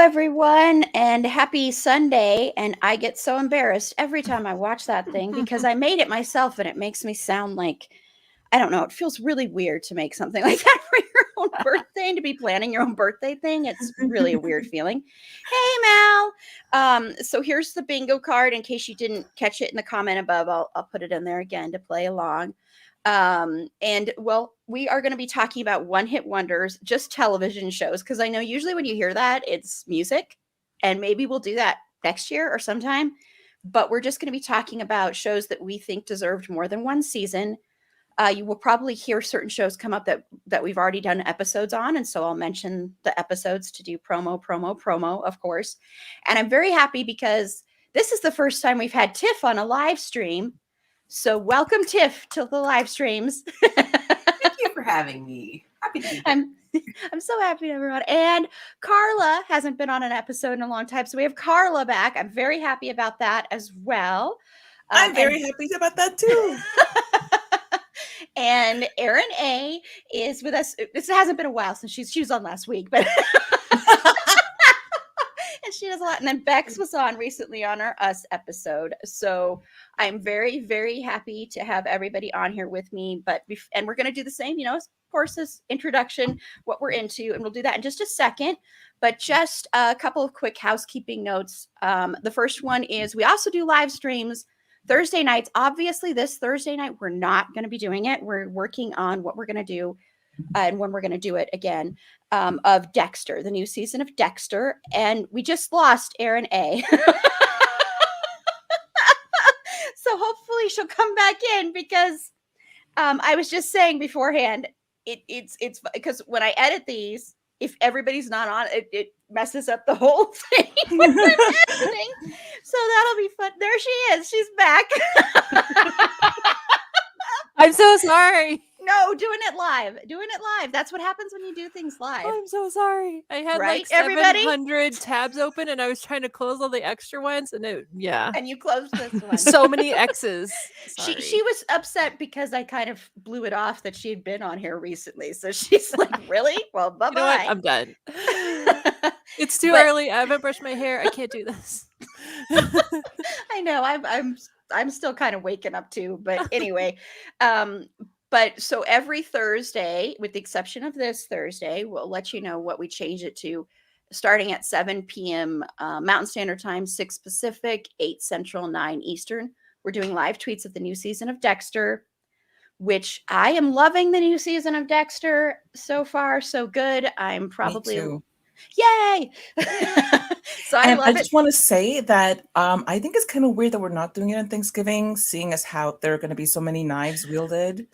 everyone, and happy Sunday. And I get so embarrassed every time I watch that thing because I made it myself and it makes me sound like, I don't know, it feels really weird to make something like that for your own birthday and to be planning your own birthday thing. It's really a weird feeling. Hey, Mal. So here's the bingo card in case you didn't catch it in the comment above. I'll put it in there again to play along. And well, we are going to be talking about one hit wonders, just television shows, because I know usually when you hear that, it's music, and maybe we'll do that next year or sometime. But we're just going to be talking about shows that we think deserved more than one season. You will probably hear certain shows come up that we've already done episodes on, and so I'll mention the episodes to do promo, of course. And I'm very happy because this is the first time we've had Tiff on a live stream. So welcome, Tiff, to the live streams. Thank you for having me. Happy to be here. I'm so happy to have her on. And Carla hasn't been on an episode in a long time, so we have Carla back. I'm very happy about that as well. I'm very happy about that too. And Erin A is with us. This hasn't been a while since she was on last week, but and she does a lot. And then Bex was on recently on our Us episode. So I'm very, very happy to have everybody on here with me. And we're going to do the same, of course, as introduction, what we're into, and we'll do that in just a second. But just a couple of quick housekeeping notes. The first one is we also do live streams Thursday nights. Obviously, this Thursday night, we're not going to be doing it. We're working on what we're going to do and when we're going to do it again, of Dexter, the new season of Dexter. And we just lost Erin A. So hopefully she'll come back in because I was just saying beforehand, it's because when I edit these, if everybody's not on, it messes up the whole thing. So that'll be fun. There she is. She's back. I'm so sorry. No, doing it live. That's what happens when you do things live. I'm so sorry. I had Right, like 700 tabs open and I was trying to close all the extra ones and And you closed this one. So many X's. She was upset because I kind of blew it off that she had been on here recently. So she's like, really? Well, bye-bye. You know what? I'm done. It's too early. I haven't brushed my hair. I can't do this. I know. I'm still kind of waking up too. But anyway, but so every Thursday, with the exception of this Thursday, we'll let you know what we change it to, starting at 7 p.m. Mountain Standard Time, 6 Pacific, 8 Central, 9 Eastern. We're doing live tweets of the new season of Dexter, which I am loving the new season of Dexter. So far, so good. I'm probably... Me too. Yay! So I love it. I just want to say that I think it's kind of weird that we're not doing it on Thanksgiving, seeing as how there are going to be so many knives wielded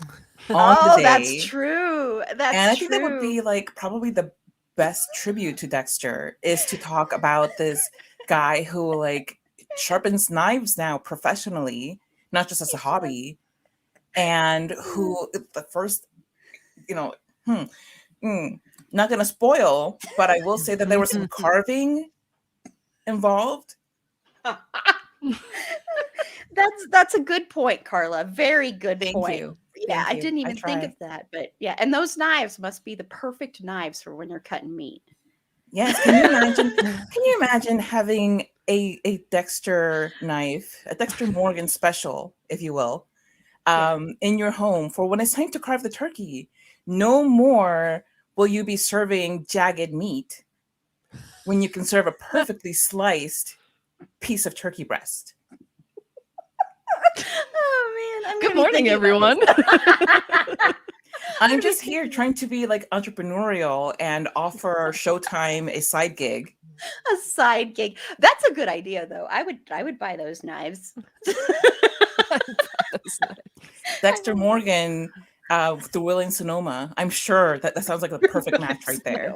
on the day. That's true. And I think that would be like probably the best tribute to Dexter is to talk about this guy who like sharpens knives now professionally, not just as a hobby, and who the first, not going to spoil, but I will say that there was some carving involved. That's a good point, Carla. Very good point. Thank you. Yeah, I didn't even think of that, but yeah, and those knives must be the perfect knives for when you're cutting meat. Yes, can you imagine having a Dexter knife, a Dexter Morgan special, if you will, in your home for when it's time to carve the turkey? No more will you be serving jagged meat when you can serve a perfectly sliced piece of turkey breast. Oh man! Good morning, everyone. I'm just here trying to be like entrepreneurial and offer Showtime a side gig. A side gig. That's a good idea, though. I would buy those knives. Dexter Morgan through Willing Sonoma. I'm sure that sounds like the perfect match right there.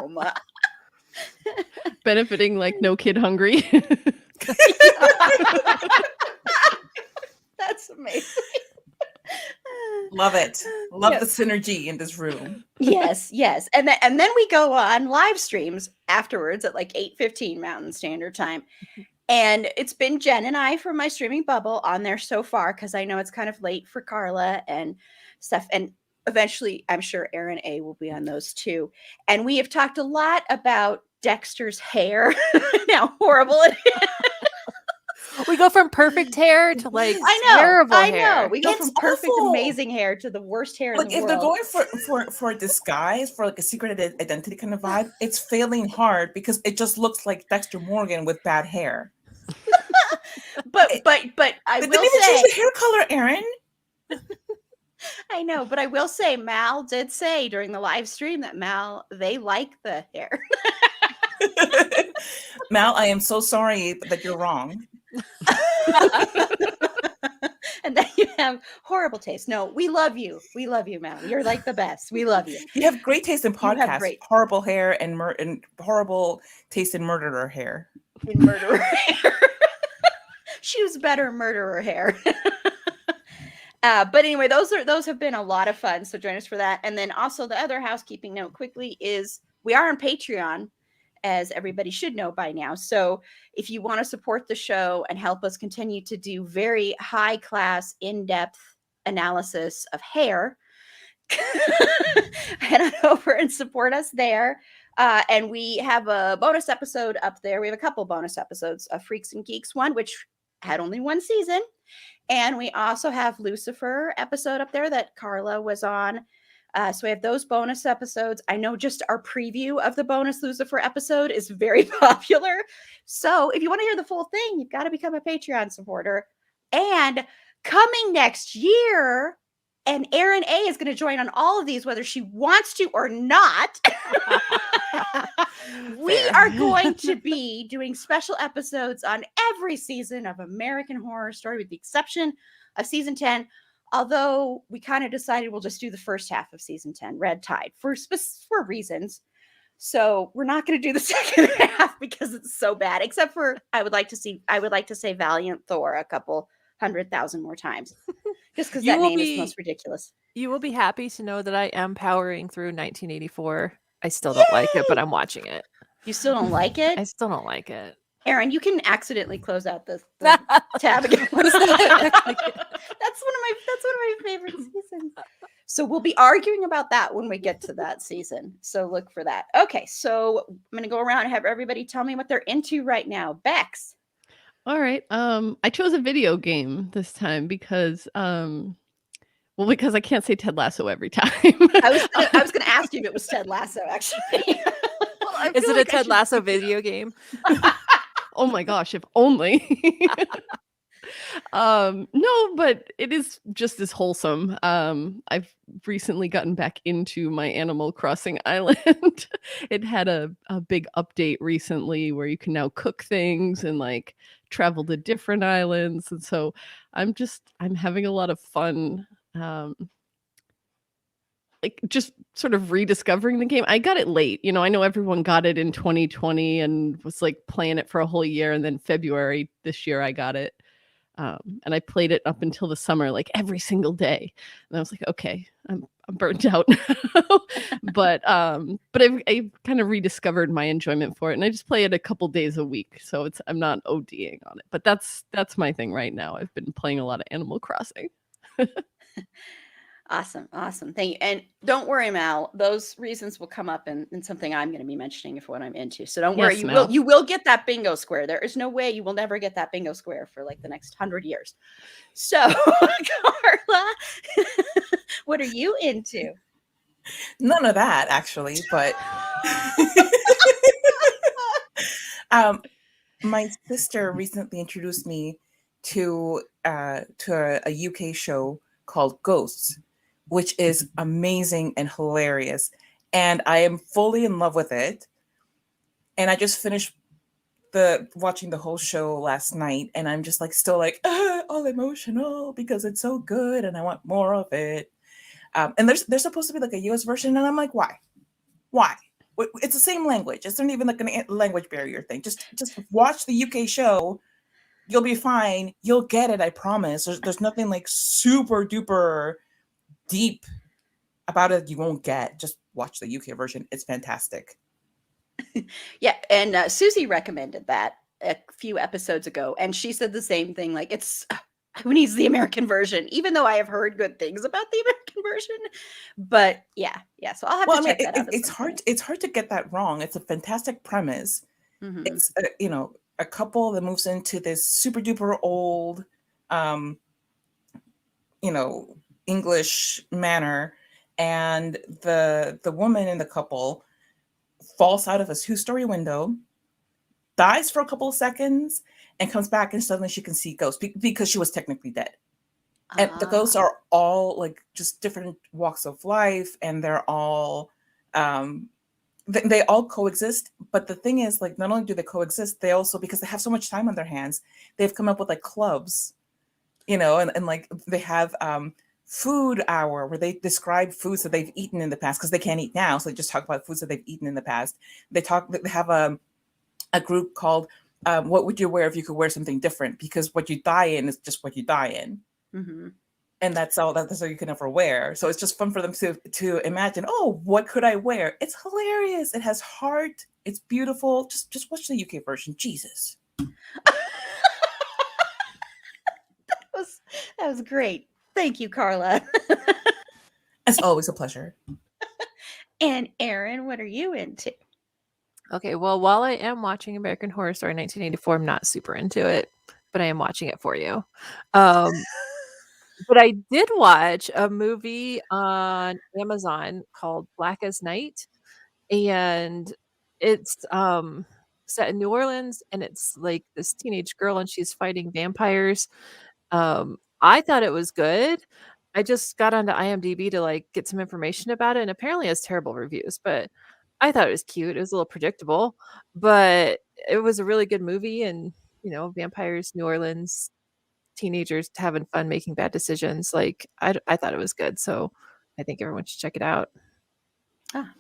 Benefiting like No Kid Hungry. That's amazing. Love it. Love the synergy in this room. Yes. And then we go on live streams afterwards at like 8:15 Mountain Standard Time. And it's been Jen and I from my streaming bubble on there so far because I know it's kind of late for Carla and stuff. And eventually, I'm sure Erin A will be on those too. And we have talked a lot about Dexter's hair and how horrible it is. We go from perfect hair to like terrible hair. We go It's from perfect, awful. amazing hair to the worst hair in Like the if world. they're going for a disguise, for like a secret identity kind of vibe, it's failing hard because it just looks like Dexter Morgan with bad hair. but I They will didn't even say, change the hair color, Erin. I know, but I will say, Mal did say during the live stream that they like the hair. Mal, I am so sorry that you're wrong. And that you have horrible taste. No, we love you. We love you, Mal. You're like the best. We love you. You have great taste in You have podcasts. great- Horrible hair and horrible taste in murderer hair. In murderer hair. Choose better murderer hair. But anyway, those have been a lot of fun. So join us for that. And then also the other housekeeping note quickly is we are on Patreon, as everybody should know by now. So if you want to support the show and help us continue to do very high class, in-depth analysis of hair, head on over and support us there. And we have a bonus episode up there. We have a couple bonus episodes, a Freaks and Geeks one, which had only one season. And we also have Lucifer episode up there that Carla was on. So we have those bonus episodes. I know just our preview of the bonus Lucifer episode is very popular. So if you want to hear the full thing, you've got to become a Patreon supporter. And coming next year, and Erin A is going to join on all of these, whether she wants to or not. We are going to be doing special episodes on every season of American Horror Story, with the exception of season 10. Although we kind of decided we'll just do the first half of season 10, Red Tide, for reasons. So we're not going to do the second half because it's so bad. Except for I would like to say Valiant Thor a couple 100,000 more times, just because that name is the most ridiculous. You will be happy to know that I am powering through 1984. I still don't like it, but I'm watching it. You still don't like it? I still don't like it. Erin, you can accidentally close out the tab again. That's one of my favorite seasons. So we'll be arguing about that when we get to that season. So look for that. Okay, so I'm going to go around and have everybody tell me what they're into right now. Bex. All right. I chose a video game this time because because I can't say Ted Lasso every time. I was going to ask you if it was Ted Lasso, actually. Is it a Ted Lasso video game? Oh my gosh, if only. No, but it is just as wholesome. I've recently gotten back into my Animal Crossing island. It had a big update recently where you can now cook things and like travel to different islands. And so I'm having a lot of fun. Like just sort of rediscovering the game. I got it late. I know everyone got it in 2020 and was like playing it for a whole year. And then February this year I got it. And I played it up until the summer, like every single day. And I was like, okay, I'm burnt out now. But I've kind of rediscovered my enjoyment for it. And I just play it a couple days a week. So I'm not ODing on it. But that's my thing right now. I've been playing a lot of Animal Crossing. Awesome. Thank you. And don't worry, Mal, those reasons will come up in something I'm going to be mentioning for what I'm into. So don't worry, you will get that bingo square. There is no way you will never get that bingo square for like the next 100 years. So, Carla, what are you into? None of that, actually, but my sister recently introduced me to a UK show called Ghosts, which is amazing and hilarious. And I am fully in love with it. And I just finished watching the whole show last night. And I'm just like, still like, all emotional because it's so good. And I want more of it. And there's supposed to be like a US version. And I'm like, why? It's the same language. It's not even like a language barrier thing. Just watch the UK show. You'll be fine. You'll get it. I promise. There's nothing like super duper deep about it you won't get. Just watch the UK version. It's fantastic. Yeah, and Susie recommended that a few episodes ago, and she said the same thing. Like it's who needs the American version, even though I have heard good things about the American version. But yeah. So I'll have to check that out. It's hard to get that wrong. It's a fantastic premise. Mm-hmm. It's a couple that moves into this super duper old English manor, and the woman in the couple falls out of a 2-story window, dies for a couple of seconds, and comes back, and suddenly she can see ghosts because she was technically dead. And the ghosts are all like just different walks of life, and they're all they all coexist. But the thing is, like, not only do they coexist, they also, because they have so much time on their hands, they've come up with like clubs, and like they have food hour where they describe foods that they've eaten in the past, because they can't eat now, so they just talk about foods that they've eaten in the past. They have a group called what would you wear if you could wear something different, because what you die in is just what you die in. Mm-hmm. And that's all you can ever wear. So it's just fun for them to imagine, oh, what could I wear? It's hilarious. It has heart. It's beautiful. Just watch the UK version. Jesus. That was great. Thank you, Carla. It's always a pleasure. And Erin, what are you into? Okay, well, while I am watching American Horror Story 1984, I'm not super into it, but I am watching it for you. But I did watch a movie on Amazon called Black as Night, and it's set in New Orleans, and it's like this teenage girl, and she's fighting vampires. I thought it was good. I just got onto IMDb to like get some information about it, and apparently it has terrible reviews, but I thought it was cute. It was a little predictable, but it was a really good movie, and vampires, New Orleans, teenagers having fun making bad decisions. Like I thought it was good, so I think everyone should check it out.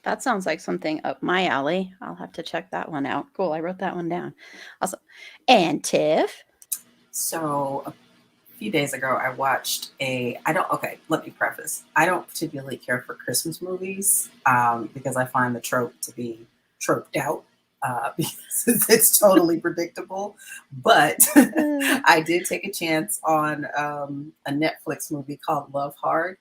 That sounds like something up my alley. I'll have to check that one out. Cool. I wrote that one down. Awesome. And Tiff? So a few days ago, I watched let me preface. I don't particularly care for Christmas movies because I find the trope to be troped out because it's totally predictable. But I did take a chance on a Netflix movie called Love Hard.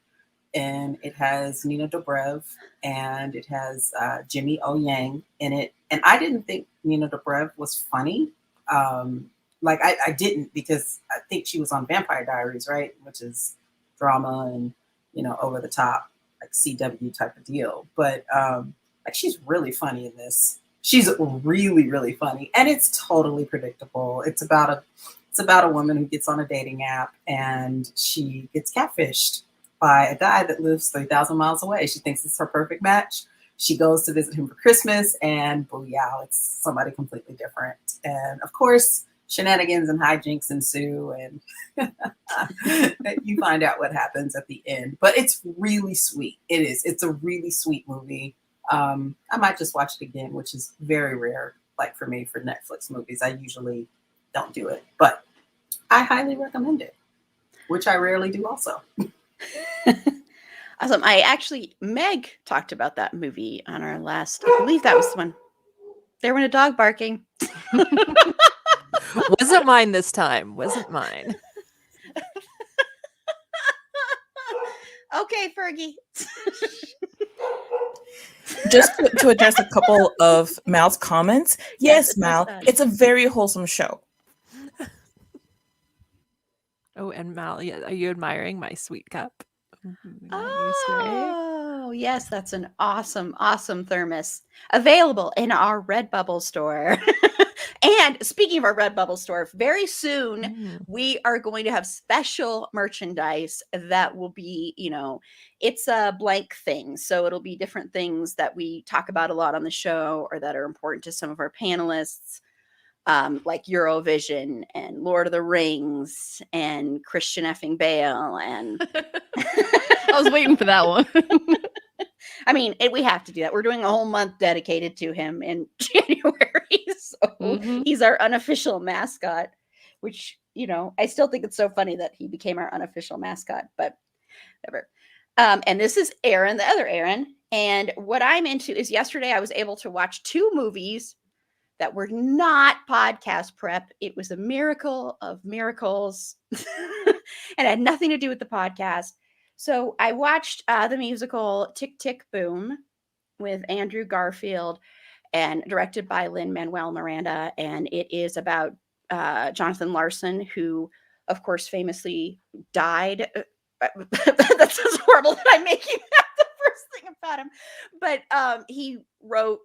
And it has Nina Dobrev and it has Jimmy O Yang in it. And I didn't think Nina Dobrev was funny. I didn't, because I think she was on Vampire Diaries, right? Which is drama and, over the top, like CW type of deal. But she's really funny in this. She's really, really funny. And it's totally predictable. It's about a woman who gets on a dating app and she gets catfished by a guy that lives 3,000 miles away. She thinks it's her perfect match. She goes to visit him for Christmas, and booyah, it's somebody completely different. And of course, shenanigans and hijinks ensue, and you find out what happens at the end. But it's really sweet. It is. It's a really sweet movie. I might just watch it again, which is very rare, like for me, for Netflix movies. I usually don't do it, but I highly recommend it, which I rarely do also. Awesome. Meg talked about that movie on our last, I believe that was the one. There went a dog barking. Wasn't mine this time. Wasn't mine. Okay, Fergie. Just to address a couple of Mal's comments. Yes, Mal, it's a very wholesome show. Oh, and Mal, yeah, are you admiring my sweet cup? Oh, yes, that's an awesome, awesome thermos available in our Redbubble store. And speaking of our Redbubble store, very soon we are going to have special merchandise that will be, it's a blank thing. So it'll be different things that we talk about a lot on the show or that are important to some of our panelists. Like Eurovision and Lord of the Rings and Christian effing Bale. And I was waiting for that one. I mean, we have to do that. We're doing a whole month dedicated to him in January. So he's our unofficial mascot, which, I still think it's so funny that he became our unofficial mascot, but whatever. And this is Erin, the other Erin. And what I'm into is yesterday I was able to watch 2 movies that were not podcast prep. It was a miracle of miracles. and it had nothing to do with the podcast. So I watched the musical Tick, Tick, Boom with Andrew Garfield and directed by Lin-Manuel Miranda. And it is about Jonathan Larson, who, of course, famously died. That sounds horrible that I'm making that the first thing about him. But he wrote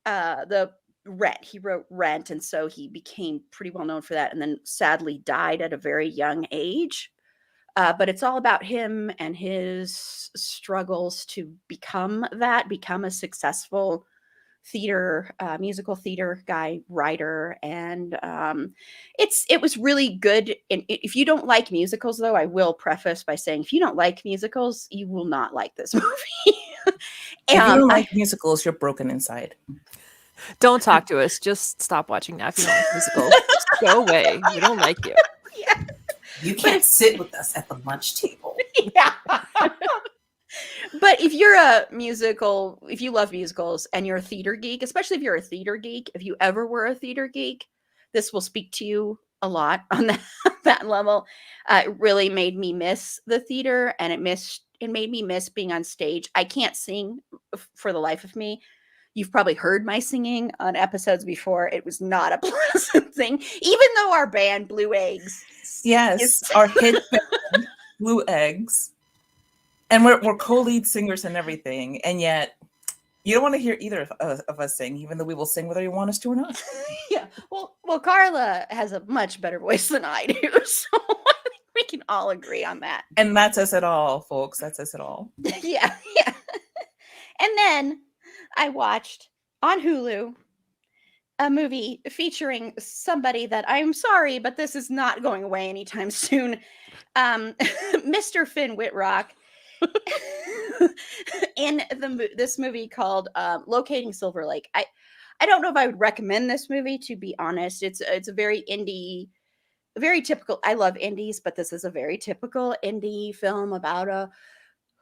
the Rent. He wrote Rent, and so he became pretty well known for that, and then sadly died at a very young age. But it's all about him and his struggles to become a successful musical theater guy, writer, and it was really good. And if you don't like musicals, though, I will preface by saying, if you don't like musicals, you will not like this movie. If you don't like musicals, you're broken inside. Don't talk to us. Just stop watching now if you don't like musicals. Just go away. We don't like you. Yeah. You can't sit with us at the lunch table. Yeah. But if you love musicals and you're a theater geek, especially if you're a theater geek, if you ever were a theater geek, this will speak to you a lot on that level. It really made me miss the theater, and it made me miss being on stage. I can't sing for the life of me. You've probably heard my singing on episodes before. It was not a pleasant thing, even though our band Blue Eggs. Yes, our hit band, Blue Eggs. And we're co-lead singers and everything. And yet, you don't want to hear either of us sing, even though we will sing whether you want us to or not. Yeah. Well, Carla has a much better voice than I do. So I think we can all agree on that. And that says it all, folks. That says it all. Yeah. And then I watched on Hulu a movie featuring somebody that I'm sorry, but this is not going away anytime soon. Mr. Finn Whitrock in this movie called Locating Silver Lake. I don't know if I would recommend this movie, to be honest. It's a very indie, very typical. I love indies, but this is a very typical indie film about a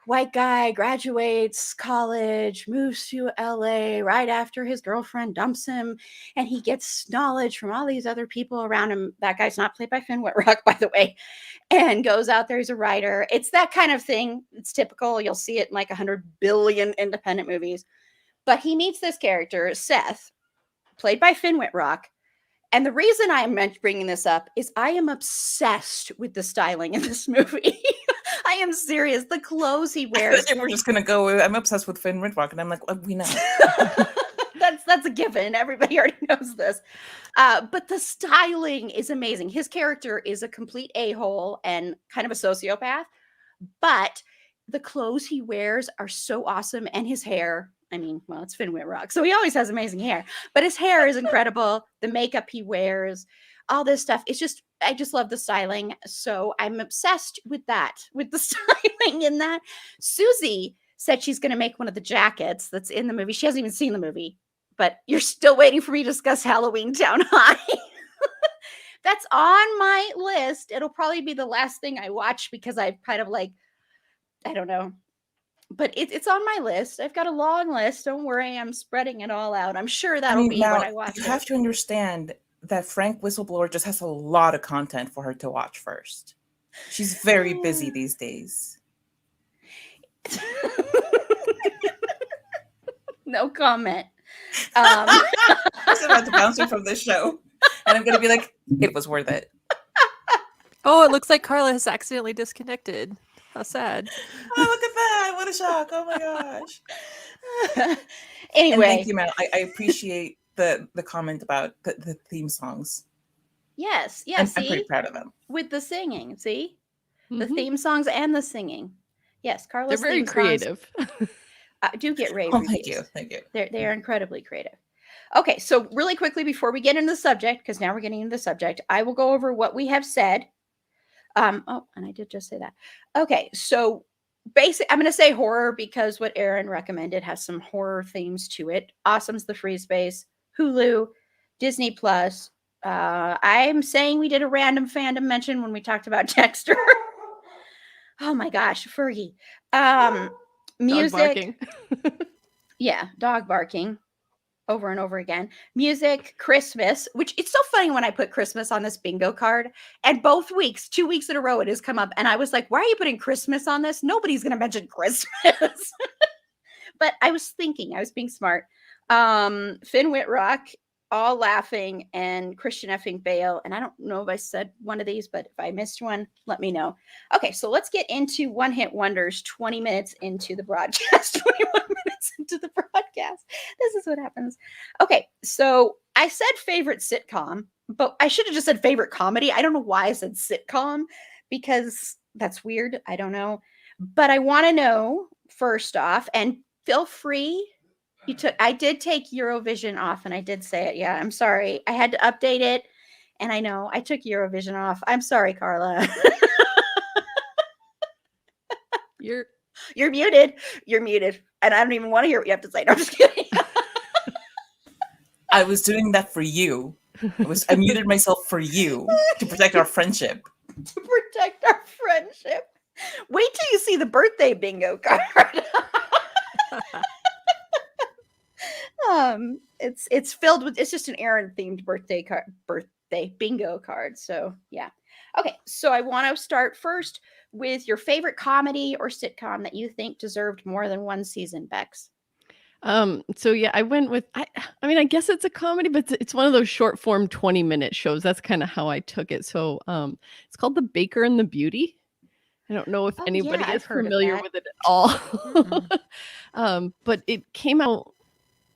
white guy graduates college, moves to LA right after his girlfriend dumps him, and he gets knowledge from all these other people around him. That guy's not played by Finn Whitrock, by the way, and goes out there. He's a writer. It's that kind of thing. It's typical. You'll see it in like 100 billion independent movies. But he meets this character, Seth, played by Finn Whitrock. And the reason I'm bringing this up is I am obsessed with the styling in this movie. I am serious. The clothes he wears. We're just going to go, I'm obsessed with Finn Whitrock. And I'm like, well, we know. That's a given. Everybody already knows this. But the styling is amazing. His character is a complete a-hole and kind of a sociopath. But the clothes he wears are so awesome. And his hair. I mean, well, it's Finn Whitrock, so he always has amazing hair. But his hair is incredible. The makeup he wears, all this stuff. I just love the styling. So I'm obsessed with that, with the styling in that. Susie said she's going to make one of the jackets that's in the movie. She hasn't even seen the movie, but you're still waiting for me to discuss Halloween Town High. That's on my list. It'll probably be the last thing I watch because I've kind of like, I don't know. But it's on my list. I've got a long list. Don't worry. I'm spreading it all out. I'm sure that'll be now, when I watch you it. have to understand that Frank Whistleblower just has a lot of content for her to watch first. She's very busy these days. No comment. I'm about to bounce her from this show. And I'm going to be like, it was worth it. Oh, it looks like Carla has accidentally disconnected. How sad. Oh, look at that. What a shock. Oh my gosh. Anyway. And thank you, Matt. I appreciate the comment about the theme songs. Yes. I'm pretty proud of them. With the singing, see? The theme songs and the singing. Yes, Carla's They're very creative. Do get rave Oh, reviews. thank you. They are incredibly creative. Okay, so really quickly before we get into the subject, because now we're getting into the subject, I will go over what we have said. And I did just say that. Okay, so I'm going to say horror because what Aaron recommended has some horror themes to it. Awesome's the Free Space, Hulu, Disney Plus. I'm saying we did a random fandom mention when we talked about Dexter. Oh my gosh, Fergie. Music. Dog barking. Yeah, dog barking. over and over again. Music, Christmas, which it's so funny when I put Christmas on this bingo card, and both weeks, 2 weeks in a row, it has come up. And I was like, why are you putting Christmas on this? Nobody's going to mention Christmas. But I was thinking, I was being smart. Finn Whitrock, All Laughing, and Christian effing Bale. And I don't know if I said one of these, but if I missed one, let me know. Okay, so let's get into One Hit Wonders 20 minutes into the broadcast. 21 minutes into the broadcast. This is what happens. Okay, so I said favorite sitcom, but I should have just said favorite comedy. I don't know why I said sitcom, because that's weird. I don't know. But I want to know first off, and feel free. I did take Eurovision off, and I did say it. Yeah, I'm sorry. I had to update it, and I know I took Eurovision off. I'm sorry, Carla. You're muted. You're muted, and I don't even want to hear what you have to say. No, I'm just kidding. I was doing that for you. I muted myself for you to protect our friendship. To protect our friendship. Wait till you see the birthday bingo card. It's filled with, it's just an Aaron themed birthday bingo card. So yeah. Okay, so I want to start first with your favorite comedy or sitcom that you think deserved more than one season, Bex. So yeah, I went with I mean, I guess it's a comedy, but it's one of those short form 20-minute shows. That's kind of how I took it. So it's called The Baker and the Beauty. I don't know if anybody yeah, is familiar with it at all. But it came out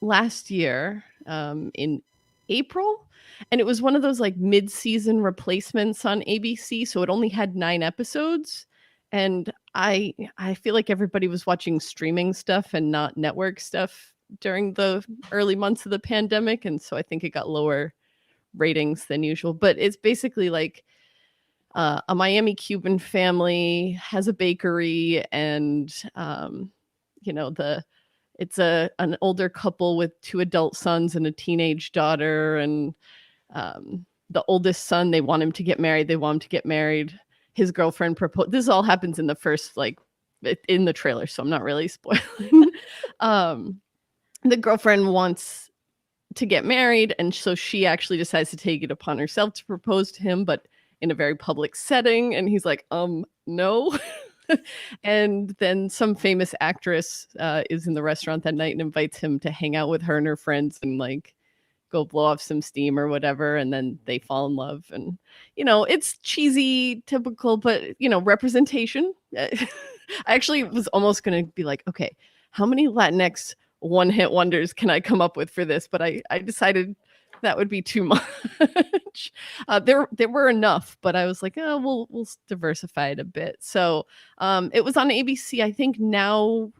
last year in April, and it was one of those like mid-season replacements on ABC, so it only had 9 episodes, and I feel like everybody was watching streaming stuff and not network stuff during the early months of the pandemic, and so I think it got lower ratings than usual. But it's basically like a Miami Cuban family has a bakery, and it's an older couple with 2 adult sons and a teenage daughter, and the oldest son, they want him to get married. His girlfriend proposed. This all happens in the first, like, in the trailer, so I'm not really spoiling. The girlfriend wants to get married, and so she actually decides to take it upon herself to propose to him, but in a very public setting, and he's like, no. And then some famous actress is in the restaurant that night and invites him to hang out with her and her friends and like go blow off some steam or whatever, and then they fall in love. And it's cheesy, typical, but representation. I actually was almost going to be like, okay, how many Latinx one-hit wonders can I come up with for this? But I decided that would be too much. There were enough, but I was like, oh, we'll diversify it a bit. So it was on ABC. I think now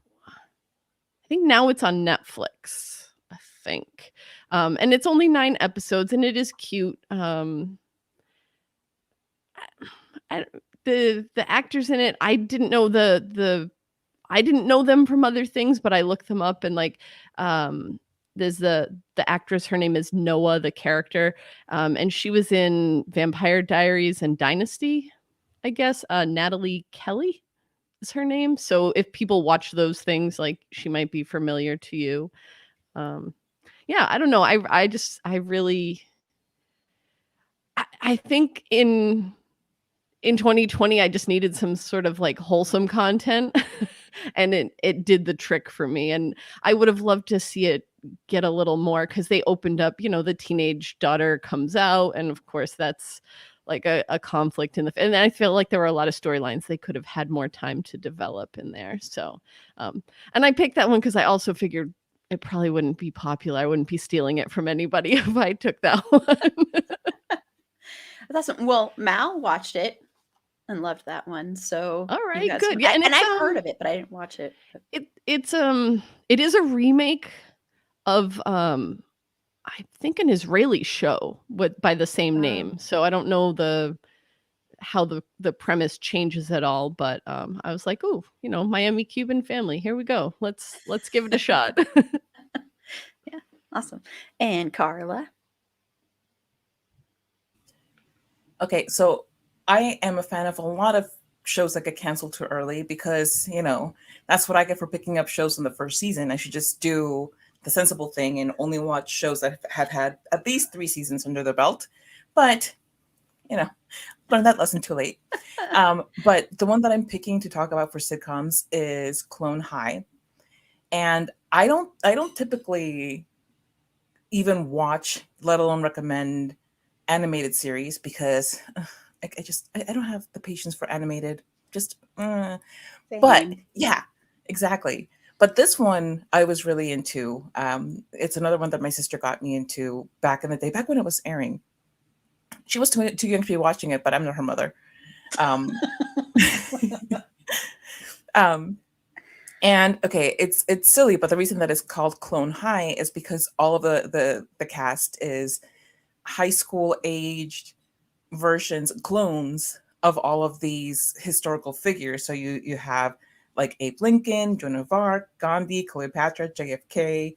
it's on Netflix, I think. And it's only 9 episodes, and it is cute. The actors in it, I didn't know I didn't know them from other things, but I looked them up, and like there's the actress, her name is Noah, the character, and she was in Vampire Diaries and Dynasty, I guess. Natalie Kelly is her name. So if people watch those things, like, she might be familiar to you. Yeah, I don't know. I think in 2020, I just needed some sort of like wholesome content, and it did the trick for me. And I would have loved to see it get a little more, because they opened up, the teenage daughter comes out, and of course that's like a conflict and I feel like there were a lot of storylines they could have had more time to develop in there. So and I picked that one because I also figured it probably wouldn't be popular. I wouldn't be stealing it from anybody if I took that one. That's well, Mal watched it and loved that one. So all right, good. Yeah, and I've heard of it, but I didn't watch it. It is a remake of I think an Israeli show by the same name. So I don't know how the premise changes at all, but I was like, oh, Miami Cuban family, here we go. Let's give it a shot. Yeah, awesome. And Carla. Okay, so I am a fan of a lot of shows that get canceled too early, because that's what I get for picking up shows in the first season. I should just do the sensible thing and only watch shows that have had at least 3 seasons under their belt. But, learned that lesson too late. But the one that I'm picking to talk about for sitcoms is Clone High. And I don't typically even watch, let alone recommend animated series because I don't have the patience for animated. But Same. yeah, exactly. But this one I was really into. It's another one that my sister got me into back in the day, back when it was airing. She was too young to be watching it, but I'm not her mother. Um, um, and okay, it's silly, but the reason that it's called Clone High is because all of the cast is high school aged versions, clones of all of these historical figures. So you have like Abe Lincoln, Joan of Arc, Gandhi, Cleopatra, JFK,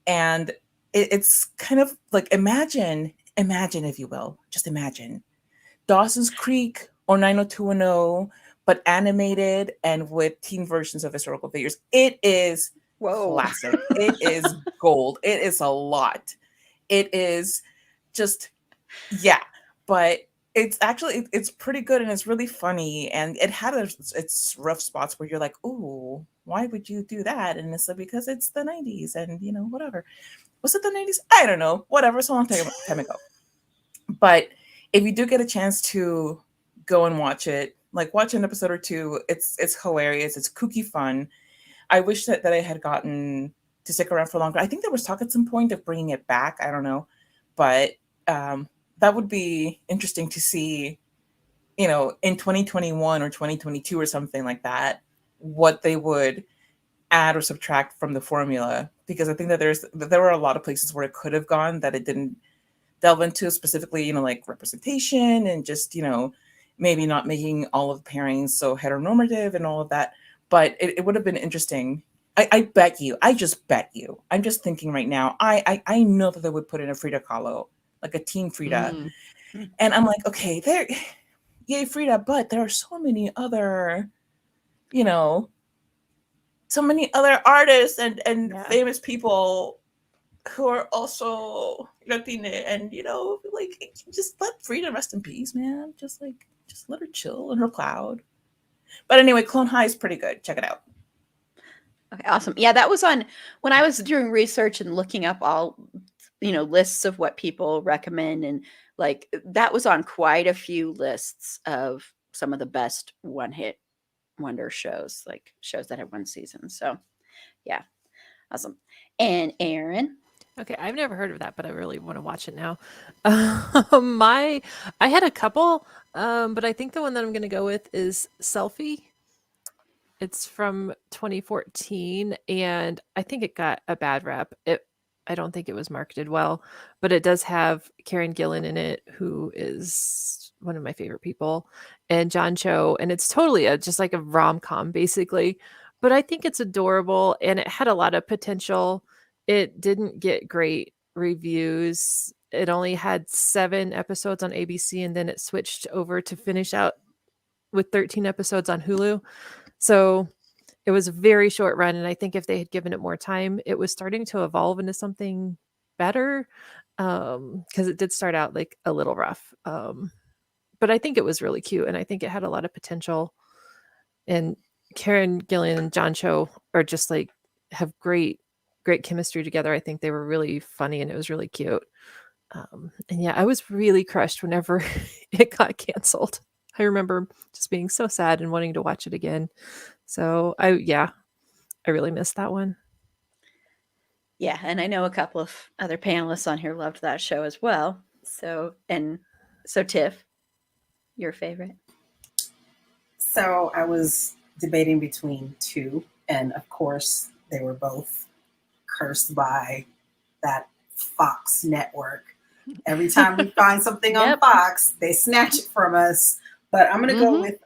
and it's kind of like imagine if you will, just imagine Dawson's Creek or 90210, but animated and with teen versions of historical figures. It is Whoa. classic. It is gold. It is a lot. It is just, yeah, but it's pretty good and it's really funny, and it had its rough spots where you're like, ooh, why would you do that? And it's like, because it's the 90s and whatever. Was it the 90s? I don't know, whatever. It's a long time ago. But if you do get a chance to go and watch it, like watch an episode or two, it's hilarious. It's kooky fun. I wish that I had gotten to stick around for longer. I think there was talk at some point of bringing it back. I don't know, but that would be interesting to see, in 2021 or 2022 or something like that, what they would add or subtract from the formula. Because I think that there were a lot of places where it could have gone that it didn't delve into, specifically, like representation and just, maybe not making all of the pairings so heteronormative and all of that. But it would have been interesting. I bet you, I just bet you, I'm just thinking right now, I know that they would put in a Frida Kahlo, like a teen Frida. Mm. And I'm like, okay, yay, Frida, but there are so many other, so many other artists and Yeah. famous people who are also Latina, and like, just let Frida rest in peace, man. Just let her chill in her cloud. But anyway, Clone High is pretty good. Check it out. Okay, awesome. Yeah, that was on when I was doing research and looking up all, lists of what people recommend. And like that was on quite a few lists of some of the best one hit wonder shows, like shows that have one season. So yeah, awesome. And Aaron. Okay, I've never heard of that, but I really want to watch it now. I had a couple, but I think the one that I'm going to go with is Selfie. It's from 2014, and I think it got a bad rap. I don't think it was marketed well, but it does have Karen Gillan in it, who is one of my favorite people, and John Cho, and it's totally just like a rom-com basically. But I think it's adorable, and it had a lot of potential. It didn't get great reviews. It only had 7 episodes on ABC, and then it switched over to finish out with 13 episodes on Hulu. So it was a very short run, and I think if they had given it more time, it was starting to evolve into something better, because it did start out like a little rough. But I think it was really cute, and I think it had a lot of potential. And Karen Gillan and John Cho are just like have great chemistry together. I think they were really funny, and it was really cute. And yeah, I was really crushed whenever it got canceled. I remember just being so sad and wanting to watch it again. So I really missed that one. Yeah, and I know a couple of other panelists on here loved that show as well. So Tiff, your favorite? So I was debating between 2, and of course they were both cursed by that Fox network. Every time we find something on Yep. Fox, they snatch it from us. But I'm going to go with,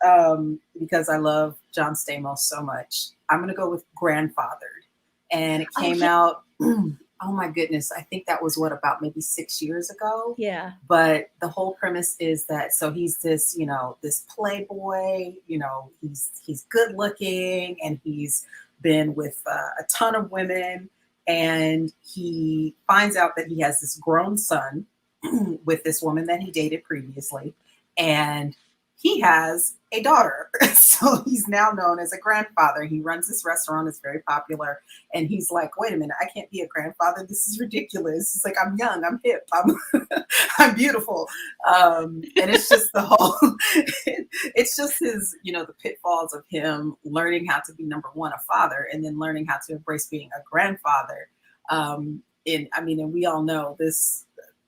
because I love John Stamos so much, I'm going to go with Grandfathered. And it came out, oh my goodness, I think that was about maybe 6 years ago. Yeah. But the whole premise is that, so he's this, this playboy, he's good looking, and he's been with a ton of women. and he finds out that he has this grown son with this woman that he dated previously, and he has a daughter. So he's now known as a grandfather. He runs this restaurant, it's very popular, and he's like, wait a minute, I can't be a grandfather, this is ridiculous. It's like, I'm young, I'm hip, I'm beautiful. And it's just the whole it's just his, the pitfalls of him learning how to be, number one, a father, and then learning how to embrace being a grandfather. And we all know this,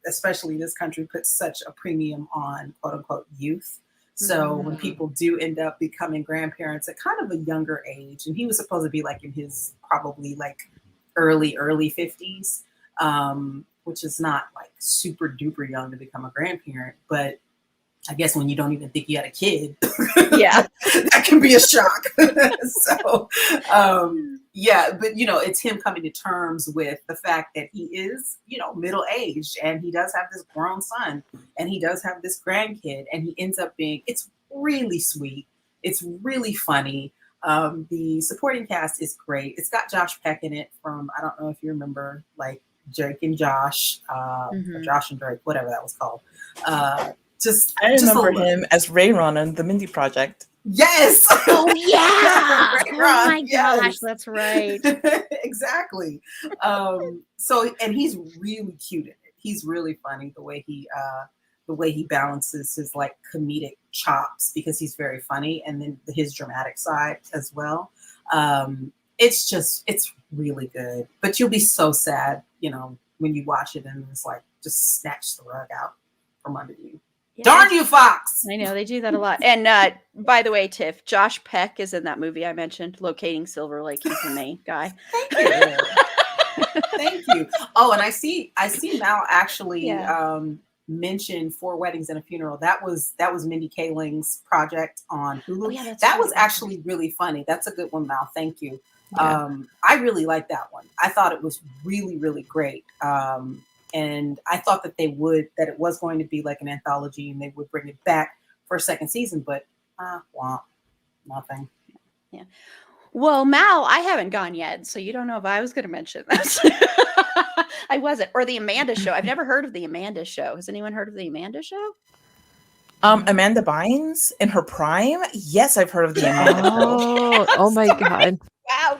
especially this country puts such a premium on quote unquote youth. So when people do end up becoming grandparents at kind of a younger age, and he was supposed to be like in his probably like early 50s, which is not like super duper young to become a grandparent, but I guess when you don't even think you had a kid, Yeah. that can be a shock. So, but it's him coming to terms with the fact that he is, middle-aged, and he does have this grown son, and he does have this grandkid, and he ends up it's really sweet. It's really funny. The supporting cast is great. It's got Josh Peck in it from, I don't know if you remember, like Drake and Josh, or Josh and Drake, whatever that was called. I remember him as Rayron on the Mindy Project. Yes. Oh yeah. Rayron, Oh my yes. gosh, that's right. Exactly. And he's really cute in it. He's really funny the way he balances his like comedic chops, because he's very funny, and then his dramatic side as well. It's really good. But you'll be so sad, when you watch it and it's like just snatch the rug out from under you. Yeah. Darn you, Fox! I know they do that a lot. And by the way, Tiff, Josh Peck is in that movie I mentioned, Locating Silver Lake. He's the main guy. Thank you. Thank you. Oh, and I see Mal actually mentioned Four Weddings and a Funeral. That was Mindy Kaling's project on Hulu. Oh, yeah, that was actually really funny. That's a good one, Mal. Thank you. Yeah. I really liked that one. I thought it was really, really great. And I thought that it was going to be like an anthology and they would bring it back for a second season, but nothing. Yeah. Well, Mal, I haven't gone yet, so you don't know if I was going to mention this. I wasn't. Or the Amanda Show. I've never heard of the Amanda Show. Has anyone heard of the Amanda Show? Amanda Bynes in her prime? Yes, I've heard of the Amanda Show. Oh my God. Wow.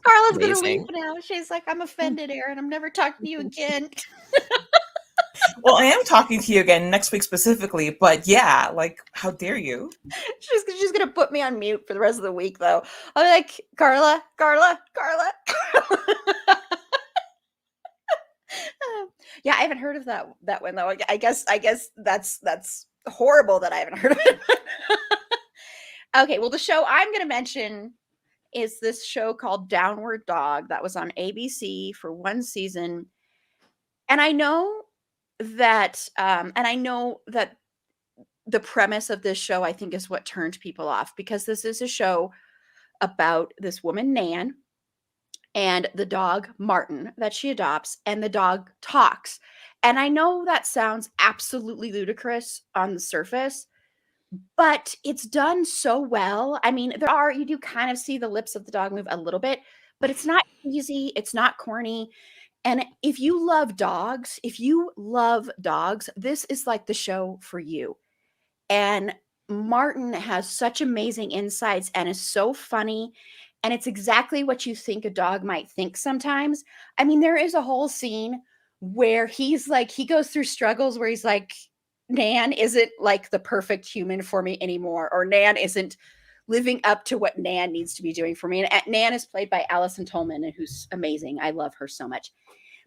Carla's going to leave now. She's like, I'm offended, Erin. I'm never talking to you again. Well, I am talking to you again next week specifically, but yeah, like, how dare you? She's going to put me on mute for the rest of the week, though. I'll be like, Carla. Yeah, I haven't heard of that one, though. I guess that's horrible that I haven't heard of it. Okay, well, the show I'm going to mention is this show called Downward Dog that was on ABC for one season. And I know that the premise of this show, I think, is what turned people off, because this is a show about this woman, Nan, and the dog, Martin, that she adopts, and the dog talks. And I know that sounds absolutely ludicrous on the surface, but it's done so well. I mean, you do kind of see the lips of the dog move a little bit, but it's not easy. It's not corny. And if you love dogs, this is like the show for you. And Martin has such amazing insights and is so funny. And it's exactly what you think a dog might think sometimes. I mean, there is a whole scene where he goes through struggles where he's like, Nan isn't like the perfect human for me anymore, or Nan isn't living up to what Nan needs to be doing for me. And Nan is played by Allison Tolman, who's amazing. I love her so much.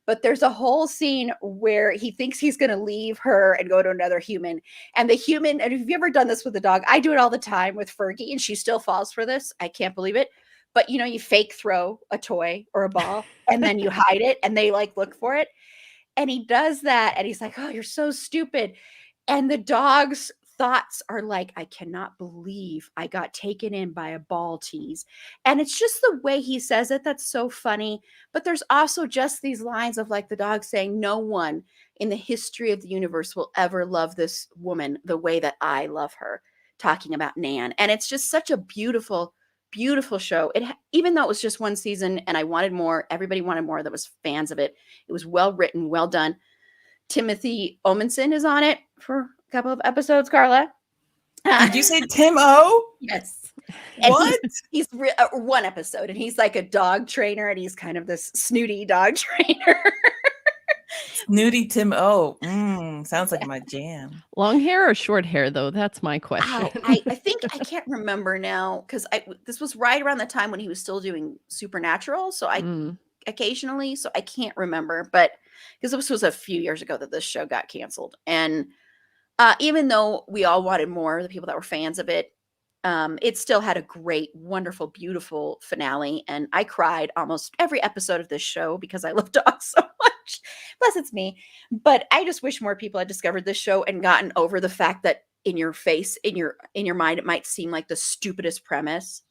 But there's a whole scene where he thinks he's going to leave her and go to another human. And the human, and have you ever done this with a dog? I do it all the time with Fergie, and she still falls for this. I can't believe it. But, you fake throw a toy or a ball, and then you hide it, and they like look for it. And he does that, and he's like, oh, you're so stupid. And the dog's thoughts are like, I cannot believe I got taken in by a ball tease. And it's just the way he says it that's so funny. But there's also just these lines of like the dog saying, no one in the history of the universe will ever love this woman the way that I love her, talking about Nan. And it's just such a beautiful, beautiful show. Even though it was just one season and I wanted more, everybody wanted more that was fans of it. It was well written, well done. Timothy Omenson is on it for a couple of episodes, Carla. Did you say Tim O? Yes. And What? He's one episode, and he's like a dog trainer, and he's kind of this snooty dog trainer. Snooty Tim O. Sounds like my jam. Long hair or short hair, though? That's my question. I think I can't remember now, because this was right around the time when he was still doing Supernatural. So occasionally, so I can't remember, but because this was a few years ago that this show got canceled. And even though we all wanted more, the people that were fans of it, it still had a great, wonderful, beautiful finale. And I cried almost every episode of this show because I love dogs so much. Plus, it's me. But I just wish more people had discovered this show and gotten over the fact that in your face, in your mind, it might seem like the stupidest premise,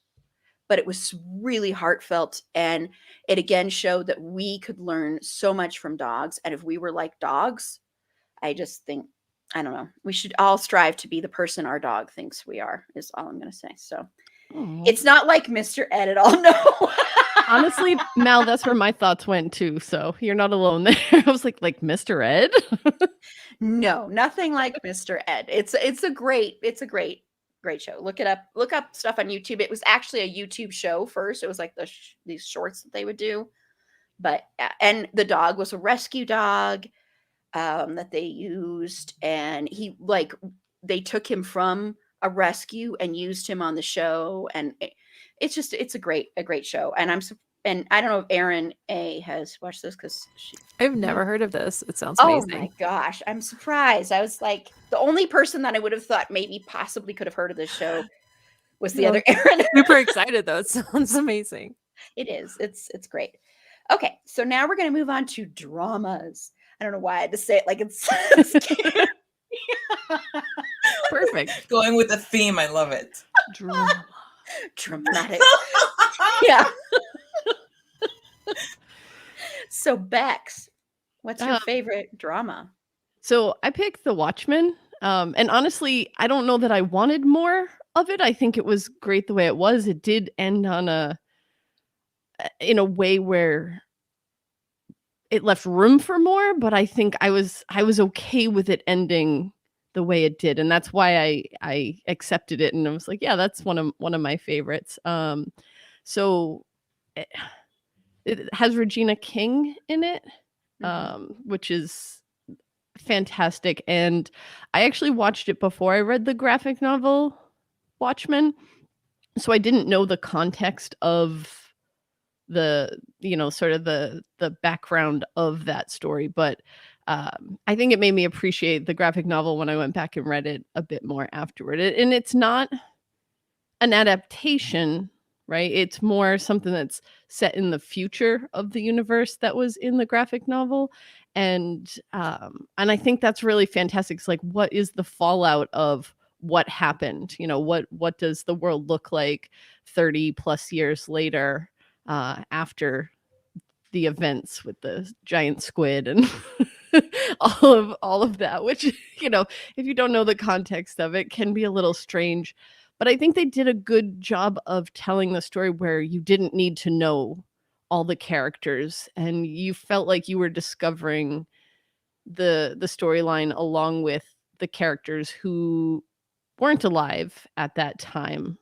but it was really heartfelt. And it again showed that we could learn so much from dogs. And if we were like dogs, I just think, I don't know, we should all strive to be the person our dog thinks we are, is all I'm going to say. So it's not like Mr. Ed at all. No. Honestly, Mal, that's where my thoughts went too. So you're not alone there. I was like Mr. Ed? No, nothing like Mr. Ed. It's a great show. Look it up. Look up stuff on YouTube. It was actually a YouTube show first. It was like these shorts that they would do. But and the dog was a rescue dog that they used, and they took him from a rescue and used him on the show, and it's a great show. And I don't know if Erin A has watched this, because I've never heard of this. It sounds oh amazing. my gosh, I'm surprised. I was like, the only person that I would have thought maybe possibly could have heard of this show was the other Erin. Super excited though. It sounds amazing. It is. It's great. Okay, so now we're going to move on to dramas. I don't know why I had to say it like it's Perfect. Going with the theme, I love it. dramatic. Yeah. So Bex, what's your favorite drama? So I picked The Watchmen. And honestly, I don't know that I wanted more of it. I think it was great the way it was. It did end on in a way where it left room for more, but I think I was okay with it ending the way it did, and that's why I accepted it, and I was like, yeah, that's one of my favorites. So it has Regina King in it, which is fantastic, and I actually watched it before I read the graphic novel Watchmen, so I didn't know the context of the sort of the background of that story, but I think it made me appreciate the graphic novel when I went back and read it a bit more afterward. And it's not an adaptation, right? It's more something that's set in the future of the universe that was in the graphic novel, and I think that's really fantastic. It's like, what is the fallout of what happened? What does the world look like 30 plus years later? After the events with the giant squid and all of that, which, if you don't know the context of it, can be a little strange. But I think they did a good job of telling the story where you didn't need to know all the characters, and you felt like you were discovering the storyline along with the characters who weren't alive at that time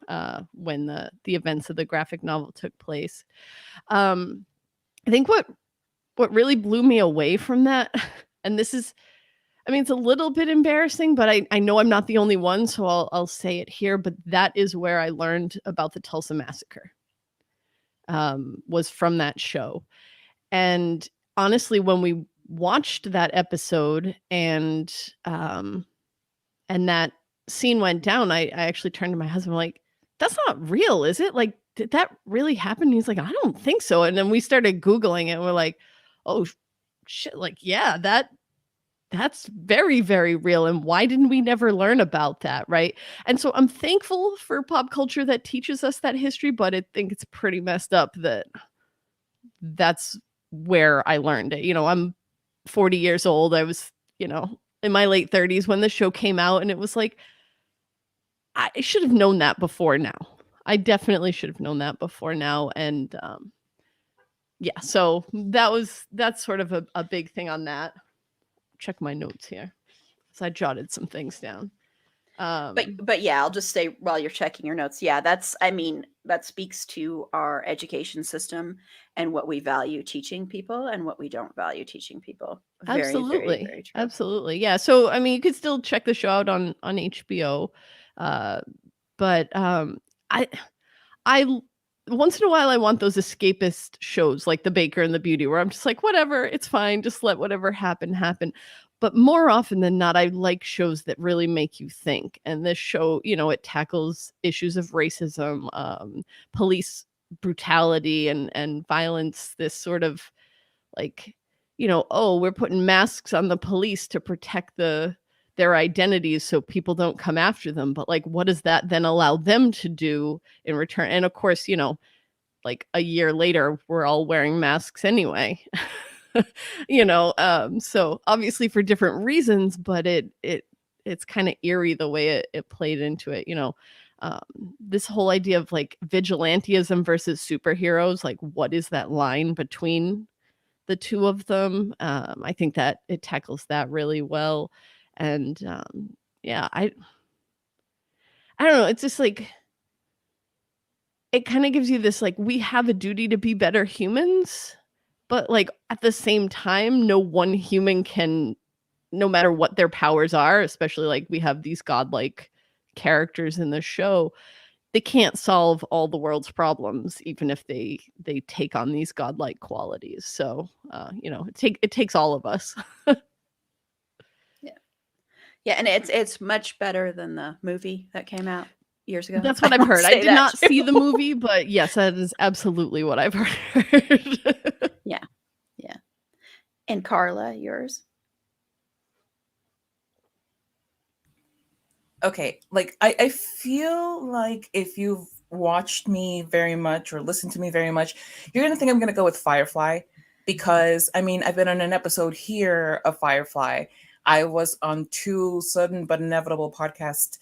when the events of the graphic novel took place. I think what really blew me away from that, and this is, it's a little bit embarrassing, but I know I'm not the only one, so I'll say it here, but that is where I learned about the Tulsa Massacre, was from that show. And honestly, when we watched that episode and that scene went down, I actually turned to my husband like, that's not real, is it? Like, did that really happen? And he's like, I don't think so. And then we started Googling it, and we're like, oh shit, like, yeah, that's very, very real. And why didn't we never learn about that? Right. And so I'm thankful for pop culture that teaches us that history, but I think it's pretty messed up that that's where I learned it. I'm 40 years old. I was, in my late 30s when the show came out, and it was like, I should have known that before now. I definitely should have known that before now. And yeah, so that's sort of a big thing on that. Check my notes here. So I jotted some things down. But yeah, I'll just say while you're checking your notes, yeah, that speaks to our education system and what we value teaching people and what we don't value teaching people. Very, very, very true. Absolutely. Yeah. So I mean, you could still check the show out on HBO. But I once in a while I want those escapist shows like The Baker and the Beauty, where I'm just like, whatever, it's fine, just let whatever happen. But more often than not, I like shows that really make you think. And this show, it tackles issues of racism, police brutality and violence, this sort of like, oh, we're putting masks on the police to protect their identities so people don't come after them. But like, what does that then allow them to do in return? And of course, like a year later, we're all wearing masks anyway. So obviously for different reasons, but it's kind of eerie the way it played into it. This whole idea of like vigilantism versus superheroes, like what is that line between the two of them? I think that it tackles that really well. And yeah, I don't know, it's just like it kind of gives you this like, we have a duty to be better humans, but like at the same time, no one human can, no matter what their powers are, especially like we have these godlike characters in the show, they can't solve all the world's problems, even if they take on these godlike qualities. So it takes all of us. Yeah, and it's much better than the movie that came out years ago. That's what I've heard. I did not see the movie, but yes, that is absolutely what I've heard. Yeah. And Carla, yours? Okay, like I feel like if you've watched me very much or listened to me very much, you're gonna think I'm gonna go with Firefly, because I mean I've been on an episode here of Firefly. I was on 2 sudden but inevitable podcast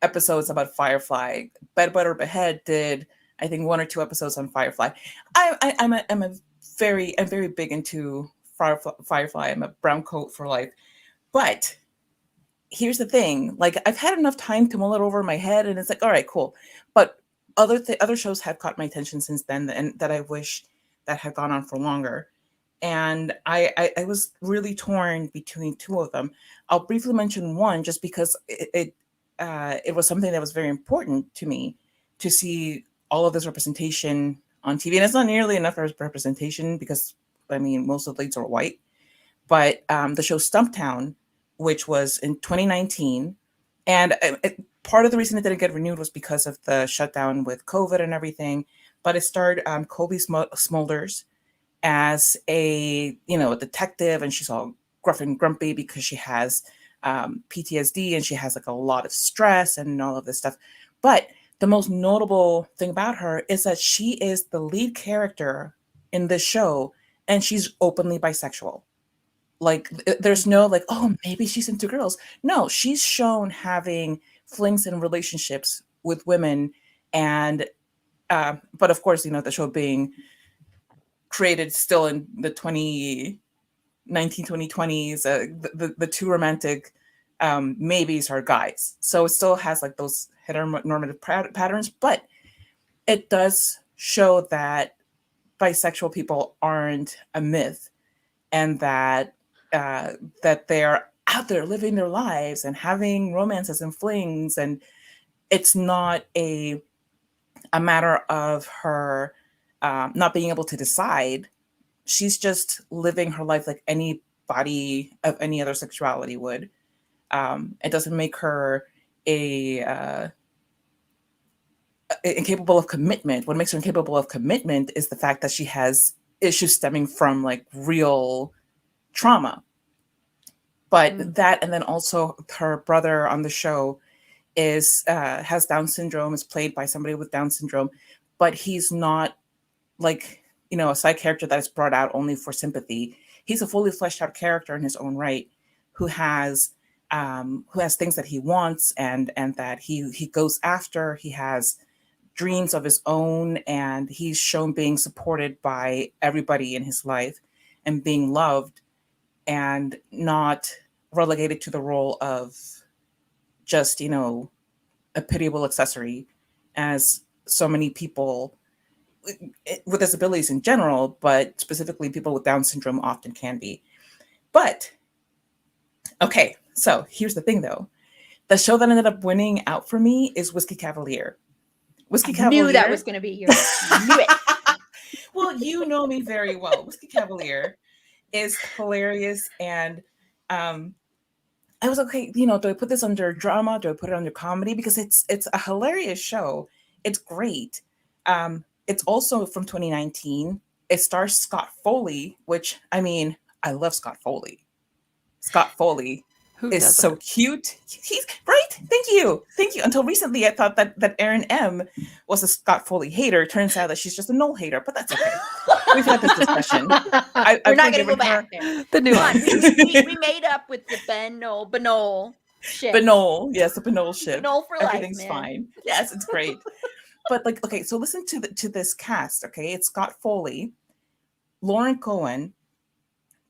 episodes about Firefly. Bed Butter Behead did, I think, 1 or 2 episodes on Firefly. I'm very big into Firefly. I'm a brown coat for life. But here's the thing, like I've had enough time to mull it over in my head, and it's like, all right, cool. But other shows have caught my attention since then, and that I wish that had gone on for longer. And I was really torn between 2 of them. I'll briefly mention one just because it was something that was very important to me to see all of this representation on TV. And it's not nearly enough representation because, I mean, most of the leads are white. But the show Stumptown, which was in 2019, and part of the reason it didn't get renewed was because of the shutdown with COVID and everything. But it starred Colby Smulders as a detective, and she's all gruff and grumpy because she has PTSD and she has like a lot of stress and all of this stuff. But the most notable thing about her is that she is the lead character in this show, and she's openly bisexual. Like there's no like, oh, maybe she's into girls. No, she's shown having flings and relationships with women. And but of course, the show being created still in the 2020s, the 2 romantic maybes are guys. So it still has like those heteronormative patterns, but it does show that bisexual people aren't a myth, and that they are out there living their lives and having romances and flings. And it's not a matter of her not being able to decide. She's just living her life like anybody of any other sexuality would. It doesn't make her incapable of commitment. What makes her incapable of commitment is the fact that she has issues stemming from like real trauma. But that, and then also her brother on the show has Down syndrome, is played by somebody with Down syndrome, but he's not like, a side character that is brought out only for sympathy. He's a fully fleshed out character in his own right, who has things that he wants and that he goes after. He has dreams of his own, and he's shown being supported by everybody in his life and being loved and not relegated to the role of just, a pitiable accessory, as so many people with disabilities in general, but specifically people with Down syndrome often can be. But, okay, so here's the thing though. The show that ended up winning out for me is Whiskey Cavalier. Whiskey Cavalier. Knew that was going to be yours. Knew it. Well, you know me very well. Whiskey Cavalier is hilarious, and I was okay. Do I put this under drama? Do I put it under comedy? Because it's a hilarious show. It's great. It's also from 2019. It stars Scott Foley, which I love Scott Foley. Scott Foley Who is doesn't? so cute. He's right. Thank you. Until recently, I thought that Erin M was a Scott Foley hater. Turns out that she's just a Noel hater, but that's okay. We've had this discussion. We're not going to go back there. The Come on, nuance. we made up with the Benol ship. Benol, yes, the Benol ship. Benol for life, Everything's man. fine. Yes, it's great. But okay, so listen to this cast. Okay, it's Scott Foley, Lauren Cohen,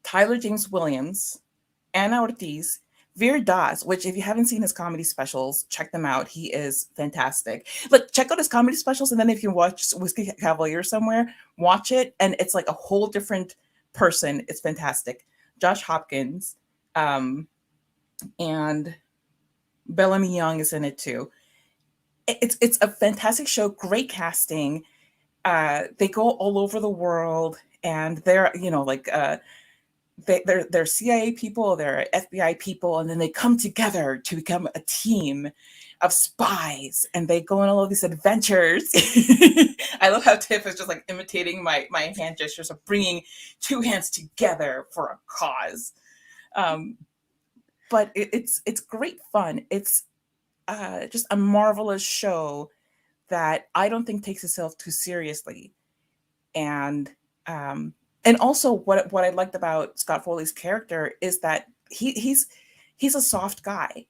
Tyler James Williams, Anna Ortiz, Veer Das, which if you haven't seen his comedy specials, check them out. He is fantastic. Look, check out his comedy specials, and then if you watch Whiskey Cavalier somewhere, watch it, and it's like a whole different person. It's fantastic. Josh Hopkins, and Bellamy Young is in it too. It's a fantastic show. Great casting. They go all over the world, and they're they're CIA people, they're FBI people, and then they come together to become a team of spies, and they go on all of these adventures. I love how Tiff is just like imitating my hand gestures of bringing two hands together for a cause. But it's great fun. It's just a marvelous show that I don't think takes itself too seriously, and also what I liked about Scott Foley's character is that he's a soft guy.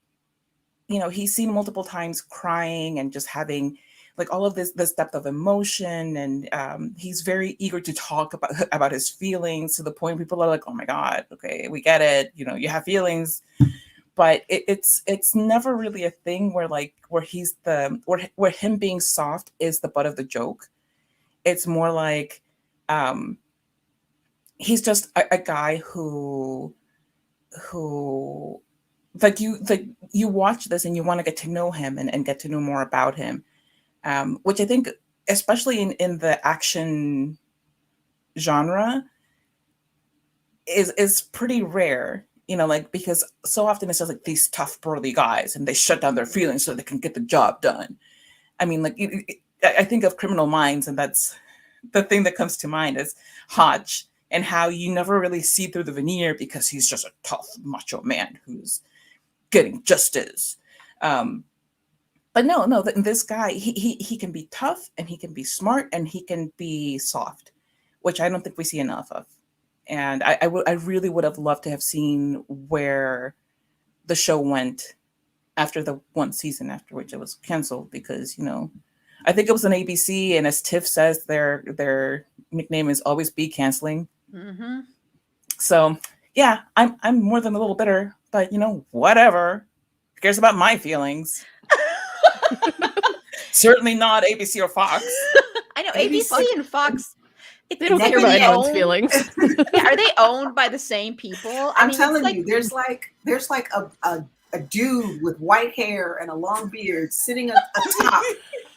He's seen multiple times crying and just having like all of this depth of emotion, and he's very eager to talk about his feelings, to the point people are like, oh my God, okay, we get it. You have feelings. But it's never really a thing where he's where him being soft is the butt of the joke. It's more like he's just a guy who you watch this and you want to get to know him and get to know more about him, which I think, especially in the action genre, is pretty rare. Because so often it's just like these tough, burly guys, and they shut down their feelings so they can get the job done. I think of Criminal Minds, and that's the thing that comes to mind is Hodge, and how you never really see through the veneer because he's just a tough, macho man who's getting justice. But no, this guy, he can be tough, and he can be smart, and he can be soft, which I don't think we see enough of. And I really would have loved to have seen where the show went after the one season, after which it was canceled, because I think it was on ABC, and as Tiff says, their nickname is always be canceling. Mm-hmm. So yeah, I'm more than a little bitter, but whatever. Who cares about my feelings? Certainly not ABC or Fox. I know ABC and Fox. They don't care about anyone's feelings. Yeah, are they owned by the same people? I'm telling you, there's like a dude with white hair and a long beard sitting atop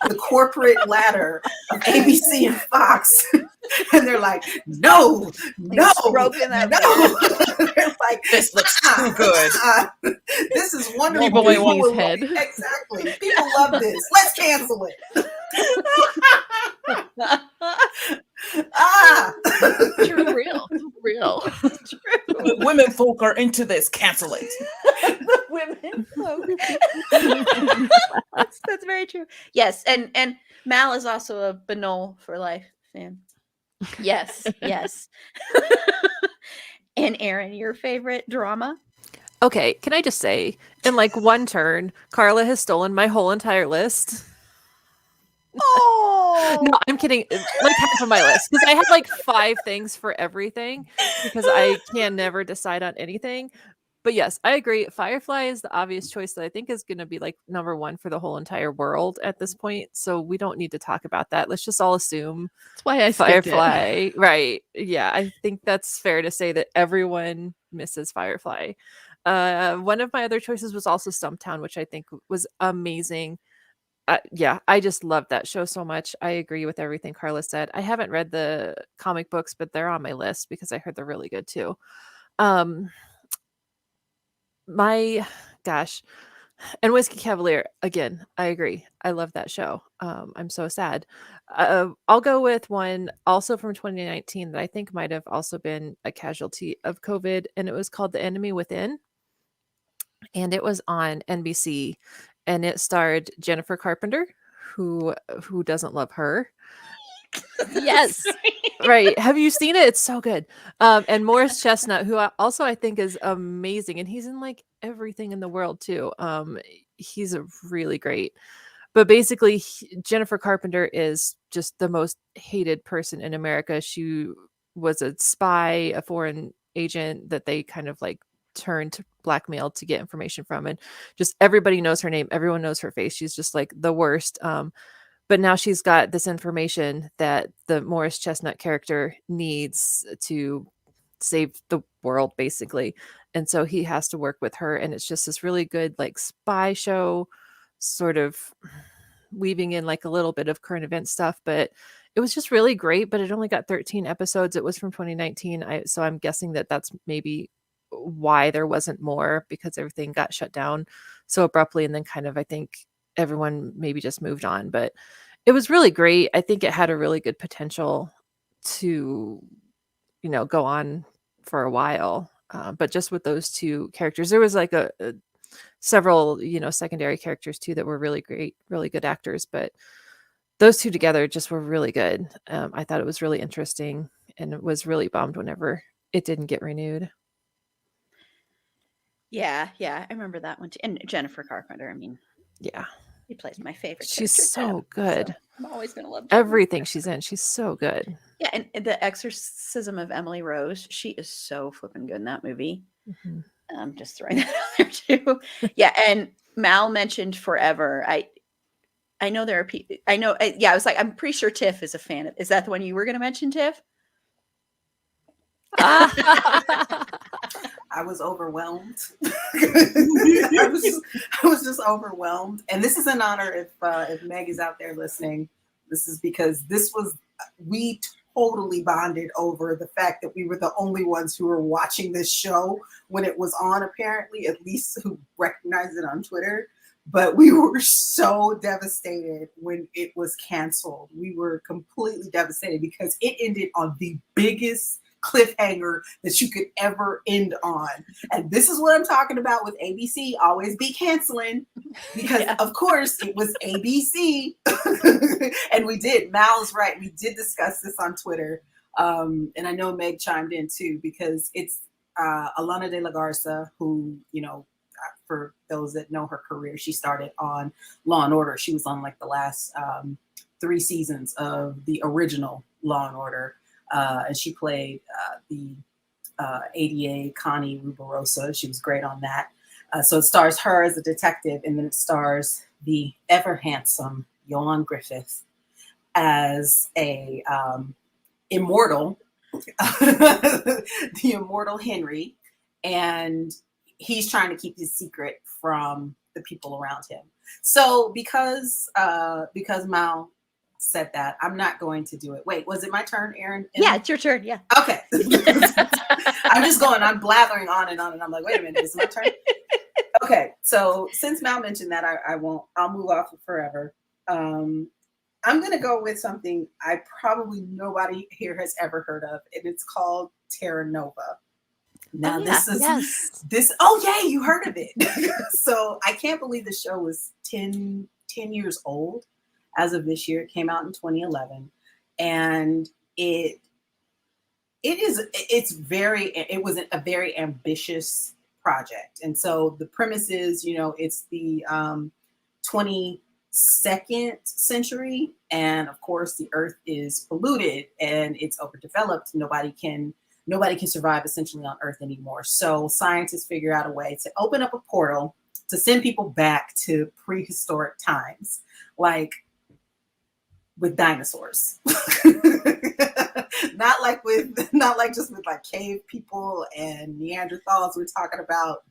the corporate ladder of ABC and Fox, and they're like, no. They're like, this looks too good. This is wonderful. People want his head. Exactly. People love this. Let's cancel it. Real. The women folk are into this. Cancel it. The women folk. That's very true. Yes, and Mal is also a Benol for life fan. Yes. And Erin, your favorite drama? Okay, can I just say, in like one turn, Carla has stolen my whole entire list. Oh, No, I'm kidding. Like half of my list, because I had like 5 things for everything because I can never decide on anything. But yes, I agree. Firefly is the obvious choice that I think is going to be like number 1 for the whole entire world at this point. So we don't need to talk about that. Let's just all assume That's why I skipped it. Firefly. Right. Yeah, I think that's fair to say that everyone misses Firefly. One of my other choices was also Stumptown, which I think was amazing. Yeah, I just love that show so much. I agree with everything Carla said. I haven't read the comic books, but they're on my list because I heard they're really good too. Um, my gosh, and Whiskey Cavalier again. I agree. I love that show. I'm so sad. I'll go with one also from 2019 that I think might have also been a casualty of COVID, and it was called The Enemy Within, and it was on NBC, and it starred Jennifer Carpenter, who doesn't love her? Yes. Right. Have you seen it? It's so good. And Morris Chestnut, who also I think is amazing, and he's in like everything in the world too. He's a really great. But basically, Jennifer Carpenter is just the most hated person in America. She was a spy, a foreign agent that they kind of like turned to blackmail to get information from, and just everybody knows her name. Everyone knows her face. She's just like the worst. But now she's got this information that the Morris Chestnut character needs to save the world, basically. And so he has to work with her. And it's just this really good, like, spy show, sort of weaving in like a little bit of current event stuff. But it was just really great. But it only got 13 episodes. It was from 2019. So I'm guessing that that's maybe why there wasn't more, because everything got shut down so abruptly. And then kind of, I think everyone maybe just moved on. But it was really great. I think it had a really good potential to, go on for a while. But just with those 2 characters, there was like a several, secondary characters too that were really great, really good actors. But those 2 together just were really good. I thought it was really interesting, and it was really bummed whenever it didn't get renewed. yeah, I remember that one too. And Jennifer Carpenter. I mean, Yeah, he plays my favorite. she's character, so Deb, good. so I'm always gonna love Jennifer Everything Carpenter. she's in, she's so good. Yeah, and The Exorcism of Emily Rose. She is so flipping good in that movie. Mhm. I'm just throwing that out there too. Yeah, and Mal mentioned Forever. I know there are people. I know. Yeah, I was like, I'm pretty sure Tiff is a fan of. Is that the one you were going to mention, Tiff? I was overwhelmed. I was just overwhelmed. And this is an honor if Meg is out there listening. This is because we totally bonded over the fact that we were the only ones who were watching this show when it was on, apparently, at least who recognized it on Twitter. But we were so devastated when it was canceled. We were completely devastated because it ended on the biggest cliffhanger that you could ever end on. And this is what I'm talking about with ABC always be canceling, because of course it was ABC. And we did. Mal's right. We did discuss this on Twitter. And I know Meg chimed in too, because it's Alana de la Garza, who, for those that know her career, she started on Law and Order. She was on like the last 3 seasons of the original Law and Order. And she played the ADA Connie Ruberosa. She was great on that. So it stars her as a detective, and then it stars the ever handsome Ioan Griffith as a immortal, the immortal Henry, and he's trying to keep his secret from the people around him. So because Mal said that, I'm not going to do it. Wait, was it my turn, Erin? Yeah, it's your turn. Yeah. Okay. I'm blathering on, and I'm like, wait a minute, is it my turn? Okay, so since Mal mentioned that, I'll move off of Forever. I'm gonna go with something probably nobody here has ever heard of, and it's called Terra Nova. Now oh yeah, you heard of it. So I can't believe the show was 10 years old as of this year. It came out in 2011, and it was a very ambitious project. And so the premise is, it's the 20 22nd century, and of course the earth is polluted and it's overdeveloped. Nobody can survive essentially on earth anymore. So scientists figure out a way to open up a portal to send people back to prehistoric times, like with dinosaurs. not like just with like cave people and Neanderthals. We're talking about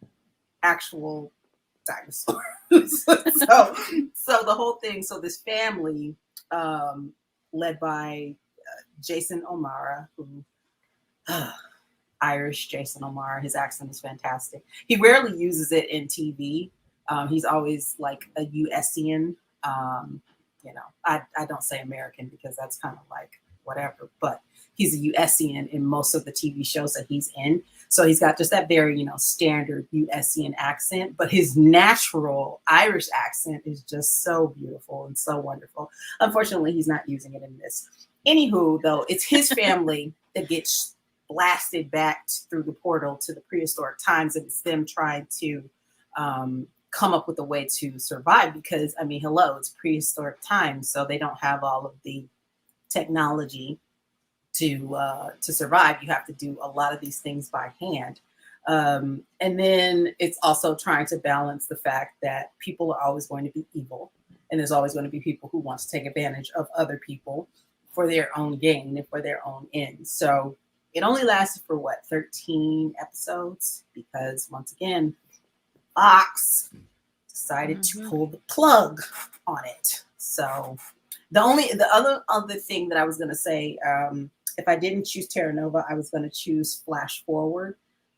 actual dinosaurs. so the whole thing, so this family led by Jason O'Mara, who Irish Jason O'Mara, his accent is fantastic. He rarely uses it in TV. He's always like a USian. I don't say American because that's kind of like whatever, but he's a USian in most of the TV shows that he's in. So he's got just that very, standard USian accent, but his natural Irish accent is just so beautiful and so wonderful. Unfortunately, he's not using it in this. Anywho, though, it's his family that gets blasted back through the portal to the prehistoric times, and it's them trying to come up with a way to survive because, it's prehistoric times, so they don't have all of the technology to survive. You have to do a lot of these things by hand. And then it's also trying to balance the fact that people are always going to be evil, and there's always going to be people who want to take advantage of other people for their own gain and for their own ends. So it only lasted for 13 episodes because once again, Fox decided to pull the plug on it. So the other thing that I was going to say, if I didn't choose Terra Nova, I was going to choose Flash Forward,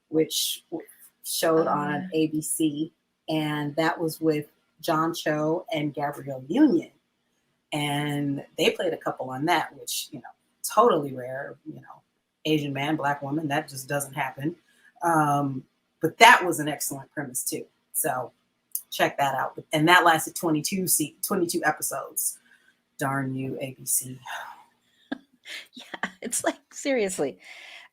which showed on ABC, and that was with John Cho and Gabrielle Union, and they played a couple on that, which totally rare. Asian man, Black woman, that just doesn't happen. But that was an excellent premise too. So check that out. And that lasted 22 episodes. Darn you, ABC. Yeah, it's like, seriously.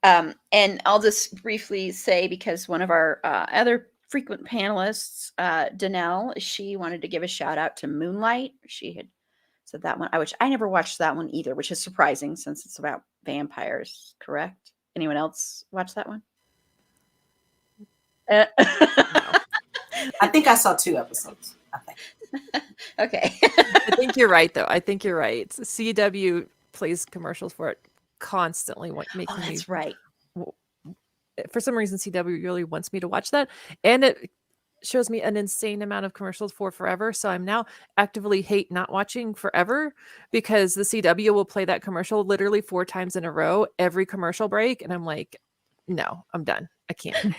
And I'll just briefly say, because one of our other frequent panelists, Danelle, she wanted to give a shout out to Moonlight. She had said that one, which I never watched that one either, which is surprising since it's about vampires, correct? Anyone else watch that one? No. I think I saw 2 episodes. I think. Okay. I think you're right, though. I think you're right. CW plays commercials for it constantly. Making that's right. For some reason, CW really wants me to watch that. And it shows me an insane amount of commercials for Forever. So I'm now actively hate not watching Forever because the CW will play that commercial literally 4 times in a row, every commercial break. And I'm like, no, I'm done. I can't.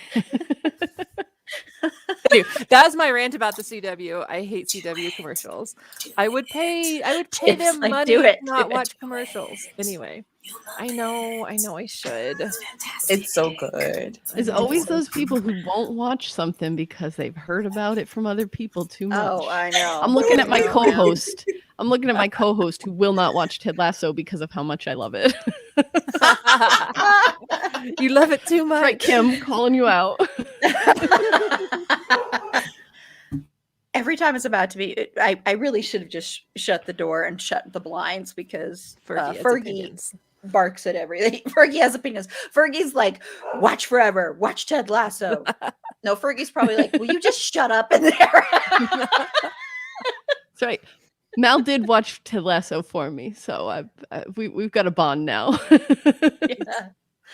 Anyway, that's my rant about the CW. I hate CW commercials. I would pay them money to not watch commercials. Anyway, I know I should. It's so good. There's always those people who won't watch something because they've heard about it from other people too much. Oh, I know. I'm looking at my co-host. I'm looking at my co-host who will not watch Ted Lasso because of how much I love it. You love it too much. Right, Kim, calling you out. Every time it's about to be, I really should have just shut the door and shut the blinds because Fergie barks at everything. Fergie has opinions. Fergie's like, watch Forever, watch Ted Lasso. No, Fergie's probably like, will you just shut up in there? That's right. Mal did watch Ted Lasso for me, so we've got a bond now. Yeah.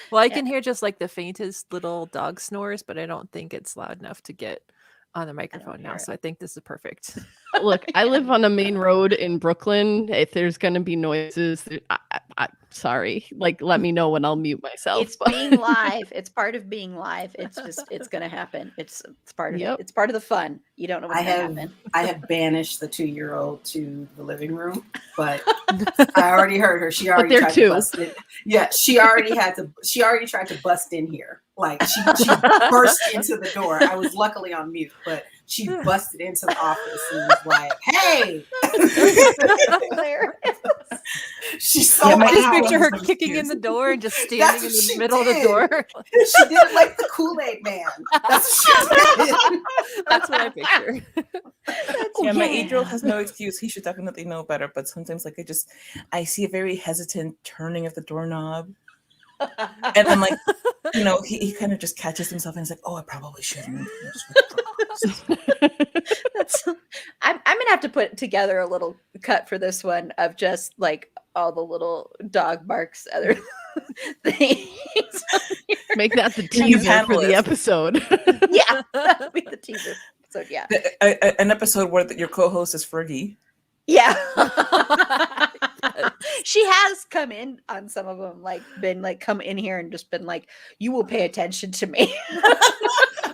Well, I can hear just like the faintest little dog snores, but I don't think it's loud enough to get on the microphone now. So I think this is perfect. Look, I live on a main road in Brooklyn. If there's going to be noises, sorry. Like, let me know when I'll mute myself. It's being live. It's part of being live. It's going to happen. It's part of it. It's part of the fun. You don't know what's going to happen. I have banished the 2-year-old to the living room, but I already heard her. She already tried to bust in. Yeah, she already tried to bust in here. Like she burst into the door. I was luckily on mute, but she busted into the office and was like, "Hey!" Hilarious. She's so Yeah, my I just loud. picture her That's kicking in the door and just That's standing in what the she middle of the did. door. She did it like the Kool-Aid Man. That's what she did. That's what I picture. Yeah, my Yeah. 8-year-old has no excuse. He should definitely know better. But sometimes, like, I see a very hesitant turning of the doorknob, and I'm like, he kind of just catches himself and he's like, "Oh, I probably shouldn't." I'm gonna have to put together a little cut for this one of just like all the little dog barks, other things. Make that the Can you teaser for handle the it? episode. Yeah, that'll be the teaser. So yeah, An episode where your co-host is Fergie. yeah. She has come in on some of them, like been like come in here and just been like, "You will pay attention to me."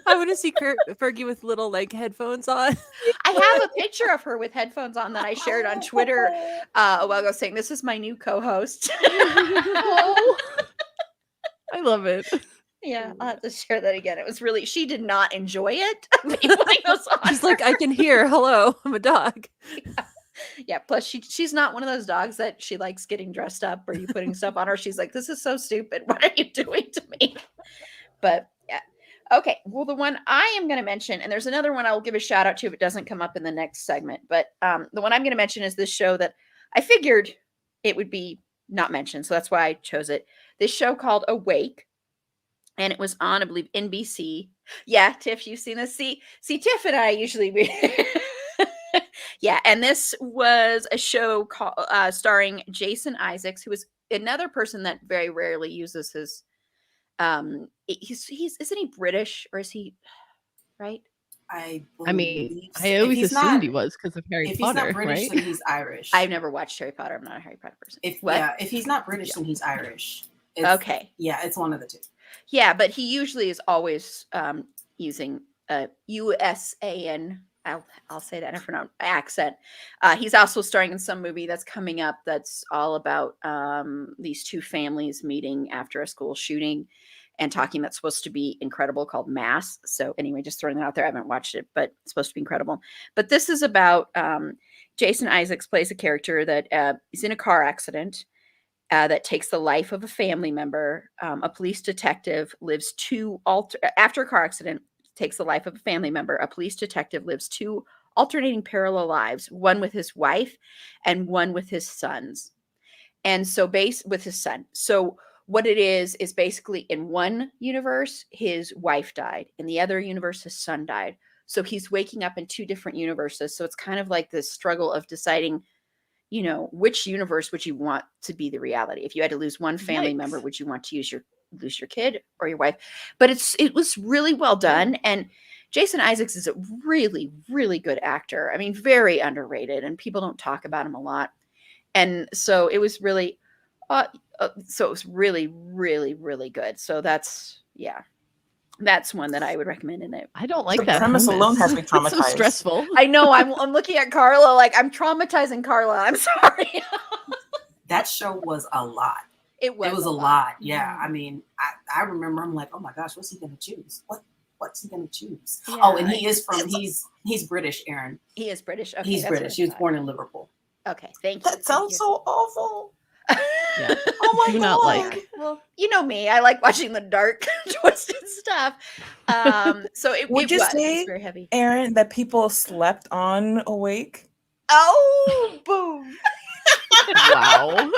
I want to see Fergie with little like headphones on. I have a picture of her with headphones on that I shared on Twitter a while ago, saying, "This is my new co-host." Oh, I love it. Yeah, I'll have to share that again. It was really, she did not enjoy it. Me putting those on She's like, her. I can hear. Hello, I'm a dog. Yeah, plus she's not one of those dogs that she likes getting dressed up or you putting stuff on her. She's like, "This is so stupid. What are you doing to me?" But yeah. Okay. Well, the one I am going to mention, and there's another one I'll give a shout out to if it doesn't come up in the next segment. But the one I'm going to mention is this show that I figured it would be not mentioned. So that's why I chose it. This show called Awake. And it was on, I believe, NBC. Yeah, Tiff, you've seen this. See, Tiff and I usually yeah, and this was a show starring Jason Isaacs, who is another person that very rarely uses his he's isn't he British, or is he right? I mean, believe so. I If always he's assumed not- he was because of Harry If he's Potter, not British, right? then he's Irish. I've never watched Harry Potter. I'm not a Harry Potter person. If he's not British, then he's Irish. Okay. Yeah, it's one of the two. Yeah, but he usually is always using USAN. I'll say that in a different accent. He's also starring in some movie that's coming up that's all about these two families meeting after a school shooting and talking that's supposed to be incredible, called Mass. So anyway, just throwing that out there. I haven't watched it, but it's supposed to be incredible. But this is about Jason Isaacs plays a character that is in a car accident that takes the life of a family member. A police detective lives after a car accident, takes the life of a family member. A police detective lives two alternating parallel lives, one with his wife and one with his sons. And so with his son. So what it is basically in one universe, his wife died. In the other universe, his son died. So he's waking up in two different universes. So it's kind of like this struggle of deciding, which universe would you want to be the reality? If you had to lose one family member, would you want to lose your kid or your wife? But it was really well done. And Jason Isaacs is a really, really good actor. I mean, very underrated, and people don't talk about him a lot. And so it was really, really, really, really good. So that's one that I would recommend in it. I don't like The that premise alone has me It's so traumatized. stressful. I know. I'm looking at Carla like I'm traumatizing Carla. I'm sorry. That show was a lot. It was a lot. Yeah. I mean, I remember I'm like, oh my gosh, what's he gonna choose? What's he gonna choose? Yeah. Oh, and he's British, Aaron. He is British. Okay, He's British. He was born in Liverpool. Okay, thank you. That sounds so awful. Yeah. Oh my Do god. not like. Well, you know me. I like watching the dark, twisted stuff. So it Would you was say, very heavy. Aaron, that people slept on Awake? Oh, boom! Wow.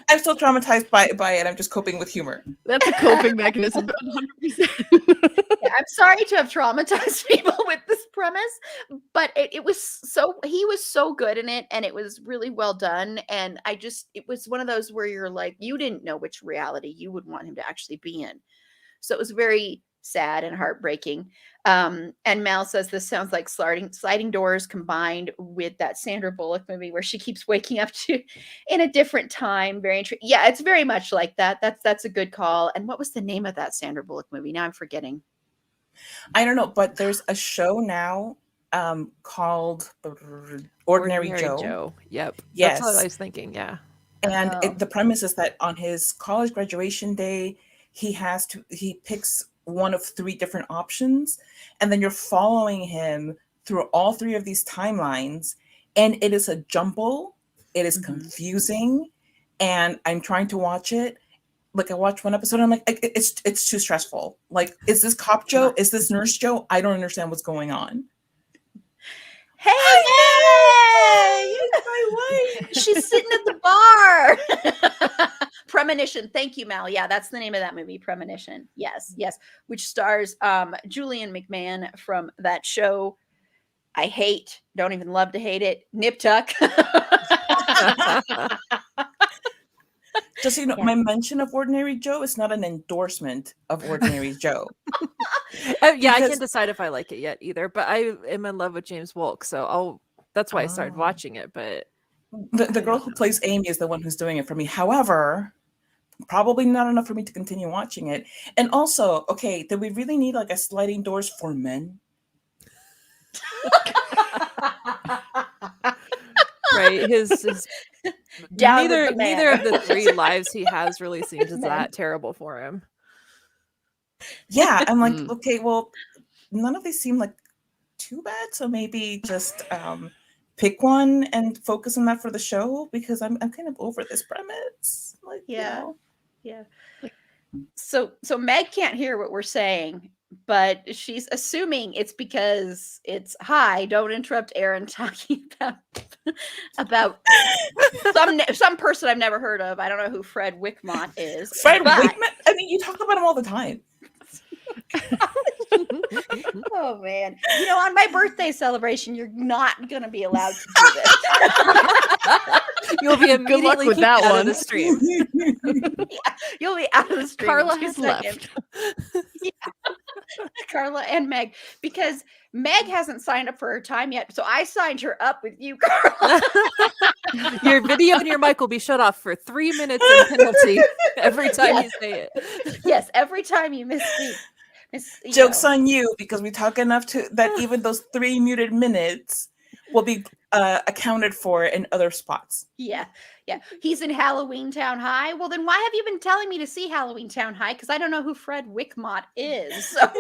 I'm still traumatized by it. I'm just coping with humor. That's a coping mechanism. 100%. Yeah, I'm sorry to have traumatized people with this premise, but he was so good in it, and it was really well done. And it was one of those where you're like, you didn't know which reality you would want him to actually be in. So it was very sad and heartbreaking. And Mal says this sounds like sliding doors combined with that Sandra Bullock movie where she keeps waking up to in a different time. Very interesting. Yeah, it's very much like that. That's a good call. And what was the name of that Sandra Bullock movie? Now I'm forgetting. I don't know, but there's a show now called Ordinary Joe. Yep. Yes. That's what I was thinking. Yeah. And Oh. the premise is that on his college graduation day, he picks one of 3 different options, and then you're following him through all 3 of these timelines, and it is a jumble. It is confusing, and I'm trying to watch it. Like, I watched one episode, and I'm like, it's too stressful. Like, is this Cop Joe? Is this Nurse Joe? I don't understand what's going on. Hey, my wife. she's sitting at the bar. Premonition. Thank you, Mal. Yeah, that's the name of that movie, Premonition. Yes, which stars Julian McMahon from that show I hate, don't even love to hate it, Nip Tuck. Just so you know, my mention of Ordinary Joe is not an endorsement of Ordinary Joe. I Because- can't decide if I like it yet either, but I am in love with James Wolk, so that's why I started watching it. But the girl who plays Amy is the one who's doing it for me. However, probably not enough for me to continue watching it. And also, okay, do we really need like a sliding doors for men? right, his Down with the man. neither of the 3 lives he has really seems that terrible for him. Yeah, I'm like, okay, well, none of these seem like too bad, so maybe just pick one and focus on that for the show, because I'm kind of over this premise. Like, Yeah. you know. Yeah. So Meg can't hear what we're saying, but she's assuming it's because it's hi. Don't interrupt Aaron talking about some person I've never heard of. I don't know who Fred Wickmont is. Fred but- Wickman? I mean, you talk about him all the time. Oh man! You know, on my birthday celebration, you're not going to be allowed to do this. You'll be immediately luck with kicked that out one. of the stream. You'll be out of the stream. Carla in 2 has seconds. left. Carla and Meg, because Meg hasn't signed up for her time yet, so I signed her up with you, Carla. Your video and your mic will be shut off for 3 minutes in penalty every time you say it. Yes, every time you misspeak. Joke's on you, because we talk enough to that even those 3 muted minutes will be accounted for in other spots. Yeah. He's in Halloween Town High. Well, then why have you been telling me to see Halloween Town High? Because I don't know who Fred Wickmont is. So.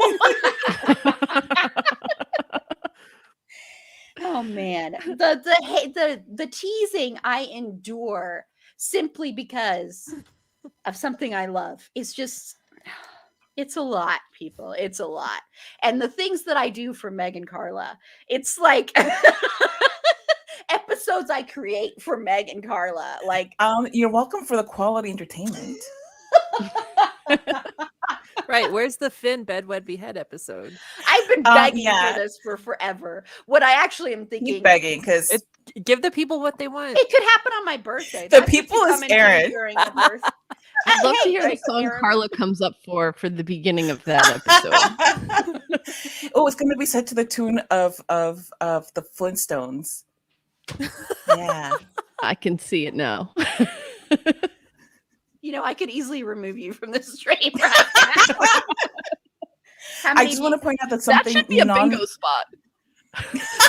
Oh man, the teasing I endure simply because of something I love is just. It's a lot, people. It's a lot. And the things that I do for Meg and Carla, it's like episodes I create for Meg and Carla. Like, You're welcome for the quality entertainment. Right, where's the Finn Bedwed Behead episode? I've been begging yeah. for this for forever. What I actually am thinking, Keep begging, because Give the people what they want. it could happen on my birthday. The That's what you people is come into Aaron. during a birthday. I'd love to Hey, hear the great, song Aaron. Carla comes up for the beginning of that episode. Oh, it's going to be set to the tune of the Flintstones. Yeah. I can see it now. You know, I could easily remove you from the stream. I just want to point out that That something should be a bingo spot.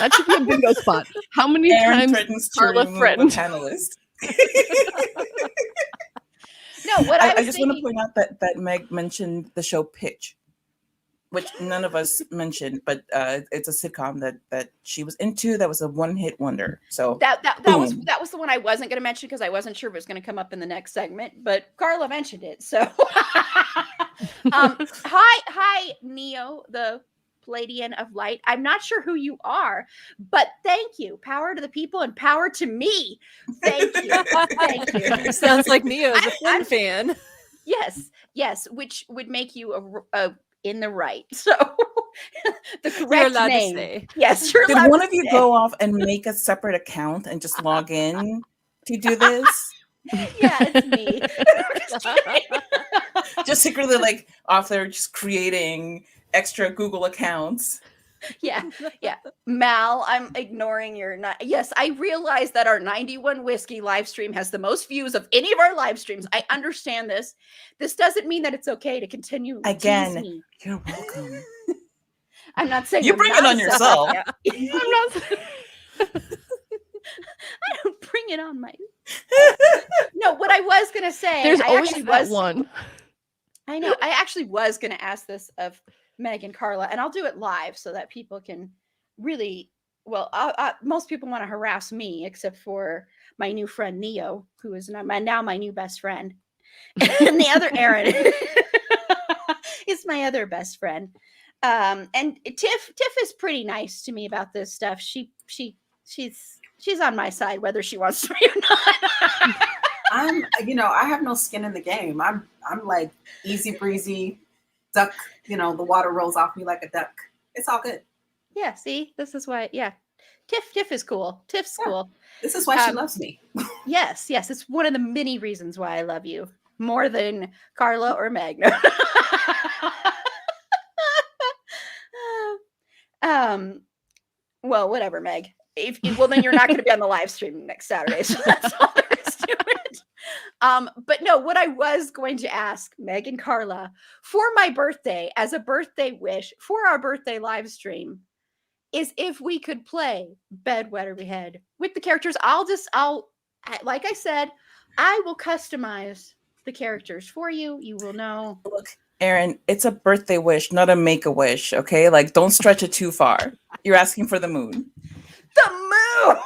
That should be a bingo spot. How many Aaron times threatens to Carla remove a friend? panelist. No, what I I was just want to thinking. point out that Meg mentioned the show Pitch, which none of us mentioned, but it's a sitcom that she was into. That was a one-hit wonder. So That was Boom. the one I wasn't going to mention because I wasn't sure if it was going to come up in the next segment, but Carla mentioned it. So, hi, Neo, the Palladian of Light. I'm not sure who you are, but thank you. Power to the people and power to me. Thank you. Thank you. Sounds like Neo's a I'm- Finn fan. Yes, which would make you a in the right. So the correct You're allowed name. to say. Yes, you're did allowed one to of you say. go off and make a separate account and just log in to do this? Yeah, it's me. Just kidding. Just secretly like off there just creating extra Google accounts. Yeah. Mal, I'm ignoring your. Yes, I realize that our 91 Whiskey live stream has the most views of any of our live streams. I understand this. This doesn't mean that it's okay to continue. To Again. tease me. You're welcome. I'm not saying You I'm bring it not on yourself. sorry. I'm not. I don't bring it on my. No, what I was gonna say. There's I always actually that was. one. I know. I actually was going to ask this of Meg and Carla, and I'll do it live so that people can really. Well, most people want to harass me, except for my new friend Neo, who is now my new best friend, and the other Aaron is my other best friend. And Tiff is pretty nice to me about this stuff. She's on my side, whether she wants to be or not. I have no skin in the game. I'm like easy breezy duck. The water rolls off me like a duck. It's all good. Yeah, see, this is why. Yeah, Tiff is cool. Tiff's cool. This is why she loves me. Yes, it's one of the many reasons why I love you more than Carla or Meg. Well, whatever, Meg. Well, then you're not going to be on the live stream next Saturday, so that's all there is to it. But no, what I was going to ask Meg and Carla for my birthday, as a birthday wish for our birthday live stream, is if we could play Bed Wetter Behead with the characters. Like I said, I will customize the characters for you. You will know. Look, Aaron, it's a birthday wish, not a make-a-wish, okay? Like, don't stretch it too far. You're asking for the moon. The moon!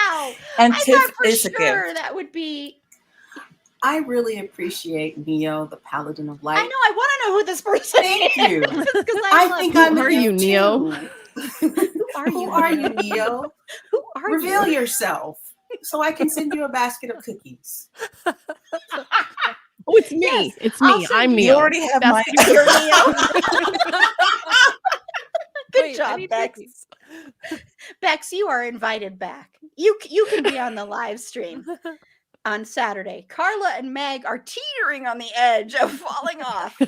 Wow! And I Tiff thought for is a sure gift. that would be. I really appreciate Neo, the Paladin of Light. I know. I want to know who this person Thank is. you. Because I think I'm Who are you, Neo? Who are you? Who are you, Neo? Who are Reveal you? yourself so I can send you a basket of cookies. Oh, it's me. Yes, It's I'll me. send I'm you- Neo. You already have my. You're Neo. Good Wait, I job, need Bex. cookies. Bex, you are invited back. You can be on the live stream on Saturday. Carla and Meg are teetering on the edge of falling off.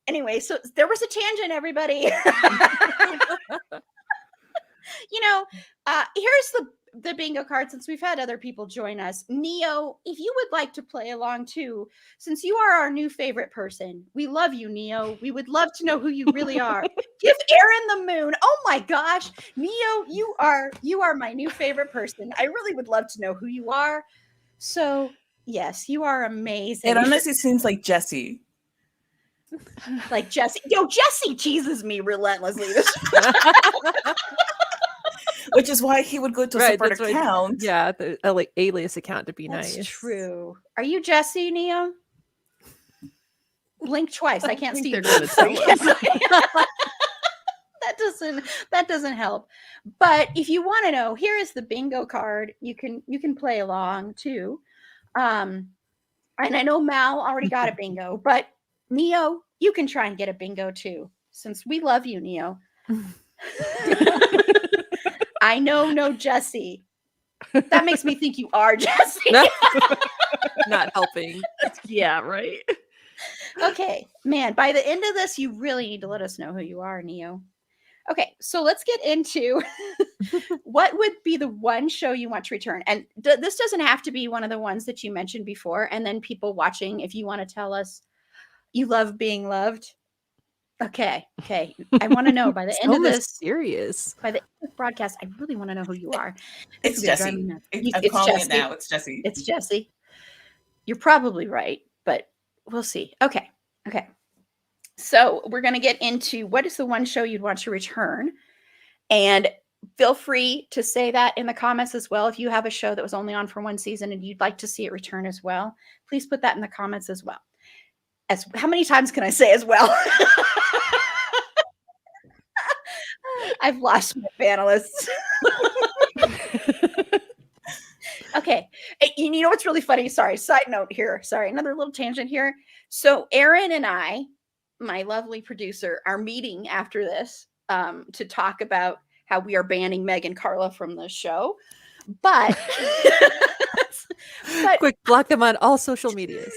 Anyway, so there was a tangent, everybody. Here's the bingo card, since we've had other people join us. Neo, if you would like to play along too, since you are our new favorite person, we love you, Neo. We would love to know who you really are. Give Aaron the moon. Oh my gosh, Neo, you are my new favorite person. I really would love to know who you are. So yes, you are amazing. It honestly seems like Jesse. Like Jesse. Jesse teases me relentlessly. Which is why he would go to a separate that's why- account. Yeah, the alias account to be That's nice. true. Are you Jesse, Neo? Blink twice. I can't see they're your gonna lips. tell us. That doesn't help. But if you want to know, here is the bingo card. You can play along too. And I know Mal already got a bingo, but Neo, you can try and get a bingo too, since we love you, Neo. I know, no Jesse. That makes me think you are Jesse. Not helping. Yeah, right. Okay, man, by the end of this, you really need to let us know who you are, Neo. Okay, so let's get into what would be the one show you want to return. And this doesn't have to be one of the ones that you mentioned before. And then people watching, if you want to tell us you love being loved. Okay. I want to know by the end of this. Serious. By the end of this broadcast, I really want to know who you are. It's This is gonna drive me Jesse. nuts. I'm It's calling Jesse. it now. It's Jesse. It's Jesse. You're probably right, but we'll see. Okay. So we're going to get into what is the one show you'd want to return. And feel free to say that in the comments as well. If you have a show that was only on for one season and you'd like to see it return as well, please put that in the comments as well. How many times can I say as well? I've lost my panelists. Okay. You know what's really funny? Sorry. Side note here. Sorry. Another little tangent here. So Aaron and I, my lovely producer, are meeting after this to talk about how we are banning Meg and Carla from the show. But Quick, block them on all social medias.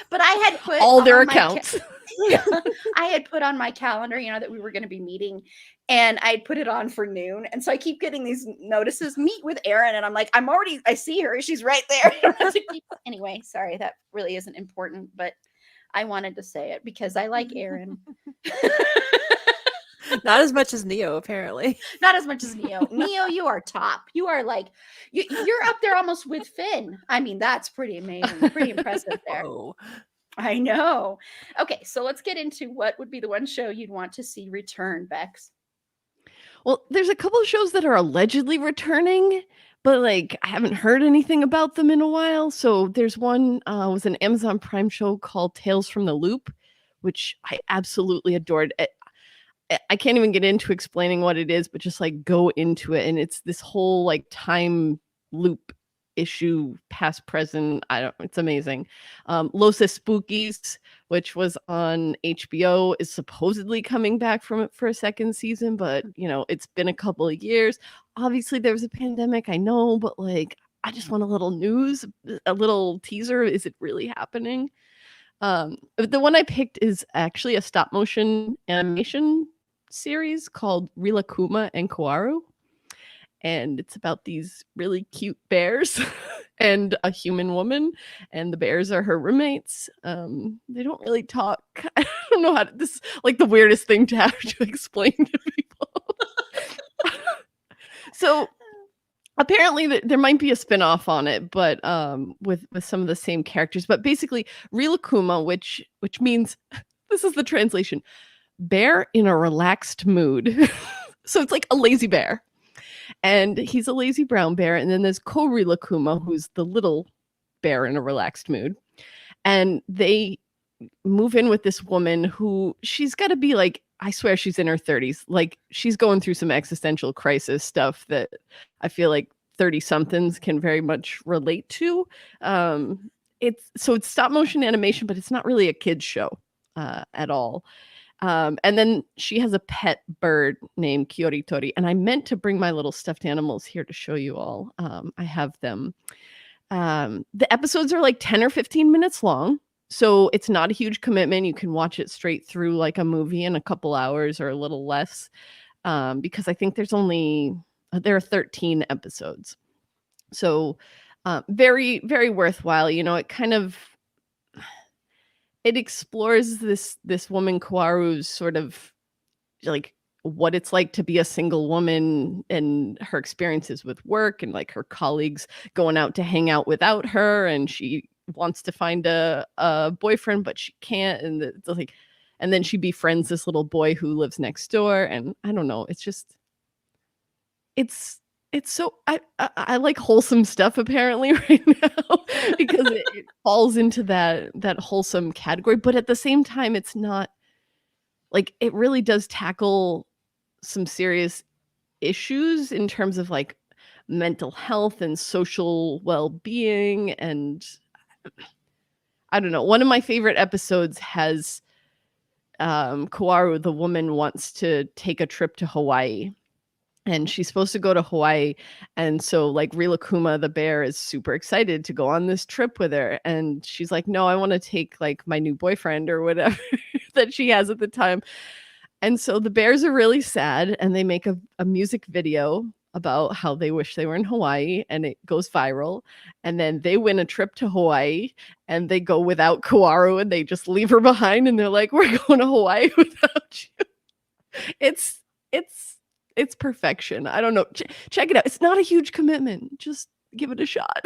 but I had put All their on my accounts. I had put on my calendar, that we were going to be meeting, and I put it on for noon. And so I keep getting these notices, meet with Erin. And I'm like, I see her. She's right there. I don't have to anyway, sorry, that really isn't important, but I wanted to say it because I like Erin. Not as much as Neo, apparently. Not as much as Neo. Neo, you are top. You are like you're up there almost with Finn. I mean, that's pretty amazing. Pretty impressive there. Whoa. I know. Okay, so let's get into what would be the one show you'd want to see return, Bex. Well, there's a couple of shows that are allegedly returning, but like I haven't heard anything about them in a while. So there's one was an Amazon Prime show called Tales from the Loop, which I absolutely adored. I can't even get into explaining what it is, but just like go into it. And it's this whole like time loop issue, past, present. It's amazing. Los Spookies, which was on HBO, is supposedly coming back from it for a second season, but it's been a couple of years. Obviously, there was a pandemic, I know, but like I just want a little news, a little teaser. Is it really happening? The one I picked is actually a stop motion animation series called Rilakuma and Kawaru. And it's about these really cute bears and a human woman, and the bears are her roommates. They don't really talk. I don't know how to, this is like the weirdest thing to have to explain to people. So apparently there might be a spin-off on it, but with some of the same characters. But basically, Rilakuma, which means, this is the translation, bear in a relaxed mood. So it's like a lazy bear. And he's a lazy brown bear. And then there's Korilakuma, who's the little bear in a relaxed mood. And they move in with this woman who she's got to be like, I swear she's in her 30s. Like she's going through some existential crisis stuff that I feel like 30-somethings can very much relate to. It's stop motion animation, but it's not really a kid's show at all. And then she has a pet bird named Kyoritori. And I meant to bring my little stuffed animals here to show you all. I have them. The episodes are like 10 or 15 minutes long. So it's not a huge commitment. You can watch it straight through like a movie in a couple hours or a little less. Because I think there are 13 episodes. So very, very worthwhile. It kind of, it explores this woman Kawaru's sort of like what it's like to be a single woman and her experiences with work and like her colleagues going out to hang out without her, and she wants to find a boyfriend but she can't, and then she befriends this little boy who lives next door, and I don't know, it's so I like wholesome stuff apparently right now because it falls into that wholesome category, but at the same time it's not like, it really does tackle some serious issues in terms of like mental health and social well-being. And I don't know, one of my favorite episodes has Kawaru, the woman, wants to take a trip to Hawaii. And she's supposed to go to Hawaii. And so like Rilakuma, the bear, is super excited to go on this trip with her. And she's like, no, I want to take like my new boyfriend or whatever that she has at the time. And so the bears are really sad, and they make a music video about how they wish they were in Hawaii, and it goes viral. And then they win a trip to Hawaii, and they go without Kawaru, and they just leave her behind, and they're like, we're going to Hawaii without you. It's perfection. I don't know. Check it out. It's not a huge commitment. Just give it a shot.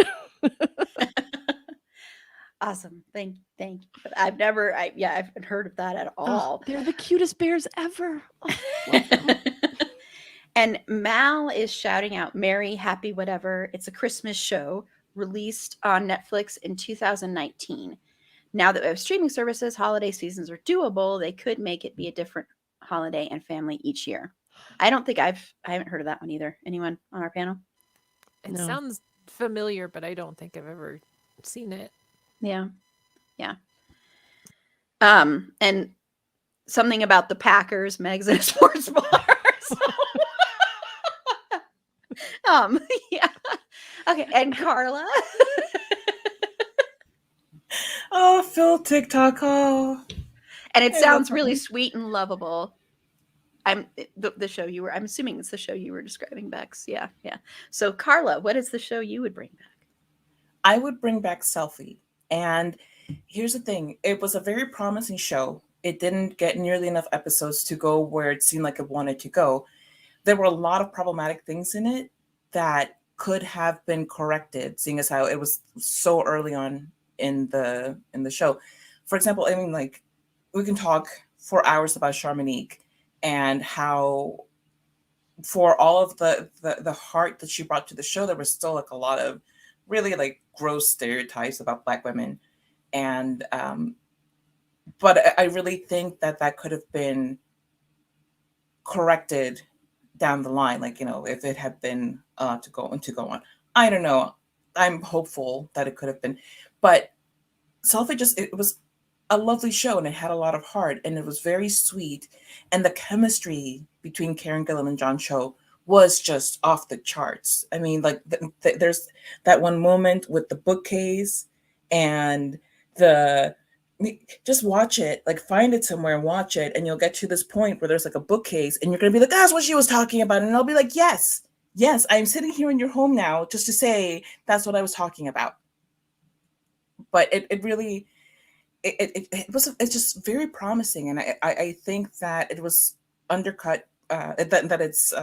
Awesome. Thank you. But I haven't heard of that at all. Oh, they're the cutest bears ever. Oh, And Mal is shouting out Merry Happy Whatever. It's a Christmas show released on Netflix in 2019. Now that we have streaming services, holiday seasons are doable. They could make it be a different holiday and family each year. I don't think I haven't heard of that one either. Anyone on our panel? It No. sounds familiar, but I don't think I've ever seen it. Yeah. And something about the Packers, Meg's in a sports bar. So. Yeah. Okay, and Carla. Oh, Phil TikTok. Oh. And it I sounds love really her. sweet and lovable. The show you were, I'm assuming it's the show you were describing, Bex. Yeah. So Carla, what is the show you would bring back? I would bring back Selfie. And here's the thing. It was a very promising show It didn't get nearly enough episodes to go where it seemed like it wanted to go. There were a lot of problematic things in it that could have been corrected, seeing as how it was so early on in the show. For example, I mean, like, we can talk for hours about Charmonique and how, for all of the heart that she brought to the show, there was still like a lot of really like gross stereotypes about Black women. And but I really think that that could have been corrected down the line, like, you know, if it had been to go on. I don't know. I'm hopeful that it could have been, but Selfie it was a lovely show, and it had a lot of heart, and it was very sweet, and the chemistry between Karen Gillan and John Cho was just off the charts. I mean, like, there's that one moment with the bookcase, and the just watch it, like, find it somewhere and watch it, and you'll get to this point where there's like a bookcase, and you're gonna be like, that's what she was talking about, and I'll be like, yes, I'm sitting here in your home now just to say that's what I was talking about. But it really, it's just very promising, and I think that it was undercut, that its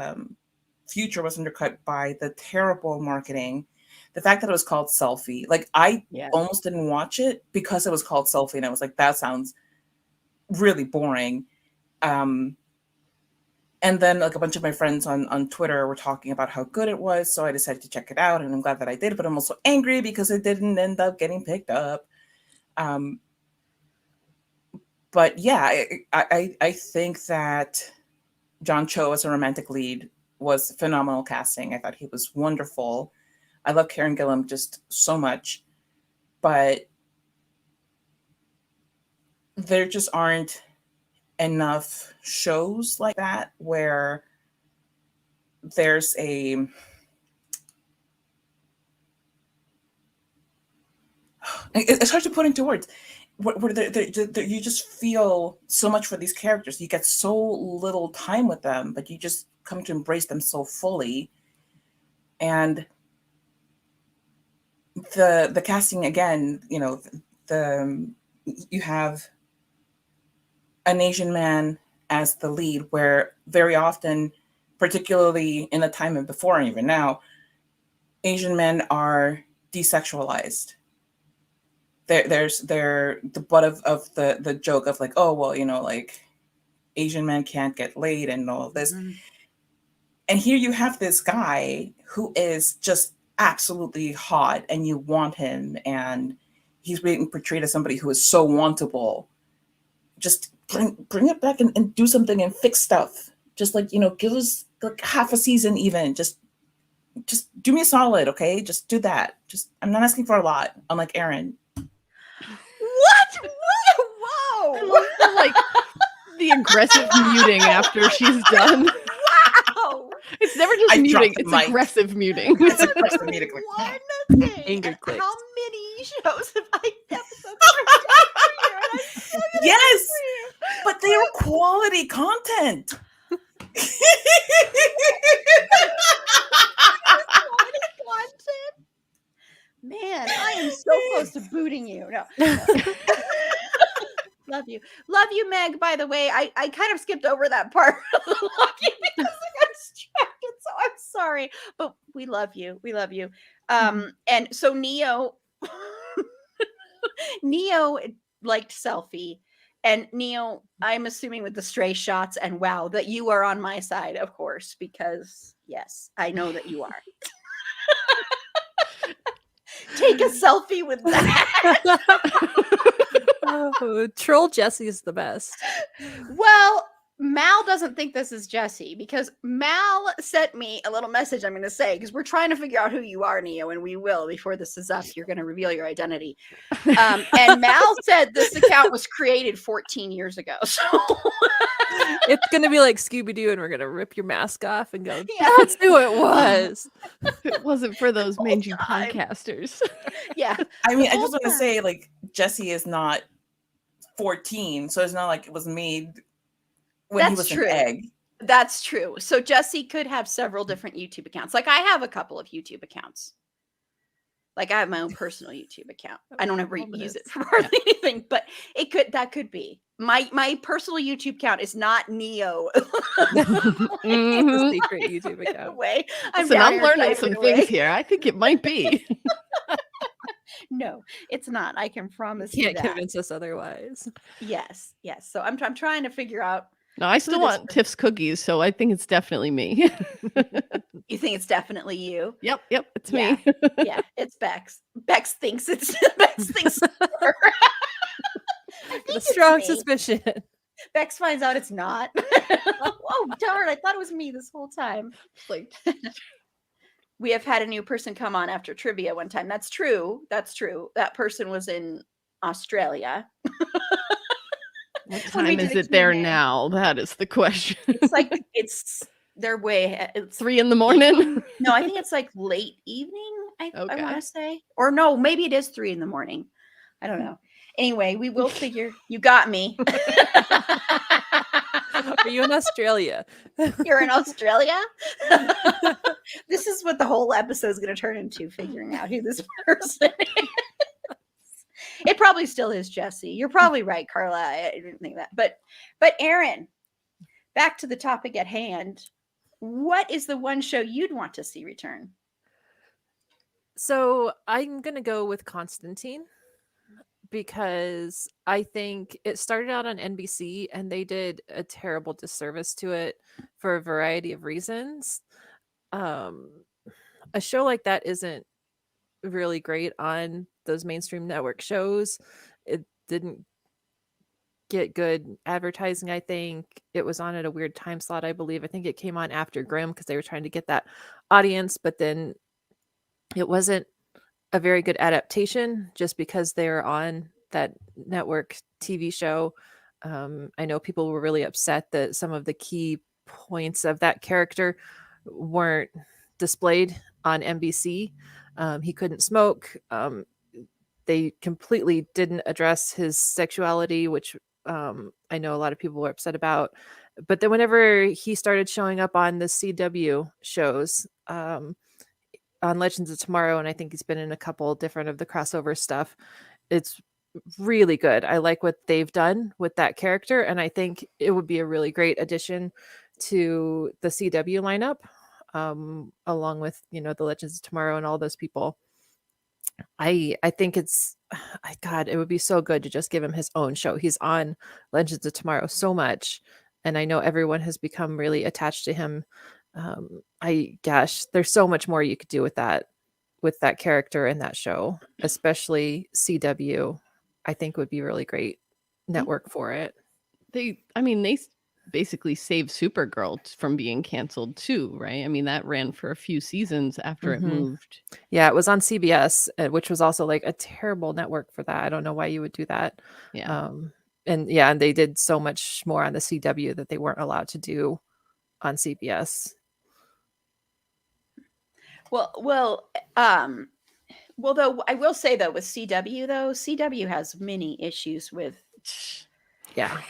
future was undercut by the terrible marketing, the fact that it was called Selfie. Like, I almost didn't watch it because it was called Selfie, and I was like, that sounds really boring. And then, like, a bunch of my friends on Twitter were talking about how good it was, so I decided to check it out, and I'm glad that I did. But I'm also angry because it didn't end up getting picked up. But yeah, I think that John Cho as a romantic lead was phenomenal casting. I thought he was wonderful. I love Karen Gillan just so much, but there just aren't enough shows like that where there's it's hard to put into words, where you just feel so much for these characters. You get so little time with them, but you just come to embrace them so fully. And the casting, again, you know, you have an Asian man as the lead, where very often, particularly in the time and before and even now, Asian men are desexualized. They're the butt of the joke of, like, oh, well, you know, like, Asian men can't get laid and all of this. Mm-hmm. And here you have this guy who is just absolutely hot, and you want him, and he's being portrayed as somebody who is so wantable. Just bring it back and do something and fix stuff. Just, like, you know, give us like half a season even. Just do me a solid, okay? Just do that. I'm not asking for a lot, unlike Erin. What? Whoa! I love the, like, the aggressive muting after she's done. Wow! It's never just muting; it's aggressive muting. It's aggressive muting. One thing. Anger clicks. How many shows have I episodes? Yes, but they are quality content. Man, I am so close to booting you. No. Love you, Meg. By the way, I kind of skipped over that part because I got distracted, so I'm sorry, but we love you. And so Neo liked Selfie, and Neo, I'm assuming with the stray shots, and wow, that you are on my side, of course, because yes, I know that you are. Take a selfie with that. Oh, Troll Jessie is the best. Well, Mal doesn't think this is Jessie, because Mal sent me a little message, I'm going to say, because we're trying to figure out who you are, Neo, and we will before this is up. You're going to reveal your identity. And Mal said this account was created 14 years ago. So it's going to be like Scooby-Doo, and we're going to rip your mask off and go, that's who it was. It wasn't for those mangy podcasters. Yeah. I mean, I just want to say, like, Jessie is not 14, so it's not like it was made when he was an egg. That's true. So Jessie could have several different YouTube accounts. Like, I have a couple of YouTube accounts. Like, I have my own personal YouTube account. I don't ever use it for hardly anything, but that could be. My personal YouTube account is not Neo. It's a secret YouTube account. Way. I'm Listen, down I'm here learning typing some away. things here. I think it might be. No, it's not. I can promise You you can't that. convince us otherwise. Yes. So I'm trying to figure out. No, I still want Tiff's cookies, so I think it's definitely me. You think it's definitely you? Yep, it's Yeah. me. Yeah, it's Bex. Bex thinks it's her. I think A it's strong me. suspicion. Bex finds out it's not. Oh darn! I thought it was me this whole time. Like, We have had a new person come on after trivia one time. That's true. That person was in Australia. what When we time did is a it there Q&A. now? That is the question. It's like they're way. It's 3 in the morning. no, I think it's like late evening. I Okay. want to say, or no, maybe it is 3 in the morning. I don't know. Anyway, we will figure. You got me. Are you in Australia? You're in Australia? This is what the whole episode is going to turn into, figuring out who this person is. It probably still is Jesse. You're probably right, Carla. I didn't think that. But Aaron, back to the topic at hand. What is the one show you'd want to see return? So I'm going to go with Constantine, because I think it started out on NBC and they did a terrible disservice to it for a variety of reasons. A show like that isn't really great on those mainstream network shows. It didn't get good advertising. I think it was on at a weird time slot. I think it came on after Grimm because they were trying to get that audience, but then it wasn't a very good adaptation just because they're on that network TV show. I know people were really upset that some of the key points of that character weren't displayed on NBC. He couldn't smoke. They completely didn't address his sexuality, which I know a lot of people were upset about. But then whenever he started showing up on the CW shows, on Legends of Tomorrow, and I think he's been in a couple different of the crossover stuff, it's really good. I like what they've done with that character, and I think it would be a really great addition to the CW lineup, along with the Legends of Tomorrow and all those people. I think it's God, it would be so good to just give him his own show. He's on Legends of Tomorrow so much, and I know everyone has become really attached to him. There's so much more you could do with that character in that show, especially CW. I think would be really great network for it. They basically saved Supergirl from being canceled too, right? I mean, that ran for a few seasons after it moved. Yeah, it was on CBS, which was also like a terrible network for that. I don't know why you would do that. Yeah. And they did so much more on the CW that they weren't allowed to do on CBS. Well, though I will say though with CW has many issues with. Yeah.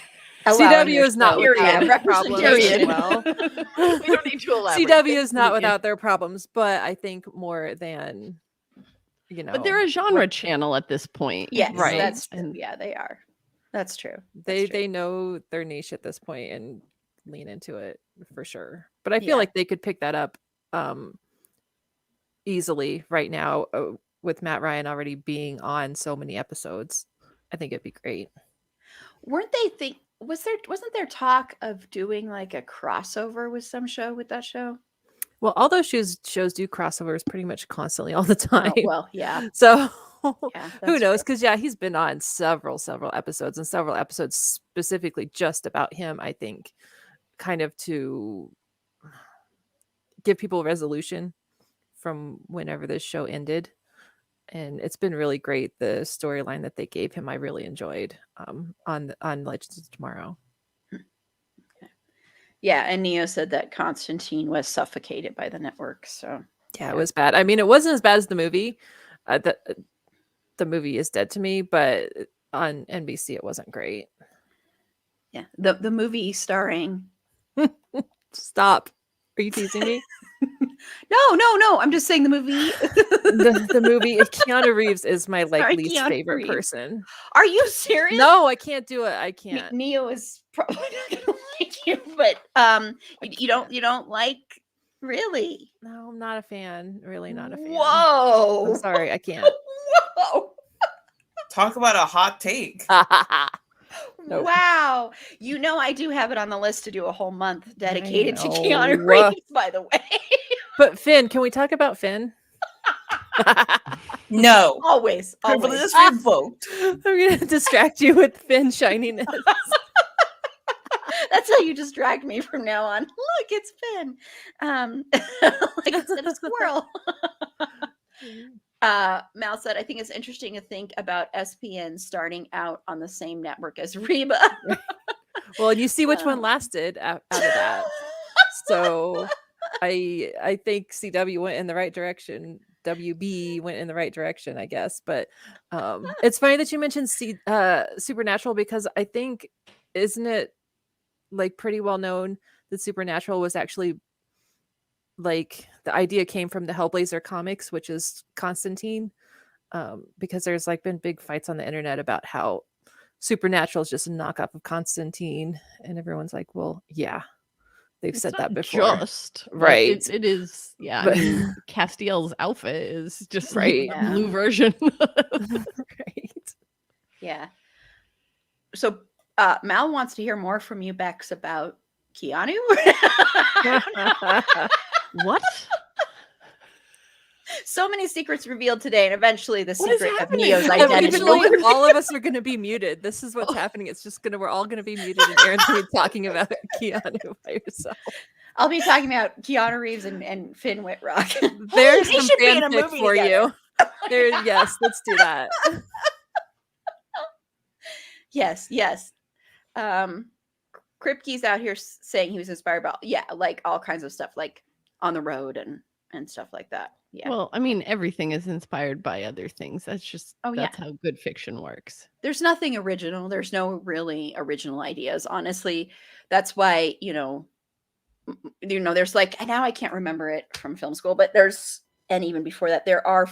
allowing CW is not their show- without yeah, their problems as representation. well. We don't need to elaborate. CW is not without their problems, but I think more than But they're a genre channel at this point. Yes, Right. that's true. Yeah, they are. That's true. They know their niche at this point and lean into it for sure. But I feel Yeah. like they could pick that up easily right now, with Matt Ryan already being on so many episodes. I think it'd be great. Wasn't there talk of doing like a crossover with some show with that show? Well, all those shows do crossovers pretty much constantly all the time. Oh, well, yeah. So Yeah, who that's knows? true. Because he's been on several episodes, and several episodes specifically just about him. I think, kind of to give people resolution from whenever this show ended, and it's been really great. The storyline that they gave him, I really enjoyed on Legends of Tomorrow. Yeah, and Neo said that Constantine was suffocated by the network. So Yeah, it was bad. I mean, it wasn't as bad as the movie. The movie is dead to me, but on NBC it wasn't great. yeah, the movie starring Stop. Are you teasing me? No. I'm just saying the movie. The movie Keanu Reeves is my Sorry, least Keanu favorite Reeves. person. Are you serious? No, I can't do it. I can't. Neo is probably not gonna like you, but you don't like really. No, I'm not a fan. Really not a fan. Whoa! I'm sorry, I can't. Whoa! Talk about a hot take. Nope. Wow! I do have it on the list to do a whole month dedicated to Keanu know. Reeves. By the way, But Finn, can we talk about Finn? No. always. Privilege is revoked. I'm gonna distract you with Finn shininess. That's how you distract me from now on. Look, it's Finn. Like instead of squirrel. Mal said, I think it's interesting to think about SPN starting out on the same network as Reba. Well, you see which one lasted out of that. So I think CW went in the right direction. WB went in the right direction, I guess. But it's funny that you mentioned Supernatural, because I think, isn't it like pretty well known that Supernatural was actually, like, the idea came from the Hellblazer comics, which is Constantine, because there's like been big fights on the internet about how Supernatural is just a knockoff of Constantine, and everyone's like, well, yeah, they've It's said not that before. just but Right. it is, yeah. But- I mean, Castiel's outfit is just Right. the blue version. Right. Yeah. So Mal wants to hear more from you, Bex, about Keanu. What? So many secrets revealed today, and eventually the What is secret of happening? Neo's I don't identity. even know Eventually, all of us are going to be muted. This is what's Oh. happening. It's just we're all going to be muted, and Aaron's going to be talking about Keanu by yourself. I'll be talking about Keanu Reeves and Finn Whitrock. There's They some should be in a fanfic movie for together. you. There, yes, let's do that. Yes. Kripke's out here saying he was inspired by, like all kinds of stuff, like On the Road and stuff like that. Yeah. Well, I mean, everything is inspired by other things. That's just Oh, yeah. that's how good fiction works. There's nothing original. There's no really original ideas. Honestly, that's why, there's like, now I can't remember it from film school, but and even before that, there are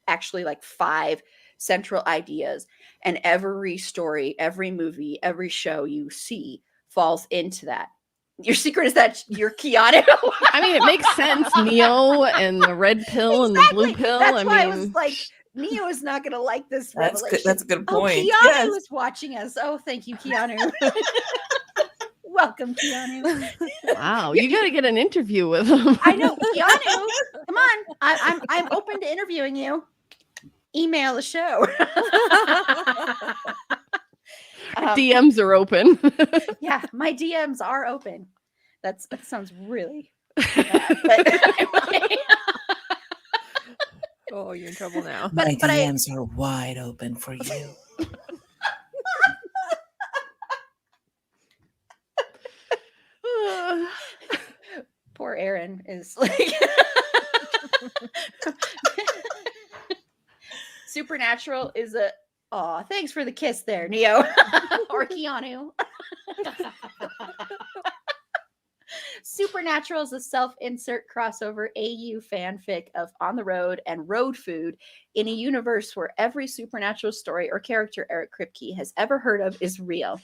actually like 5 central ideas, and every story, every movie, every show you see falls into that. Your secret is that you're Keanu. I mean, it makes sense. Neo and the red pill and the blue pill. That's why I mean, was like, Neo is not going to like this That's revelation. good. That's a good Oh, point. Keanu Yes. is watching us. Oh, thank you, Keanu. Welcome, Keanu. wow, you got to get an interview with him. I know, Keanu. Come on, I'm open to interviewing you. Email the show. DMs are open. Yeah, my DMs are open. That sounds really bad, but anyway. Oh, you're in trouble now. My but I- DMs are wide open for you. Poor Aaron is like Supernatural is a thanks for the kiss there, Neo. Or Keanu. Supernatural is a self-insert crossover AU fanfic of On the Road and Road Food in a universe where every supernatural story or character Eric Kripke has ever heard of is real.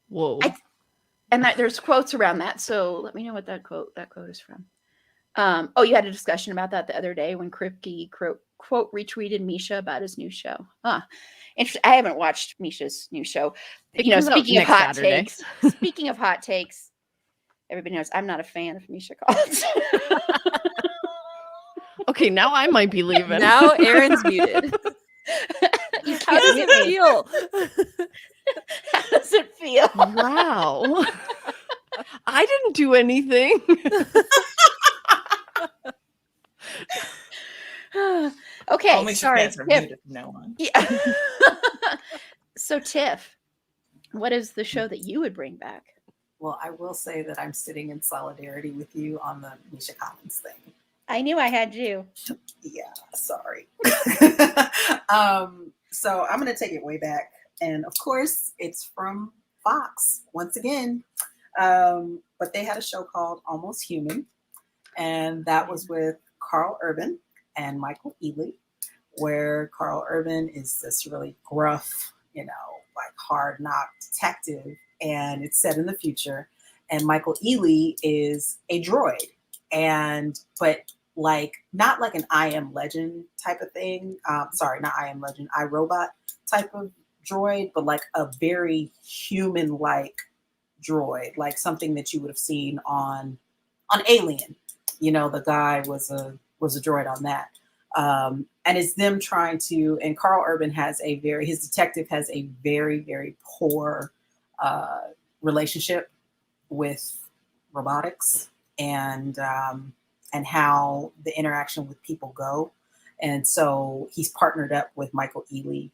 Whoa. And there's quotes around that. So let me know what that quote is from. You had a discussion about that the other day when Kripke quote retweeted Misha about his new show. Interesting. I haven't watched Misha's new show. It comes out Speaking of next hot Saturday. takes, speaking of hot takes, everybody knows I'm not a fan of Misha Collins. Okay, now I might be leaving. Now Aaron's muted. How does it feel? How does it feel? Wow. I didn't do anything. Okay, I'll make sure sorry. fans are Tiff. muted from now on. Yeah. So Tiff, what is the show that you would bring back? Well, I will say that I'm sitting in solidarity with you on the Misha Collins thing. I knew I had you. Yeah, sorry. So I'm going to take it way back. And of course, it's from Fox once again. But they had a show called Almost Human. And that was with Carl Urban and Michael Ealy, where Carl Urban is this really gruff, like hard knock detective, and it's set in the future. And Michael Ealy is a droid, but like not like an I Am Legend type of thing. Sorry, not I Am Legend, iRobot type of droid, but like a very human-like droid, like something that you would have seen on Alien. The guy was a droid on that. And it's them trying to, and Carl Urban his detective has a very, very poor relationship with robotics and how the interaction with people go. And so he's partnered up with Michael Ealy,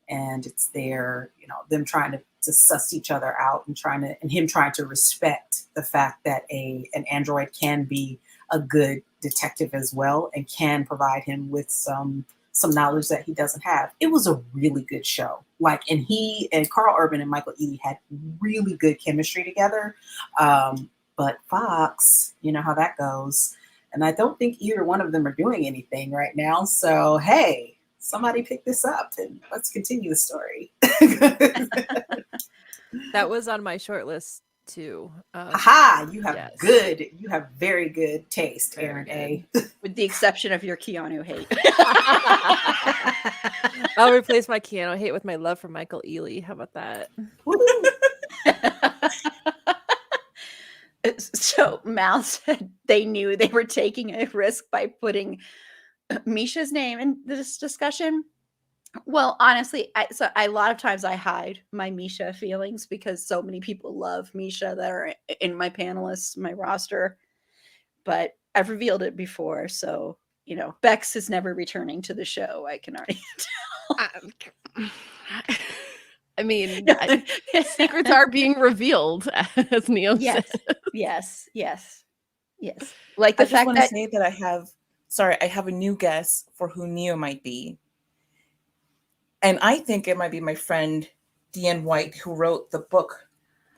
and it's them trying to suss each other out and him trying to respect the fact that an android can be a good detective as well and can provide him with some knowledge that he doesn't have. It was a really good show. And he and Carl Urban and Michael Ealy had really good chemistry together. But Fox, you know how that goes. And I don't think either one of them are doing anything right now. So, hey, somebody pick this up and let's continue the story. That was on my short list too. Aha! You have yes. you have very good taste, Very Aaron A. With the exception of your Keanu hate. I'll replace my Keanu hate with my love for Michael Ealy. How about that? So Mal said they knew they were taking a risk by putting Misha's name in this discussion. Well, honestly, a lot of times I hide my Misha feelings because so many people love Misha that are in my panelists, my roster. But I've revealed it before, so Bex is never returning to the show. I can already tell. I mean, secrets are being revealed, as Neo said. Yes. Like the I just fact want to that say that I have a new guess for who Neo might be. And I think it might be my friend Deanne White, who wrote the book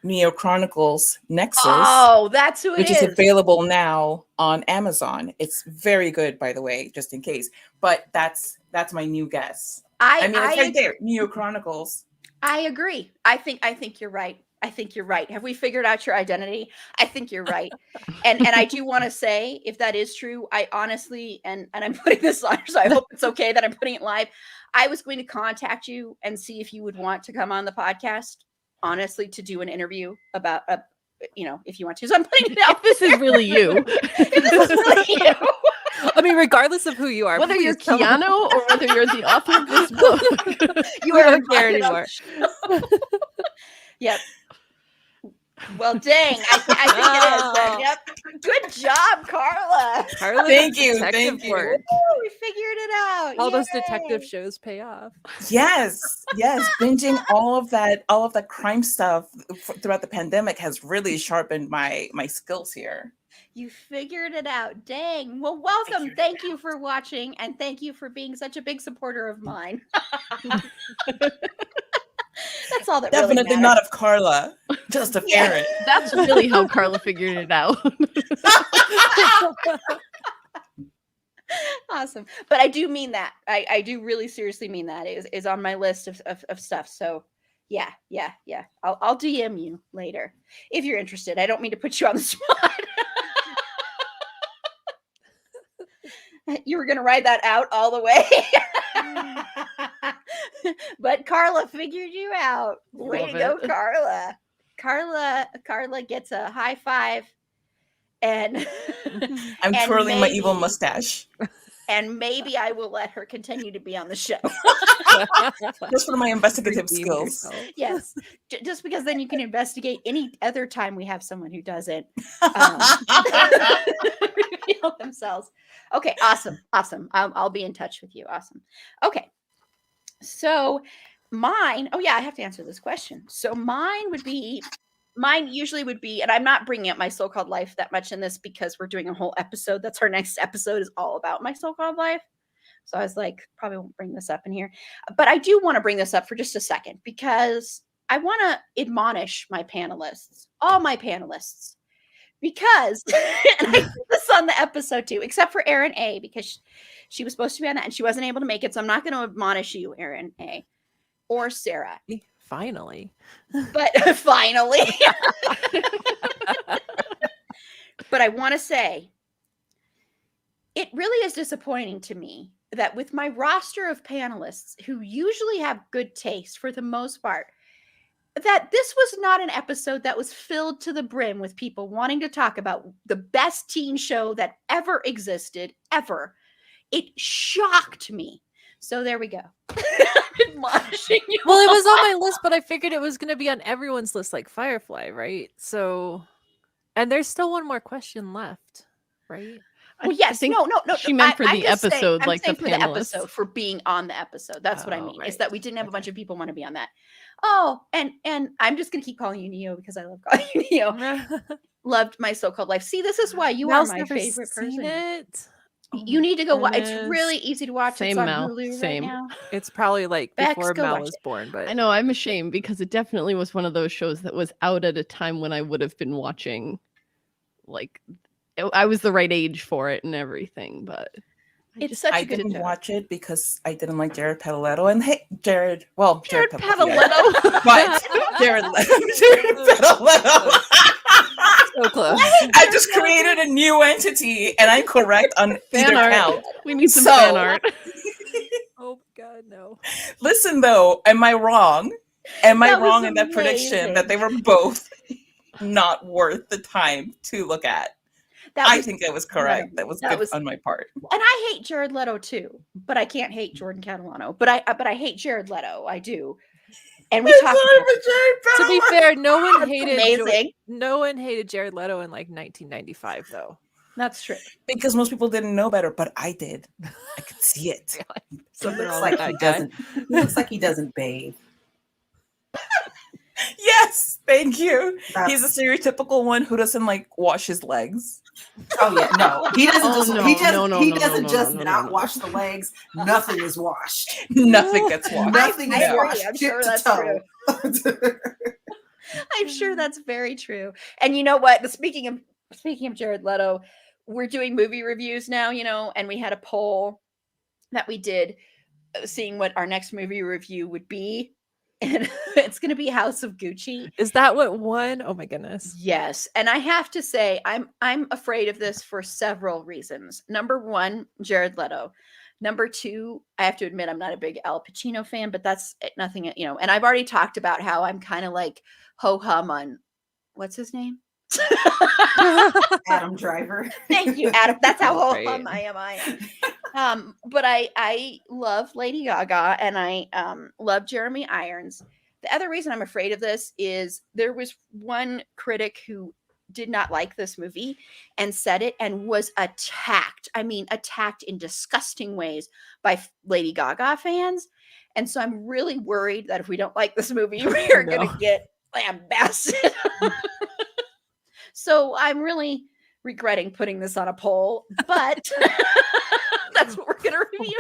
Neo Chronicles Nexus. Oh, that's who it is. Which is available now on Amazon. It's very good, by the way, just in case. But that's my new guess. It's right there, Neo Chronicles. I agree. I think you're right. Have we figured out your identity? I think you're right. And I do want to say, if that is true, I honestly, and I'm putting this on, so I hope it's okay that I'm putting it live. I was going to contact you and see if you would want to come on the podcast, honestly, to do an interview about, if you want to. So I'm putting it out. If this is really you. If this is really you. I mean, regardless of who you are, whether you're Keanu or whether you're the author of this book, you don't care anymore. Yep. Well, dang, I think it is. Yep. Good job, Carla. Thank you. Woo, we figured it out. All those detective shows pay off. Yes. Binging all of that crime stuff throughout the pandemic has really sharpened my skills here. You figured it out. Dang. Well, welcome. Thank you for watching, and thank you for being such a big supporter of mine. That's all that Definitely really not of Carla, just of Aaron. That's really how Carla figured it out. Awesome. But I do mean that. I do really seriously mean that. Is on my list of stuff. So yeah. I'll DM you later if you're interested. I don't mean to put you on the spot. You were gonna ride that out all the way. But Carla figured you out. Way to go, Carla. Carla gets a high five, and I'm twirling my evil mustache. And maybe I will let her continue to be on the show. Just for my investigative skills. Yes. Just because then you can investigate any other time we have someone who doesn't reveal themselves. Okay, awesome. I'll be in touch with you. Awesome. Okay. So mine, I have to answer this question. So mine usually would be, and I'm not bringing up my so-called life that much in this because we're doing a whole episode. That's our next episode, is all about my so-called life. So I was like, probably won't bring this up in here. But I do want to bring this up for just a second because I want to admonish my panelists, all my panelists, because and I did this on the episode too, except for Erin A, because she was supposed to be on that and she wasn't able to make it. So I'm not going to admonish you, Erin A, or Sarah. Finally. But finally. But I want to say, it really is disappointing to me that with my roster of panelists who usually have good taste for the most part, that this was not an episode that was filled to the brim with people wanting to talk about the best teen show that ever existed, ever. It shocked me. So there we go. Admonishing you. Well, it was on my list, but I figured it was going to be on everyone's list like Firefly, right? So, and there's still one more question left, right? Well, yes, think no. she meant for I'm the just saying- episode, I'm like the saying for the panelists. episode, for being on the episode. That's what I Oh, mean. Is right. that we didn't have a bunch of people want to be on that. Oh, and I'm just gonna keep calling you Neo because I love calling you Neo. Loved My So-Called Life. See, this is why you Mel's are my never favorite seen person. it. Oh You my need to go watch. It's goodness. really easy to watch. Same, it's on Mel. Hulu Same. right now. It's probably like Bex, before go Mel watch was it. born, but I know, I'm ashamed because it definitely was one of those shows that was out at a time when I would have been watching, like, I was the right age for it and everything, but It's such I a good didn't show. watch it because I didn't like Jared Padaletto. And hey, Jared Jared Padaletto. Padaletto. But Jared Padaletto. so close. I just created a new entity and I'm correct on Fan either art. count. We need some So- fan art. Oh God, no. Listen though, am I wrong? Am I That was wrong in that prediction that they were both not worth the time to look at? I think it was correct. That was good on my part. And I hate Jared Leto too, but I can't hate Jordan Catalano. But I hate Jared Leto. I do. And we talked To be fair, no one That's hated amazing. no one hated Jared Leto in like 1995 though. That's true. Because most people didn't know better, but I did. I could see it. Something Looks wrong like with he that guy. doesn't. He looks like he doesn't bathe. Yes, thank you. That's- He's a stereotypical one who doesn't like wash his legs. Oh yeah, no, he doesn't Oh, just. no, he doesn't. no, he no, doesn't no, just no, not no. wash the legs. Nothing is washed. Nothing gets washed. Nothing I is agree. washed. I'm tip sure to that's toe. I'm sure that's very true. And you know what? Speaking of Jared Leto, we're doing movie reviews now, and we had a poll that we did seeing what our next movie review would be. And it's going to be House of Gucci. Is that what won? Oh my goodness. Yes. And I have to say, I'm afraid of this for several reasons. Number one, Jared Leto. Number two, I have to admit, I'm not a big Al Pacino fan, but that's nothing, and I've already talked about how I'm kind of like ho-hum on, what's his name? Adam Driver. Thank you, Adam. That's how Great. ho-hum I am. But I love Lady Gaga and I love Jeremy Irons. The other reason I'm afraid of this is there was one critic who did not like this movie and said it and was attacked. I mean, attacked in disgusting ways by Lady Gaga fans. And so I'm really worried that if we don't like this movie, we are going to get lambasted. So I'm really regretting putting this on a poll, but that's what we're going to review.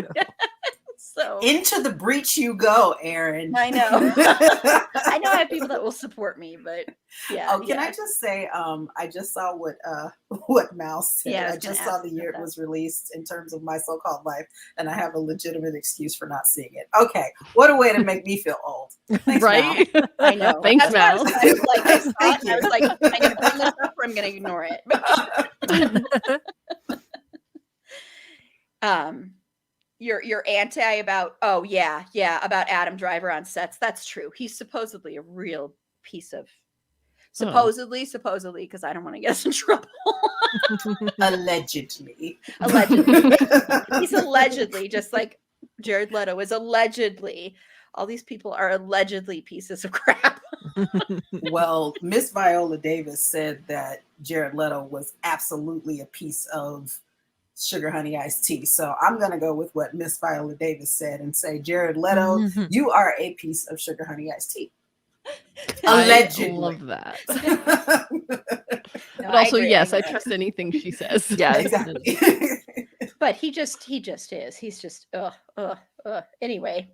So Into the breach you go, Aaron. I know. I know I have people that will support me, but yeah. Oh, can I just say, I just saw what Mouse said. Yeah, I was I just gonna saw ask the about year it that. was released in terms of My So-Called Life, and I have a legitimate excuse for not seeing it. Okay, what a way to make me feel old. Thanks, Right? I know. Thanks, That's why I was Mel. like, I saw Thank it, and I was like, am I going to bring this up or I'm going to ignore it? You're anti about about Adam Driver on sets. That's true. He's supposedly a real piece of supposedly because I don't want to get us in trouble. Allegedly. Allegedly. He's allegedly, just like Jared Leto is allegedly. All these people are allegedly pieces of crap. Well, Miss Viola Davis said that Jared Leto was absolutely a piece of Sugar Honey Iced Tea. So I'm going to go with what Miss Viola Davis said and say, Jared Leto, you are a piece of Sugar Honey Iced Tea. Allegedly. I love that. No, But also, agree, yes, I agree. trust anything she says. Yeah, Exactly. But he just is. He's just anyway.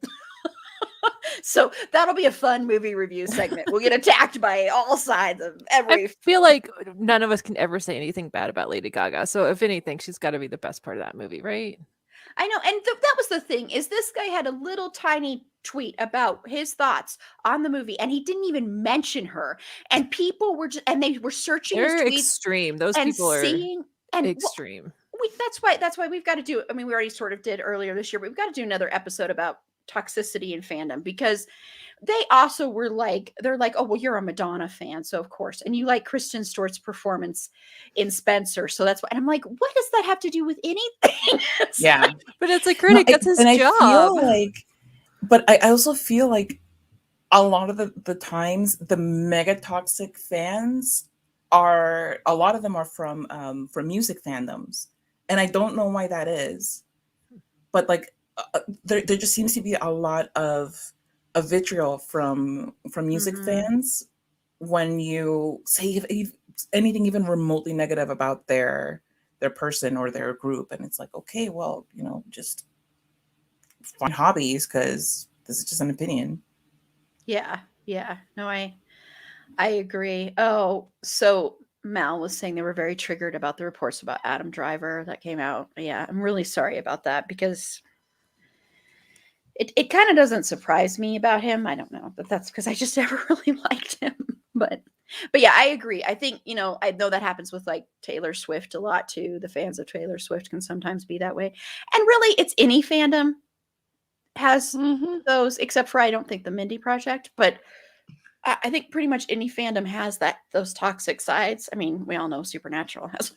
So that'll be a fun movie review segment. We'll get attacked by all sides of I every. feel like none of us can ever say anything bad about Lady Gaga. So if anything, she's got to be the best part of that movie, right? I know, and that was the thing, is this guy had a little tiny tweet about his thoughts on the movie, and he didn't even mention her. And people were and they were searching his They're tweets extreme. Those and people are seeing and extreme. that's why we've got to do. I mean, we already sort of did earlier this year, but we've got to do another episode about toxicity in fandom, because they also were like, they're like, oh, well, you're a Madonna fan, so of course, and you like Kristen Stewart's performance in Spencer, so that's why. And I'm like, what does that have to do with anything? Yeah. But it's a critic. That's his I job. feel like, but I also feel like a lot of the times the mega toxic fans are, a lot of them are from music fandoms, and I don't know why that is, but like there just seems to be a lot of vitriol from music fans when you say if anything even remotely negative about their person or their group, and it's like, okay, well, just find hobbies, because this is just an opinion. Yeah. No, I agree. Oh, so Mal was saying they were very triggered about the reports about Adam Driver that came out. Yeah, I'm really sorry about that, because it kind of doesn't surprise me about him. I don't know, but that's because I just never really liked him. But yeah, I agree. I think, I know that happens with like Taylor Swift a lot too. The fans of Taylor Swift can sometimes be that way. And really, it's any fandom has those, except for, I don't think, the Mindy Project, but I think pretty much any fandom has those toxic sides. I mean, we all know Supernatural has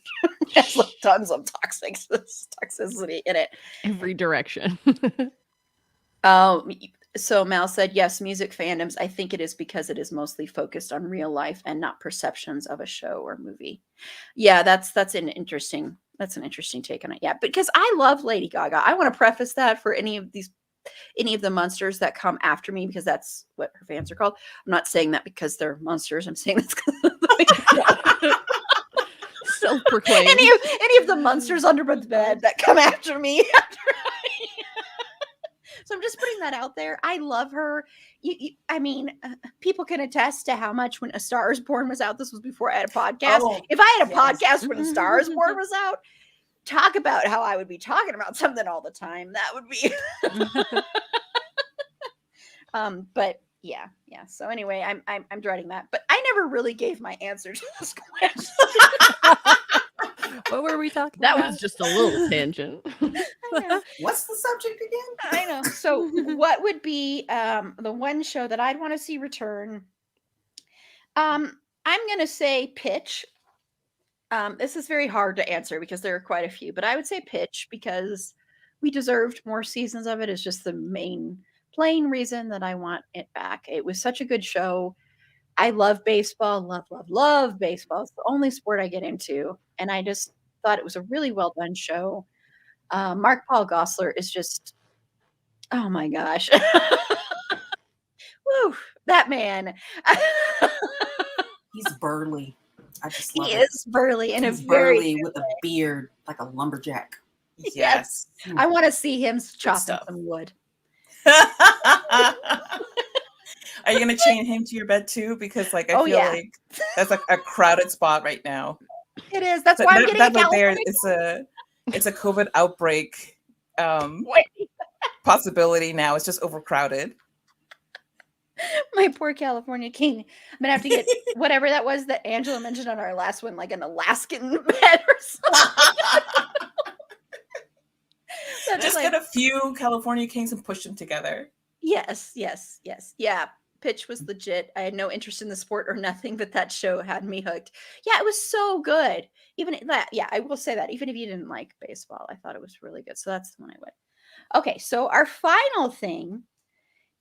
like tons of toxicity in it. Every direction. So Mal said, yes, music fandoms. I think it is because it is mostly focused on real life and not perceptions of a show or movie. Yeah, that's an interesting take on it. Yeah, because I love Lady Gaga. I want to preface that for any of the monsters that come after me, because that's what her fans are called. I'm not saying that because they're monsters. I'm saying that's because self-proclaimed. Any of the monsters under the bed that come after me. So I'm just putting that out there. I love her. I mean, people can attest to how much when A Star Is Born was out. This was before I had a podcast. If I had a podcast when A Star Is Born was out, talk about how I would be talking about something all the time. That would be. But yeah. So anyway, I'm dreading that. But I never really gave my answer to this question. What were we talking That about? was just a little tangent. I know. What's the subject again? I know. So what would be the one show that I'd want to see return? I'm going to say Pitch. This is very hard to answer because there are quite a few, but I would say Pitch because we deserved more seasons of it. Is just the plain reason that I want it back. It was such a good show. I love baseball, love baseball. It's the only sport I get into. And I just thought it was a really well done show. Mark Paul Gosselaar is just, oh my gosh. Woo, that man. He's burly. I just love He it. is burly and He's a very burly with a beard like a lumberjack. Yes. I want to see him chopping some wood. Are you gonna chain him to your bed too? Because I feel like that's a crowded spot right now. It is. That's why I'm getting a California. It's a COVID outbreak possibility now. It's just overcrowded. My poor California king. I'm gonna have to get whatever that was that Angela mentioned on our last one, like an Alaskan bed or something. Just get a few California kings and push them together. Yes. Yeah. Pitch was legit. I had no interest in the sport or nothing, but that show had me hooked. Yeah, it was so good. Even that, yeah, I will say that. Even if you didn't like baseball, I thought it was really good. So that's the one I went. Okay, so our final thing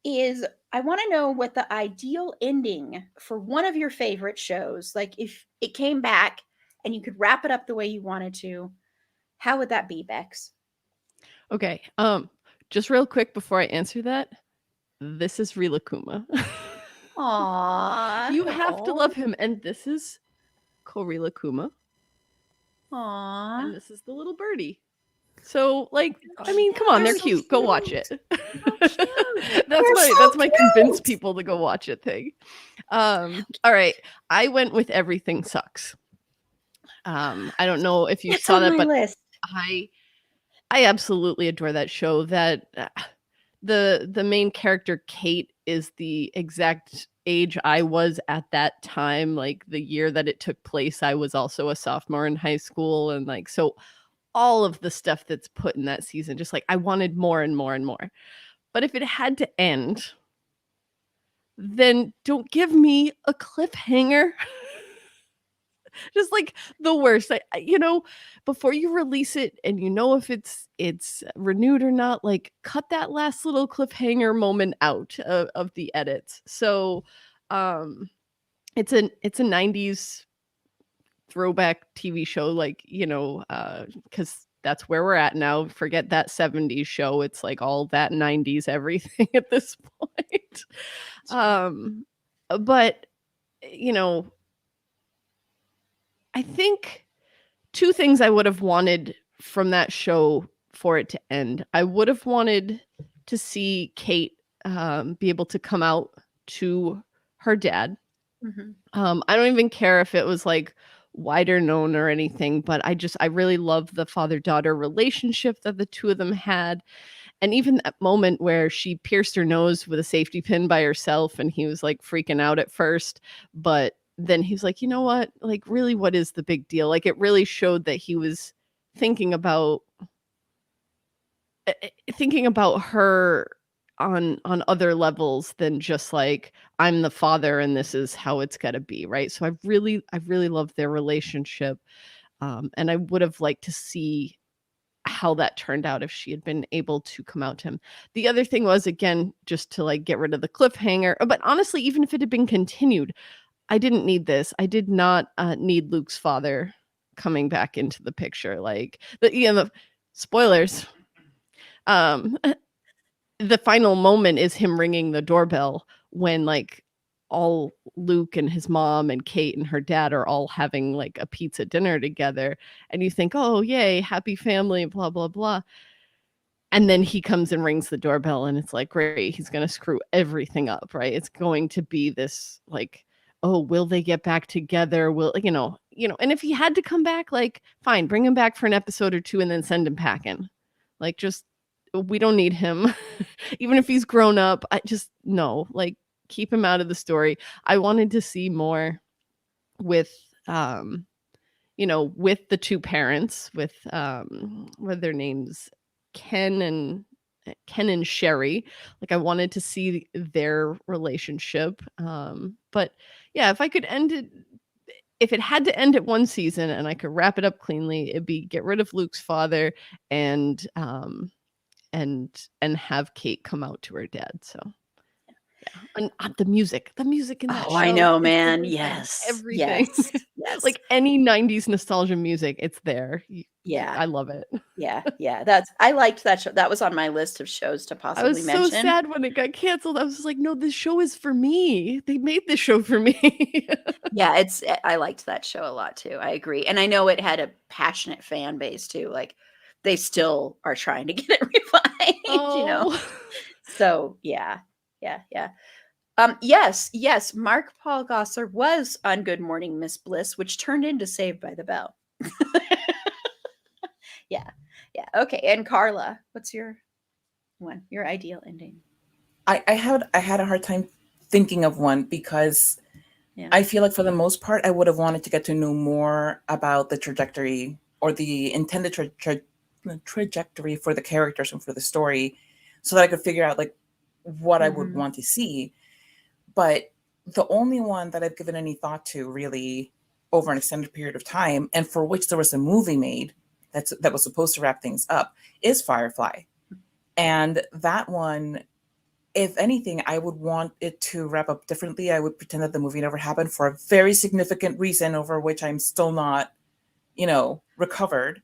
is I want to know what the ideal ending for one of your favorite shows, like if it came back and you could wrap it up the way you wanted to, how would that be, Bex? Okay. Just real quick before I answer that, this is Rilakuma. Aww. You have to love him. And this is Korilakuma. Aww. And this is the little birdie. So, like, I mean, come on, they're so cute. Go watch it. cute. That's my convince cute. people to go watch it thing. All right, I went with Everything Sucks. I don't know if you It's saw on that, my but list. I absolutely adore that show. That the main character Kate is the exact age I was at that time. Like the year that it took place, I was also a sophomore in high school, and like so all of the stuff that's put in that season, just like I wanted more and more and more. But if it had to end, then don't give me a cliffhanger. Just like the worst. Before you release it and you know if it's renewed or not, like cut that last little cliffhanger moment out of the edits. So it's a 90s throwback TV show, like, because that's where we're at now. Forget that 70s show. It's like all that 90s everything at this point. But you know, I think two things I would have wanted from that show for it to end. I would have wanted to see Kate be able to come out to her dad. Mhm. I don't even care if it was like wider known or anything, but I really love the father-daughter relationship that the two of them had. And even that moment where she pierced her nose with a safety pin by herself and he was like freaking out at first, but then he's like, you know what? Like, really, what is the big deal? Like, it really showed that he was thinking about thinking about her on other levels than just like I'm the father and this is how it's got to be, right? So I really love their relationship, and I would have liked to see how that turned out if she had been able to come out to him. The other thing was, again, just to like get rid of the cliffhanger, but honestly, even if it had been continued, I didn't need this. I did not need Luke's father coming back into the picture. Like the spoilers. Um, the final moment is him ringing the doorbell when like all Luke and his mom and Kate and her dad are all having like a pizza dinner together, and you think, oh yay, happy family, blah blah blah. And then he comes and rings the doorbell and it's like, great, he's going to screw everything up, right? It's going to be this like, oh, will they get back together? Will, and if he had to come back, like, fine, bring him back for an episode or two and then send him packing. Like, just, we don't need him. Even if he's grown up, I just, no, like, keep him out of the story. I wanted to see more with, with the two parents, with what their names, Ken and Sherry. Like I wanted to see their relationship. But yeah, if it had to end at one season and I could wrap it up cleanly, it'd be get rid of Luke's father and and have Kate come out to her dad. So yeah, and the music in that Oh, show, I know, is man. everything, Yes. everything. Yes. Yes. Like any 90s nostalgia music, it's there. Yeah. I love it. Yeah. I liked that show. That was on my list of shows to I possibly was so mention. sad when it got canceled. I was just like, no, this show is for me. They made this show for me. Yeah, I liked that show a lot too. I agree. And I know it had a passionate fan base too. Like they still are trying to get it revived. Oh. So yeah. Yes, Mark Paul Gosselaar was on Good Morning Miss Bliss, which turned into Saved by the Bell. Yeah. Okay. And Carla, what's your ideal ending? I had a hard time thinking of one because I feel like for the most part, I would have wanted to get to know more about the trajectory or the intended trajectory for the characters and for the story, so that I could figure out like what I would want to see. But the only one that I've given any thought to really over an extended period of time, and for which there was a movie made that was supposed to wrap things up, is Firefly. And that one, if anything, I would want it to wrap up differently. I would pretend that the movie never happened for a very significant reason over which I'm still not, recovered.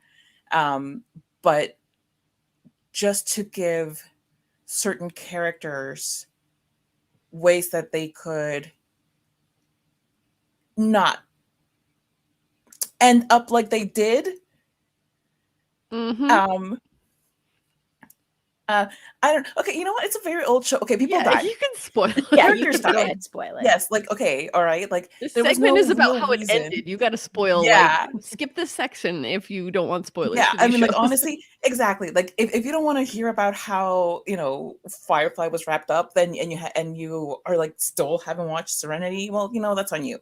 But just to give certain characters ways that they could not end up like they did. I don't. Okay, you know what? It's a very old show. Okay, people Yeah, die. you can spoil it. Yeah, you Characters can go die. ahead, spoil it. Yes, like okay, all right. Like This there was segment no is about real how it reason. ended. You got to spoil, Yeah, like, skip this section if you don't want spoilers yeah. for I these mean, like shows. honestly, exactly. Like if you don't want to hear about how Firefly was wrapped up, then and you are like still haven't watched Serenity, well, that's on you.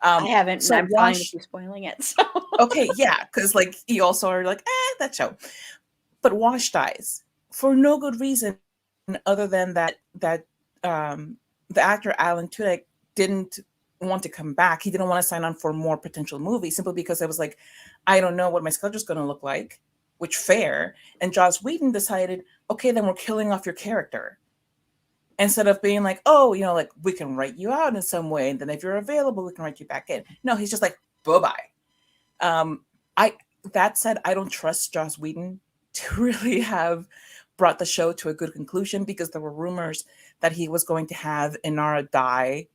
I haven't, and So I'm fine with Wash. you spoiling it. So Okay, yeah, because like you also are like that show, but Wash dies for no good reason other than that the actor Alan Tudyk didn't want to come back. He didn't want to sign on for more potential movies simply because it was like, I don't know what my schedule's going to look like, which fair. And Joss Whedon decided, okay, then we're killing off your character. Instead of being like, oh, like we can write you out in some way, and then if you're available, we can write you back in. No, he's just like, bye-bye. I That said, I don't trust Joss Whedon to really have brought the show to a good conclusion because there were rumors that he was going to have Inara die.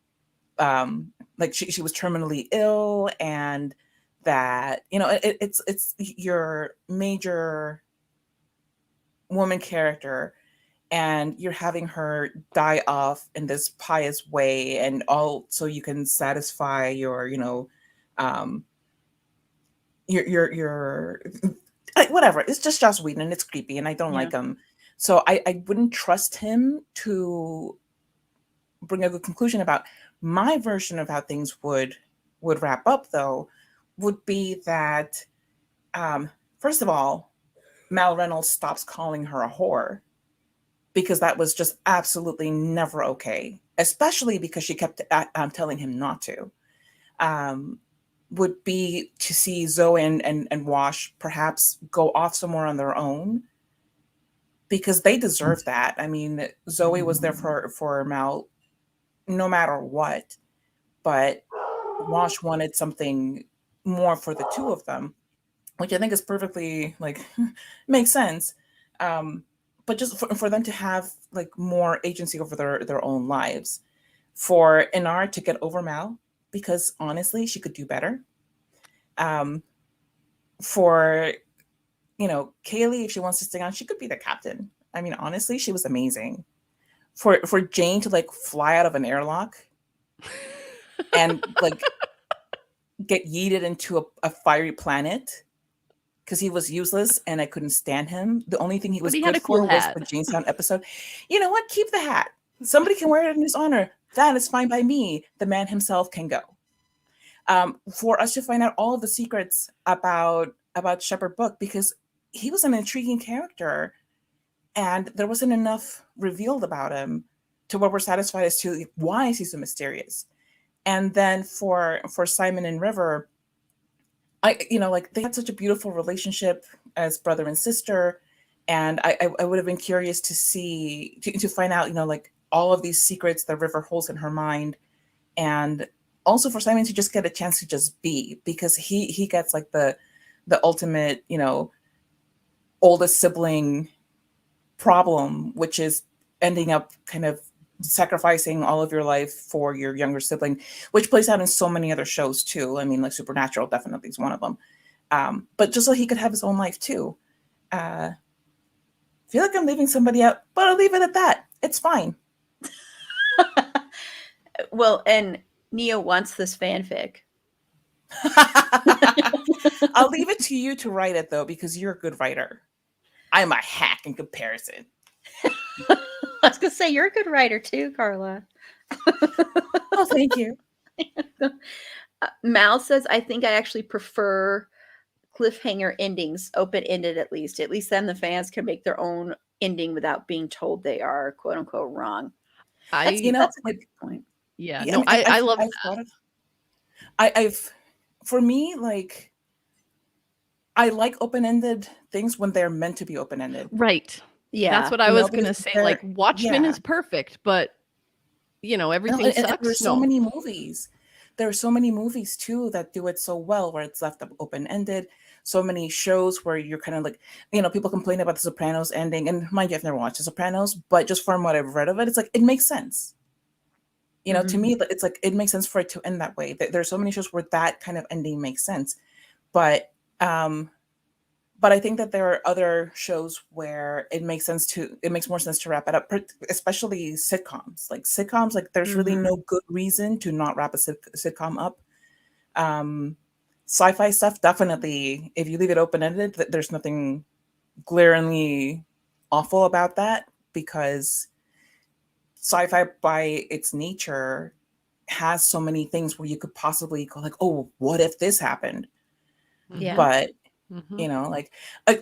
Like she was terminally ill, and that it's your major woman character, and you're having her die off in this pious way, and all so you can satisfy um, your like, whatever. It's just Joss Whedon, and it's creepy, and I don't like him. So I wouldn't trust him to bring a good conclusion about. My version of how things would wrap up, though, would be that first of all, Mal Reynolds stops calling her a whore, because that was just absolutely never okay, especially because she kept telling him not to. Would be to see Zoe and Wash perhaps go off somewhere on their own, because they deserve that. I mean, Zoe was there for Mal no matter what, but Wash wanted something more for the two of them, which I think is perfectly like makes sense. But just for them to have like more agency over their own lives, for Inar to get over Mal, because honestly she could do better. For Kaylee, if she wants to stay on, she could be the captain. I mean, honestly, she was amazing. For Jane to like fly out of an airlock and like get yeeted into a fiery planet because he was useless and I couldn't stand him. The only thing he was he had good a cool for was hat. the Jamestown episode. You know what? Keep the hat. Somebody can wear it in his honor. That is fine by me. The man himself can go. For us to find out all of the secrets about Shepherd Book, because he was an intriguing character and there wasn't enough revealed about him to where we're satisfied as to why is he so mysterious. And then for Simon and River, like they had such a beautiful relationship as brother and sister, and I would have been curious to see to find out like all of these secrets that River holds in her mind, and also for Simon to just get a chance to just be, because he gets like the ultimate oldest sibling problem, which is ending up kind of sacrificing all of your life for your younger sibling, which plays out in so many other shows too. I mean, like Supernatural definitely is one of them. But just so he could have his own life too. I feel like I'm leaving somebody out, but I'll leave it at that. It's fine. Well, and Neo wants this fanfic. I'll leave it to you to write it though, because you're a good writer. I'm a hack in comparison. I was gonna say you're a good writer too, Carla. Oh, thank you. Mal says, I think I actually prefer cliffhanger endings, open-ended at least. At least then the fans can make their own ending without being told they are quote unquote wrong. That's a good point. Yeah, Yeah, no, I love that. I've for me, like I like open-ended things when they're meant to be open-ended. Right. Yeah. That's what I was going to say. Like Watchmen is perfect, but everything sucks. There's so many movies. There are so many movies too that do it so well, where it's left open-ended. So many shows where you're kind of like, people complain about The Sopranos ending, and mind you, I've never watched The Sopranos, but just from what I've read of it, it's like it makes sense. To me, it's like it makes sense for it to end that way. There are so many shows where that kind of ending makes sense, but But I think that there are other shows where it makes more sense to wrap it up, especially sitcoms. Like sitcoms, like there's really Mhm. no good reason to not wrap a sitcom up. Sci-fi stuff, definitely, if you leave it open-ended, there's nothing glaringly awful about that, because sci-fi by its nature has so many things where you could possibly go like, oh, what if this happened? Yeah. But Mhm. you know, like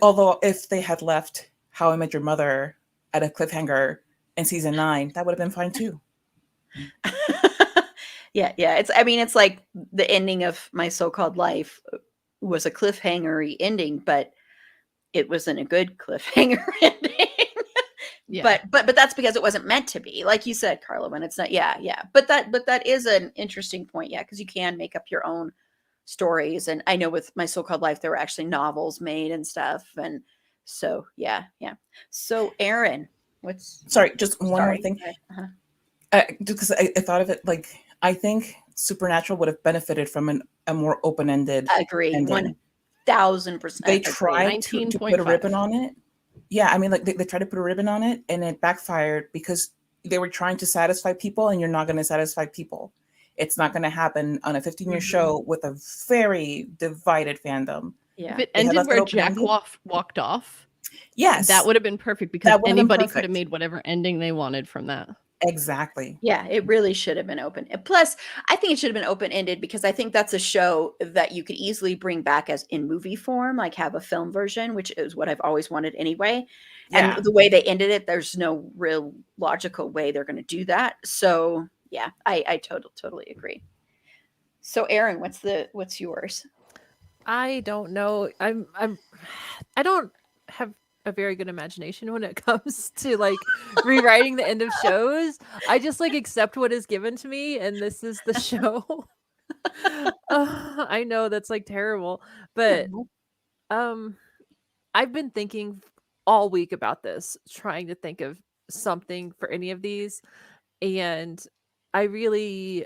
although if they had left How I Met Your Mother at a cliffhanger in season 9, that would have been fine too. Yeah, it's like the ending of My So-Called Life was a cliffhanger-y ending, but it wasn't a good cliffhanger ending. Yeah. But that's because it wasn't meant to be. Like you said, Carla, when it's not, yeah. But that is an interesting point, yeah, because you can make up your own stories. And I know with My So-Called Life, there were actually novels made and stuff. And so yeah. So Aaron, Sorry, just one more sorry. thing. Uh-huh. Because I thought of it, like, I think Supernatural would have benefited from a more open-ended I agree. ending. 1000% They agree. tried to put a 19.5. ribbon on it. Yeah, I mean, like they tried to put a ribbon on it, and it backfired because they were trying to satisfy people, and you're not going to satisfy people. It's not going to happen on a 15-year Mhm. show with a very divided fandom. If Yeah. it They had ended left it where Jack open-ended. walked off, Yes, that would have been perfect because that would have been anybody could have perfect. made whatever ending they wanted from that. Exactly. Yeah, it really should have been open. And plus, I think it should have been open-ended because I think that's a show that you could easily bring back as in movie form, like have a film version, which is what I've always wanted anyway. And Yeah. the way they ended it, there's no real logical way they're going to do that. So yeah, I totally agree. So Aaron, what's yours? I don't know. I don't have a very good imagination when it comes to like rewriting the end of shows. I just like accept what is given to me, and this is the show. I know that's like terrible, but um I've been thinking all week about this, trying to think of something for any of these, and I really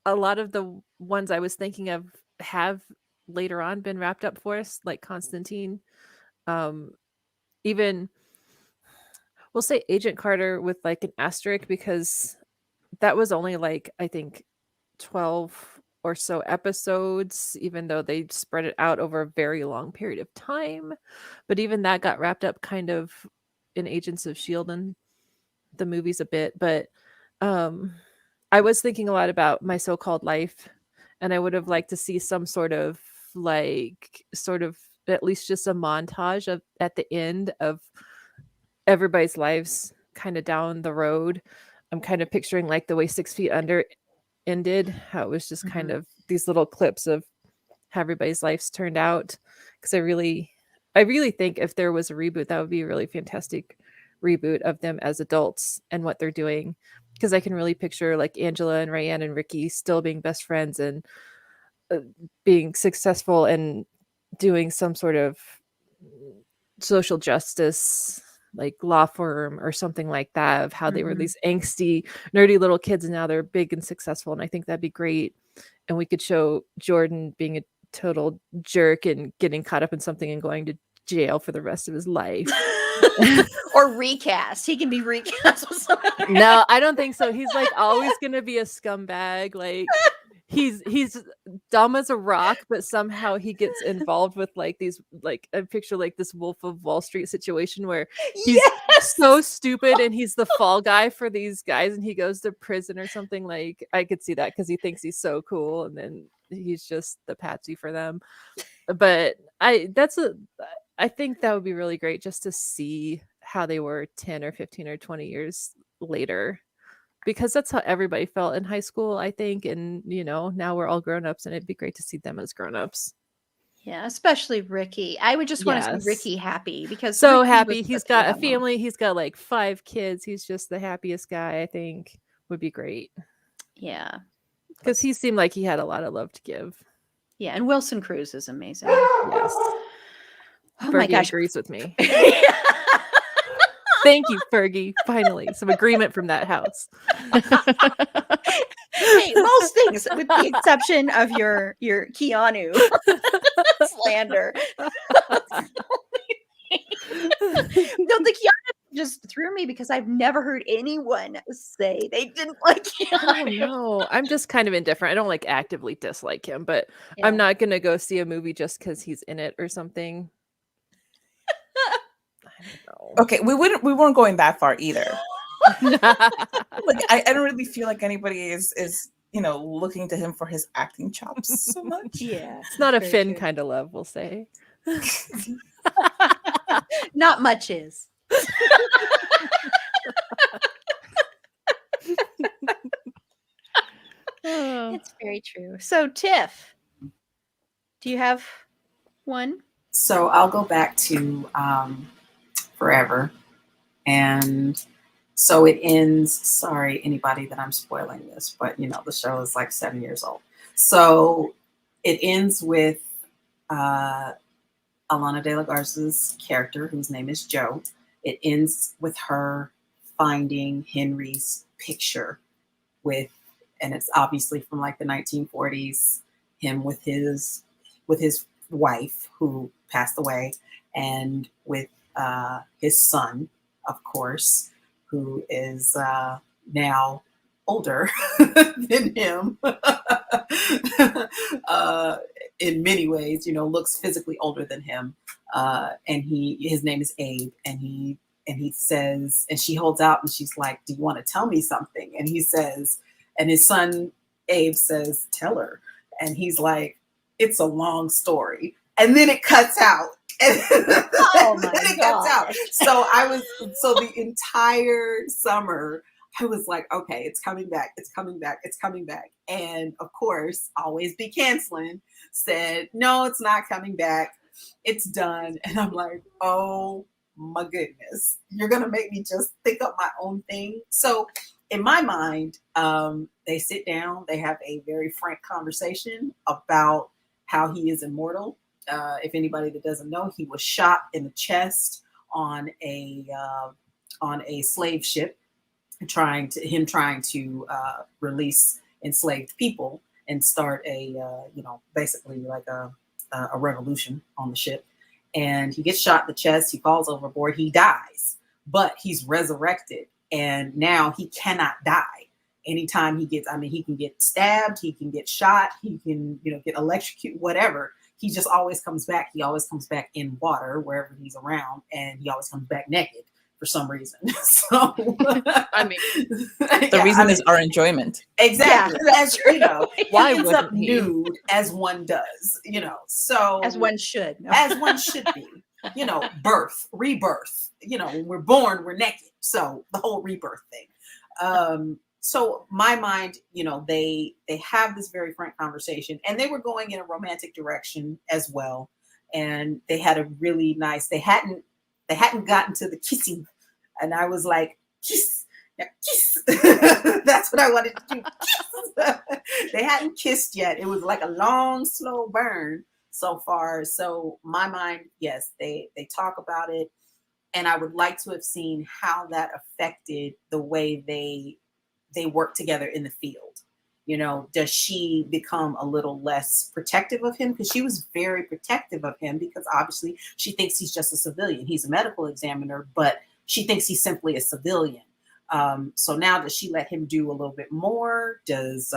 a lot of the ones I was thinking of have later on been wrapped up for us, like Constantine. Um, even we'll say Agent Carter with like an asterisk because that was only like I think 12 or so episodes, even though they spread it out over a very long period of time. But even that got wrapped up kind of in Agents of Shield and the movies a bit. But um I was thinking a lot about My So-Called Life, and I would have liked to see some sort of at least just a montage of at the end of everybody's lives kind of down the road. I'm kind of picturing like the way 6 Feet Under ended, how it was just kind of these little clips of how everybody's lives turned out. Because I really think if there was a reboot, that would be a really fantastic reboot of them as adults and what they're doing. Because I can really picture like Angela and Rayanne and Ricky still being best friends and being successful and doing some sort of social justice like law firm or something like that, of how they were these angsty nerdy little kids and now they're big and successful, and I think that'd be great. And we could show Jordan being a total jerk and getting caught up in something and going to jail for the rest of his life. Or recast. He can be recast with someone. No, I don't think so. He's like always gonna be a scumbag. Like he's dumb as a rock, but somehow he gets involved with like these, like I picture like this Wolf of Wall Street situation where he's so stupid and he's the fall guy for these guys and he goes to prison or something. Like I could see that because he thinks he's so cool and then he's just the patsy for them. But I think that would be really great just to see how they were 10 or 15 or 20 years later, because that's how everybody felt in high school, I think. And, now we're all grown-ups and it'd be great to see them as grown-ups. Yeah, especially Ricky. I would just want to see Yes. Ricky happy because So Ricky happy. was He's such got a emo. family. He's got like 5 kids. He's just the happiest guy, I think. Would be great. Yeah. Because he seemed like he had a lot of love to give. Yeah, and Wilson Cruz is amazing. Yes. Oh my Fergie gosh. agrees with me. Thank you, Fergie. Finally, some agreement from that house. Hey, most things, with the exception of your Keanu. slander. No, the Keanu just threw me because I've never heard anyone say they didn't like Oh Keanu. no, I'm just kind of indifferent. I don't like actively dislike him, but Yeah. I'm not gonna go see a movie just because he's in it or something. I don't know. Okay, we weren't going that far either. Like I don't really feel like anybody is looking to him for his acting chops so much. Yeah. It's not a very Finn true. kind of love, we'll say. Not much is. It's very true. So, Tiff, do you have one? So I'll go back to Forever. And so it ends, sorry, anybody that I'm spoiling this, but the show is like 7 years old. So it ends with Alana de la Garza's character, whose name is Joe. It ends with her finding Henry's picture and it's obviously from like the 1940s, him with his wife who passed away, and with his son, of course, who is now older than him in many ways, looks physically older than him. And his name is Abe, and he says, and she holds out and she's like, "Do you want to tell me something?" And he says, and his son Abe says, "Tell her." And he's like, "It's a long story." And then it cuts out. Oh my God. So the entire summer, I was like, okay, it's coming back. It's coming back. It's coming back. And of course, Always Be Canceling said, no, it's not coming back. It's done. And I'm like, oh my goodness, you're going to make me just think up my own thing. So in my mind, they sit down, they have a very frank conversation about how he is immortal. If anybody that doesn't know, he was shot in the chest on a slave ship, trying to release enslaved people and start basically like a revolution on the ship. And he gets shot in the chest. He falls overboard. He dies, but he's resurrected, and now he cannot die. Anytime he can get stabbed, he can get shot, he can get electrocuted, whatever. He just always comes back. He always comes back in water wherever he's around, and he always comes back naked for some reason. So the reason is our enjoyment. Exactly. Yeah, as Why he ends up wouldn't he? nude as one does, so As one should. No. as one should be, rebirth, when we're born, we're naked. So the whole rebirth thing. So my mind, they have this very frank conversation, and they were going in a romantic direction as well. And they had a really nice, they hadn't gotten to the kissing. And I was like, kiss, yeah, kiss. That's what I wanted to do. Kiss. They hadn't kissed yet. It was like a long, slow burn so far. So my mind, yes, they talk about it. And I would like to have seen how that affected the way they work together in the field. Does she become a little less protective of him? Because she was very protective of him, because obviously she thinks he's just a civilian. He's a medical examiner, but she thinks he's simply a civilian. So now does she let him do a little bit more? Does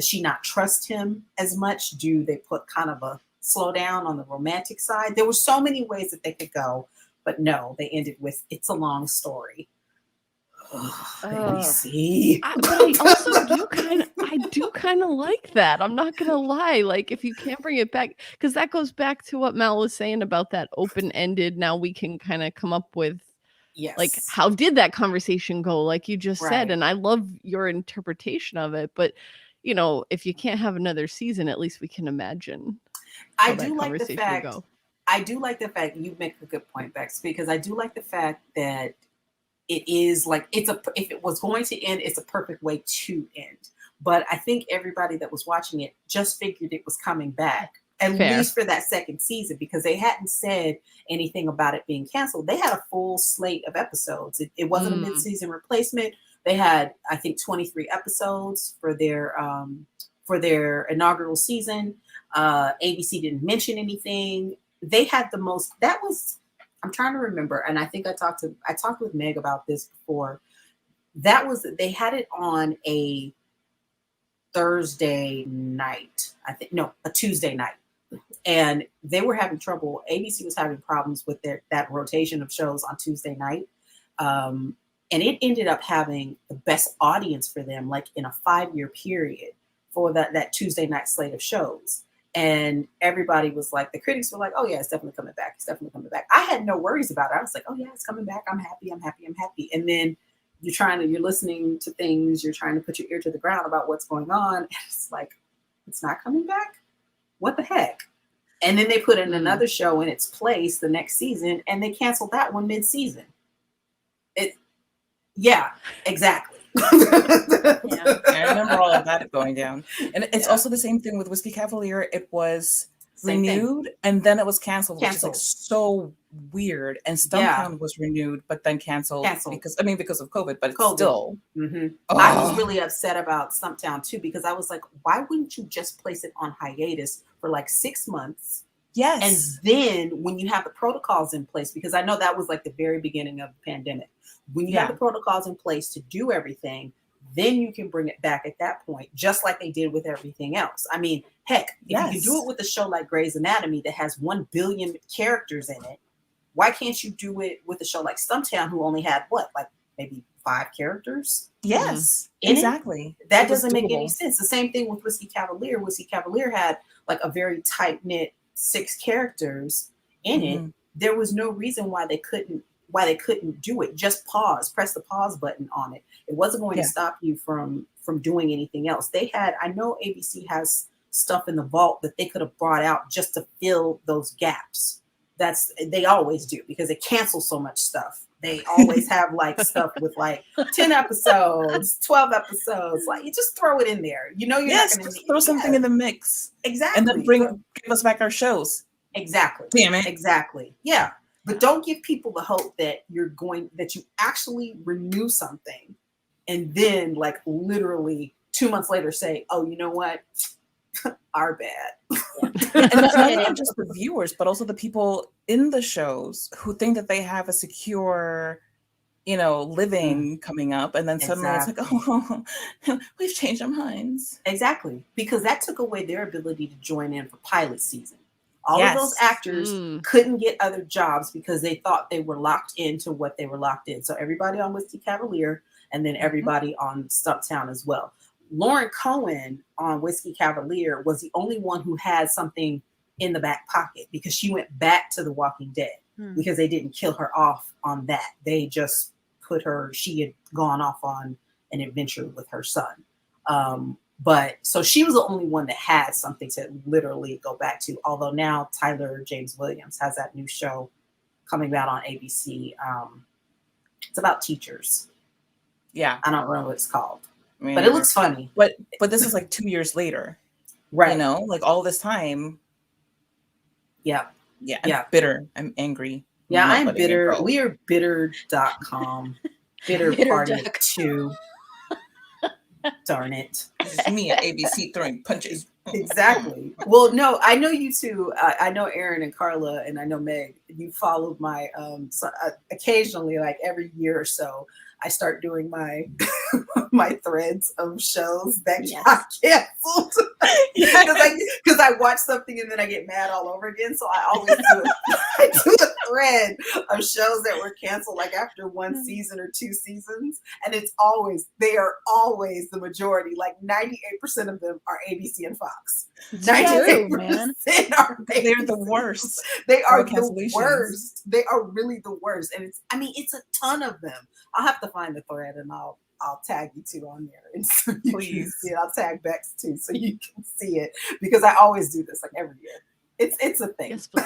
she not trust him as much? Do they put kind of a slow down on the romantic side? There were so many ways that they could go, but no, they ended with, it's a long story. Let me see. But I also do kind of like that. I'm not gonna lie. Like, if you can't bring it back, because that goes back to what Mal was saying about that open-ended. Now we can kind of come up with, Yes. like, how did that conversation go? Like you just said, Right. and I love your interpretation of it. But if you can't have another season, at least we can imagine. I how that do like the conversation would fact. go. I do like the fact you make a good point, Bex, because I do like the fact that it is like if it was going to end, it's a perfect way to end. But I think everybody that was watching it just figured it was coming back, at Fair. least for that second season, because they hadn't said anything about it being canceled. They had a full slate of episodes. It wasn't a mid-season replacement. They had, I think, 23 episodes for their for their inaugural season. ABC didn't mention anything. They had the most. That was. I'm trying to remember, and I think I talked with Meg about this before. They had it on a Thursday night. I think no, a Tuesday night. And they were having trouble. ABC was having problems with that rotation of shows on Tuesday night. And it ended up having the best audience for them, like in a 5-year period for that Tuesday night slate of shows. And everybody was like, the critics were like, oh yeah, it's definitely coming back. It's definitely coming back. I had no worries about it. I was like, oh yeah, it's coming back. I'm happy. I'm happy. I'm happy. And then you're listening to things, you're trying to put your ear to the ground about what's going on. And it's like, it's not coming back. What the heck? And then they put in another show in its place the next season, and they canceled that one mid-season. Yeah, exactly. Yeah, I remember all of that going down. And it's also the same thing with Whiskey Cavalier. It was renewed and then it was canceled, which is like so weird. And Stumptown was renewed but then canceled because of COVID, but it's still. Mm-hmm. I was really upset about Stumptown too, because I was like, why wouldn't you just place it on hiatus for like 6 months? Yes. And then when you have the protocols in place, because I know that was like the very beginning of the pandemic, when you have the protocols in place to do everything, then you can bring it back at that point, just like they did with everything else. I mean, heck, if you can do it with a show like Grey's Anatomy that has 1 billion characters in it, why can't you do it with a show like Stumptown, who only had maybe 5 characters? Yes, exactly. That doesn't make any sense. The same thing with Whiskey Cavalier. Whiskey Cavalier had like a very tight-knit 6 characters in it. There was no reason why they couldn't do it. Just press the pause button on it. It wasn't going to stop you from doing anything else. I know ABC has stuff in the vault that they could have brought out just to fill those gaps. They always do, because they cancel so much stuff. They always have like stuff with like 10 episodes, 12 episodes. Like, you just throw it in there. You know, you're not going to throw something in the mix. Exactly. And then give us back our shows. Exactly. Damn it. Exactly. Yeah. But don't give people the hope that you actually renew something and then like literally 2 months later say, oh, you know what? Our bad. And not just the viewers, but also the people in the shows who think that they have a secure, living coming up. And then suddenly it's like, oh, we've changed our minds. Exactly. Because that took away their ability to join in for pilot season. All of those actors couldn't get other jobs because they thought they were locked into what they were locked in. So everybody on Whiskey Cavalier and then everybody on Stumptown as well. Lauren Cohen on Whiskey Cavalier was the only one who had something in the back pocket, because she went back to The Walking Dead because they didn't kill her off on that. They just she had gone off on an adventure with her son. But so she was the only one that had something to literally go back to. Although now Tyler James Williams has that new show coming out on ABC. It's about teachers. Yeah. I don't remember what it's called. But it looks funny. But this is like 2 years later. Right. Like all this time. Yeah. Yeah. I'm bitter. I'm angry. Yeah, I'm bitter. We are bitter.com. Bitter party 2. Darn it. It's me at ABC throwing punches. Exactly. Well, no, I know you two. I know Aaron and Carla, and I know Meg. You followed my occasionally, like every year or so, I start doing my my threads of shows that got canceled because I watch something and then I get mad all over again. So I always do a thread of shows that were canceled like after 1 season or 2 seasons, and they are always the majority. Like 98% of them are ABC and Fox. 98% are ABC. They're the worst. They are the worst. They are really the worst, and it's a ton of them. I'll have to find the thread and I'll tag you two on there, and so please see it. I'll tag Bex too so you can see it, because I always do this like every year. It's a thing. Yes, please.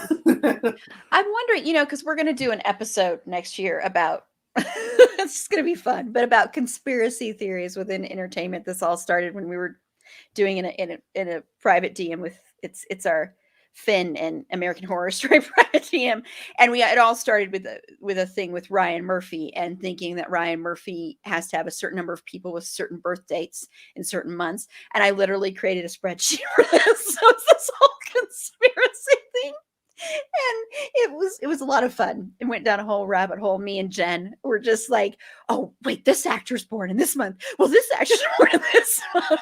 I'm wondering, because we're going to do an episode next year about it's going to be fun, but about conspiracy theories within entertainment. This all started when we were doing in a private DM with it's our Finn and American Horror Story Private Team. And it all started with a thing with Ryan Murphy and thinking that Ryan Murphy has to have a certain number of people with certain birth dates in certain months. And I literally created a spreadsheet for this. So it's this whole conspiracy thing. And it was a lot of fun. It went down a whole rabbit hole. Me and Jen were just like, oh, wait, this actor's born in this month. Well, this actor's born in this month.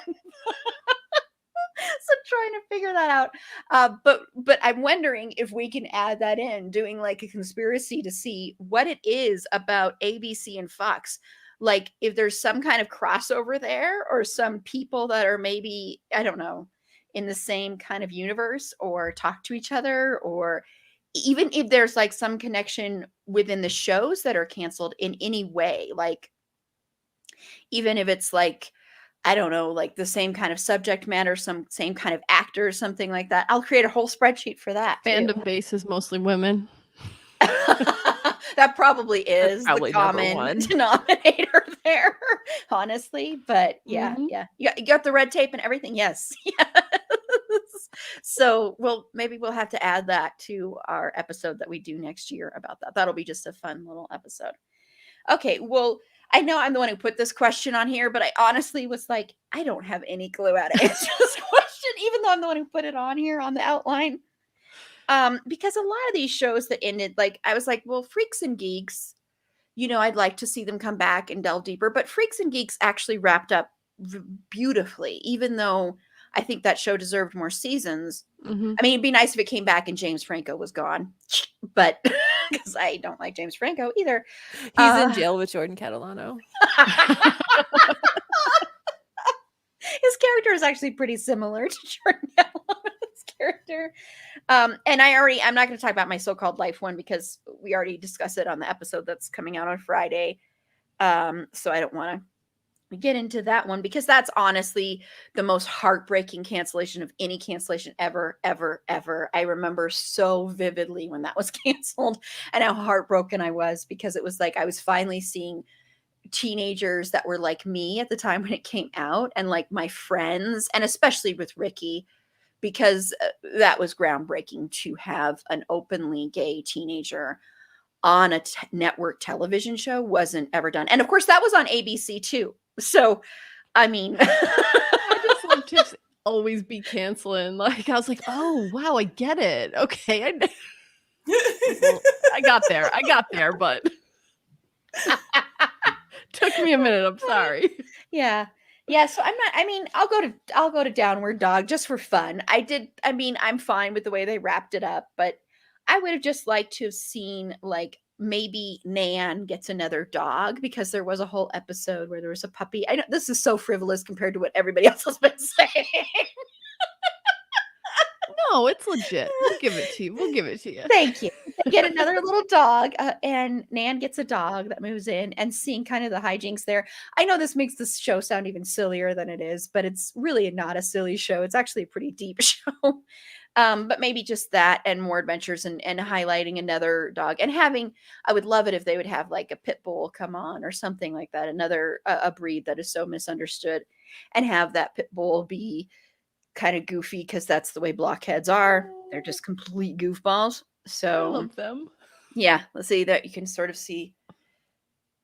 So trying to figure that out. But I'm wondering if we can add that in, doing like a conspiracy to see what it is about ABC and Fox. Like if there's some kind of crossover there, or some people that are maybe, I don't know, in the same kind of universe, or talk to each other, or even if there's like some connection within the shows that are canceled in any way, like even if it's like, I don't know, like the same kind of subject matter, some same kind of actor, something like that. I'll create a whole spreadsheet for that. Fandom base is mostly women. That probably is probably the number common one. denominator there, honestly. But yeah, Mhm. yeah. You got the red tape and everything. Yes. Yes. So maybe we'll have to add that to our episode that we do next year about that. That'll be just a fun little episode. Okay, well, I know I'm the one who put this question on here, but I honestly was like, I don't have any clue how to answer this question, even though I'm the one who put it on here on the outline. Because a lot of these shows that ended, like, I was like, well, Freaks and Geeks, I'd like to see them come back and delve deeper, but Freaks and Geeks actually wrapped up beautifully, even though I think that show deserved more seasons. Mhm. I mean, it'd be nice if it came back and James Franco was gone, but because I don't like James Franco either. He's in jail with Jordan Catalano. His character is actually pretty similar to Jordan Catalano's character. And I'm not going to talk about my so-called life one because we already discussed it on the episode that's coming out on Friday. So I don't want to get into that one because that's honestly the most heartbreaking cancellation of any cancellation ever, ever, ever. I remember so vividly when that was canceled and how heartbroken I was because it was like I was finally seeing teenagers that were like me at the time when it came out and like my friends, and especially with Ricky, because that was groundbreaking to have an openly gay teenager on a network television show. Wasn't ever done. And of course that was on ABC too. So, I mean, I just love Tips always be canceling. Like, I was like, oh, wow, I get it. Okay. I got there, but took me a minute. I'm sorry. yeah. So I'll go to Downward Dog just for fun. I'm fine with the way they wrapped it up, but I would have just liked to have seen like maybe Nan gets another dog because there was a whole episode where there was a puppy. I know this is so frivolous compared to what everybody else has been saying. No, it's legit. We'll give it to you. Thank you. They get another little dog, and Nan gets a dog that moves in, and seeing kind of the hijinks there. I know this makes this show sound even sillier than it is, but it's really not a silly show. It's actually a pretty deep show. But maybe just that and more adventures and highlighting another dog and I would love it if they would have like a pit bull come on or something like that. Another, a breed that is so misunderstood, and have that pit bull be kind of goofy because that's the way blockheads are. They're just complete goofballs. I So love them. yeah, let's see that you can sort of see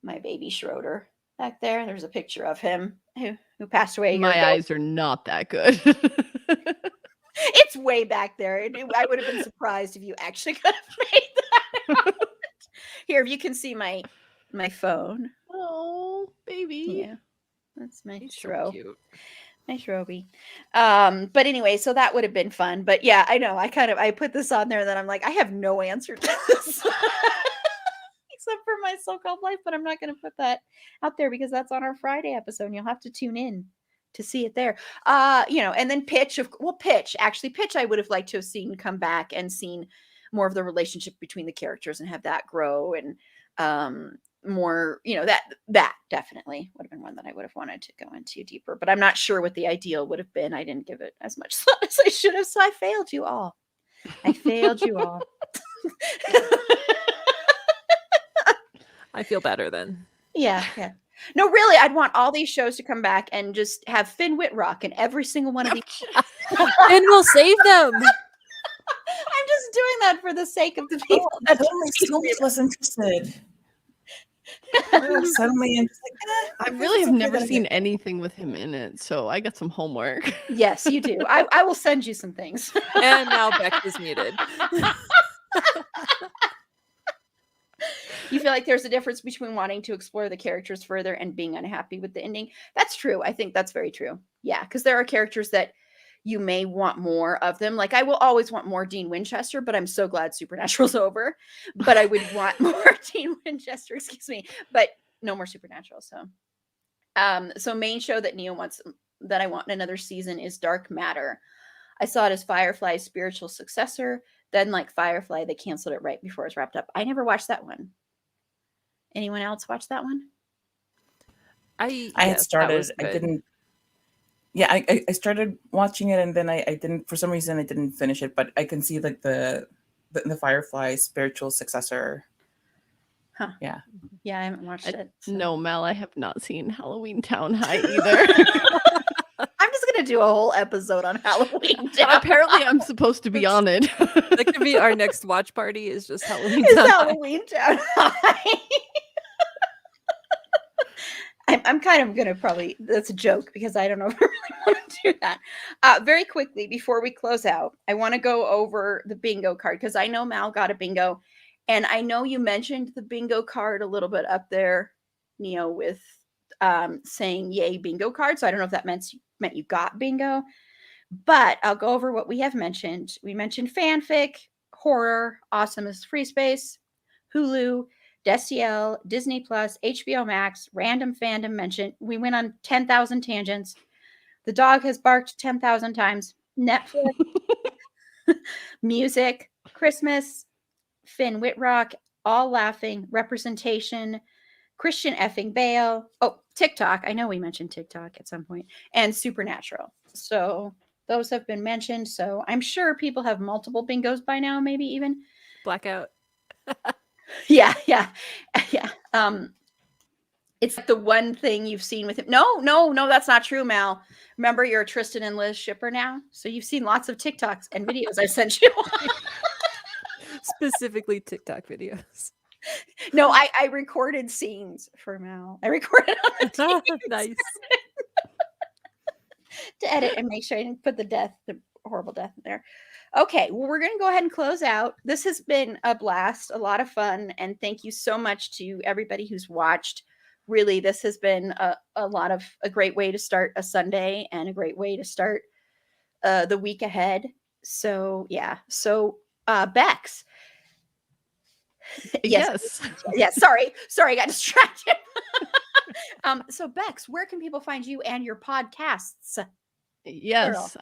my baby Schroeder back there. There's a picture of him who passed away a year My ago. eyes are not that good. It's way back there. I would have been surprised if you actually could have made that out. Here, if you can see my phone. Oh, baby. Yeah, that's my He's so Shro. cute. My Shroby. But anyway, so that would have been fun. But yeah, I know. I put this on there, and then I'm like, I have no answer to this. Except for my so-called life, but I'm not going to put that out there because that's on our Friday episode, and you'll have to tune in to see it there. And then Pitch. Pitch. Actually, Pitch I would have liked to have seen come back and seen more of the relationship between the characters and have that grow and more, that definitely would have been one that I would have wanted to go into deeper. But I'm not sure what the ideal would have been. I didn't give it as much thought as I should have, so I failed you all. I feel better then. Yeah. No, really, I'd want all these shows to come back and just have Finn Whitrock in every single one of these. And we'll save them. doing that for the sake of the people. Oh, suddenly so much less interested. Suddenly I'm just like, I this really is have okay never that I seen get- anything with him in it, so I got some homework. Yes, you do. I will send you some things. And now Beck is muted. You feel like there's a difference between wanting to explore the characters further and being unhappy with the ending. That's true. I think that's very true. Yeah, because there are characters that you may want more of them. Like I will always want more Dean Winchester, but I'm so glad Supernatural's over. But I would want more Dean Winchester, excuse me, but no more Supernatural. So main show that Neo wants that I want in another season is Dark Matter. I saw it as Firefly's spiritual successor. Then, like Firefly, they canceled it right before it was wrapped up. I never watched that one. Anyone else watch that one? I had started. I didn't. Yeah, I started watching it and then I didn't. For some reason, I didn't finish it. But I can see like the Firefly spiritual successor. Huh. Yeah. Yeah, I haven't watched it. So. No, Mel, I have not seen Halloween Town High either. I'm just gonna do a whole episode on Halloween. Apparently, I'm supposed to be on it. That could be our next watch party. Is just Halloween. It's Halloween Town High. I'm kind of gonna probably. That's a joke because I don't know if I really want to do that. Very quickly before we close out, I want to go over the bingo card because I know Mal got a bingo, and I know you mentioned the bingo card a little bit up there, Neo, with saying "Yay bingo card." So I don't know if that meant you got bingo, but I'll go over what we have mentioned. We mentioned fanfic, horror, awesome as free space, Hulu, Destiel, Disney Plus, HBO Max, random fandom mention. We went on 10,000 tangents. The dog has barked 10,000 times. Netflix, music, Christmas, Finn Whitrock, All Laughing, Representation, Christian effing Bale. Oh, TikTok. I know we mentioned TikTok at some point. And Supernatural. So those have been mentioned. So I'm sure people have multiple bingos by now, maybe even. Blackout. Yeah. It's the one thing you've seen with him. No, that's not true, Mal. Remember, you're a Tristan and Liz shipper now, so you've seen lots of TikToks and videos I sent you. Specifically TikTok videos. No, I recorded scenes for Mal. I recorded on the TV Nice. to edit and make sure I didn't put the horrible death in there. Okay, well, we're going to go ahead and close out. This has been a blast, a lot of fun, and thank you so much to everybody who's watched. Really, this has been a great way to start a Sunday and a great way to start the week ahead. So, yeah. So, Bex. Yes. Sorry, I got distracted. So, Bex, where can people find you and your podcasts? Yes.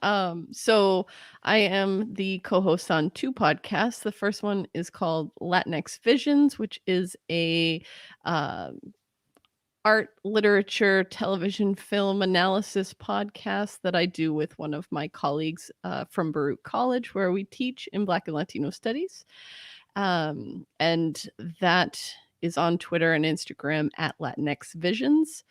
So I am the co-host on two podcasts. The first one is called Latinx Visions, which is a art, literature, television, film analysis podcast that I do with one of my colleagues from Baruch College, where we teach in Black and Latino studies. And that is on Twitter and Instagram at Latinx Visions.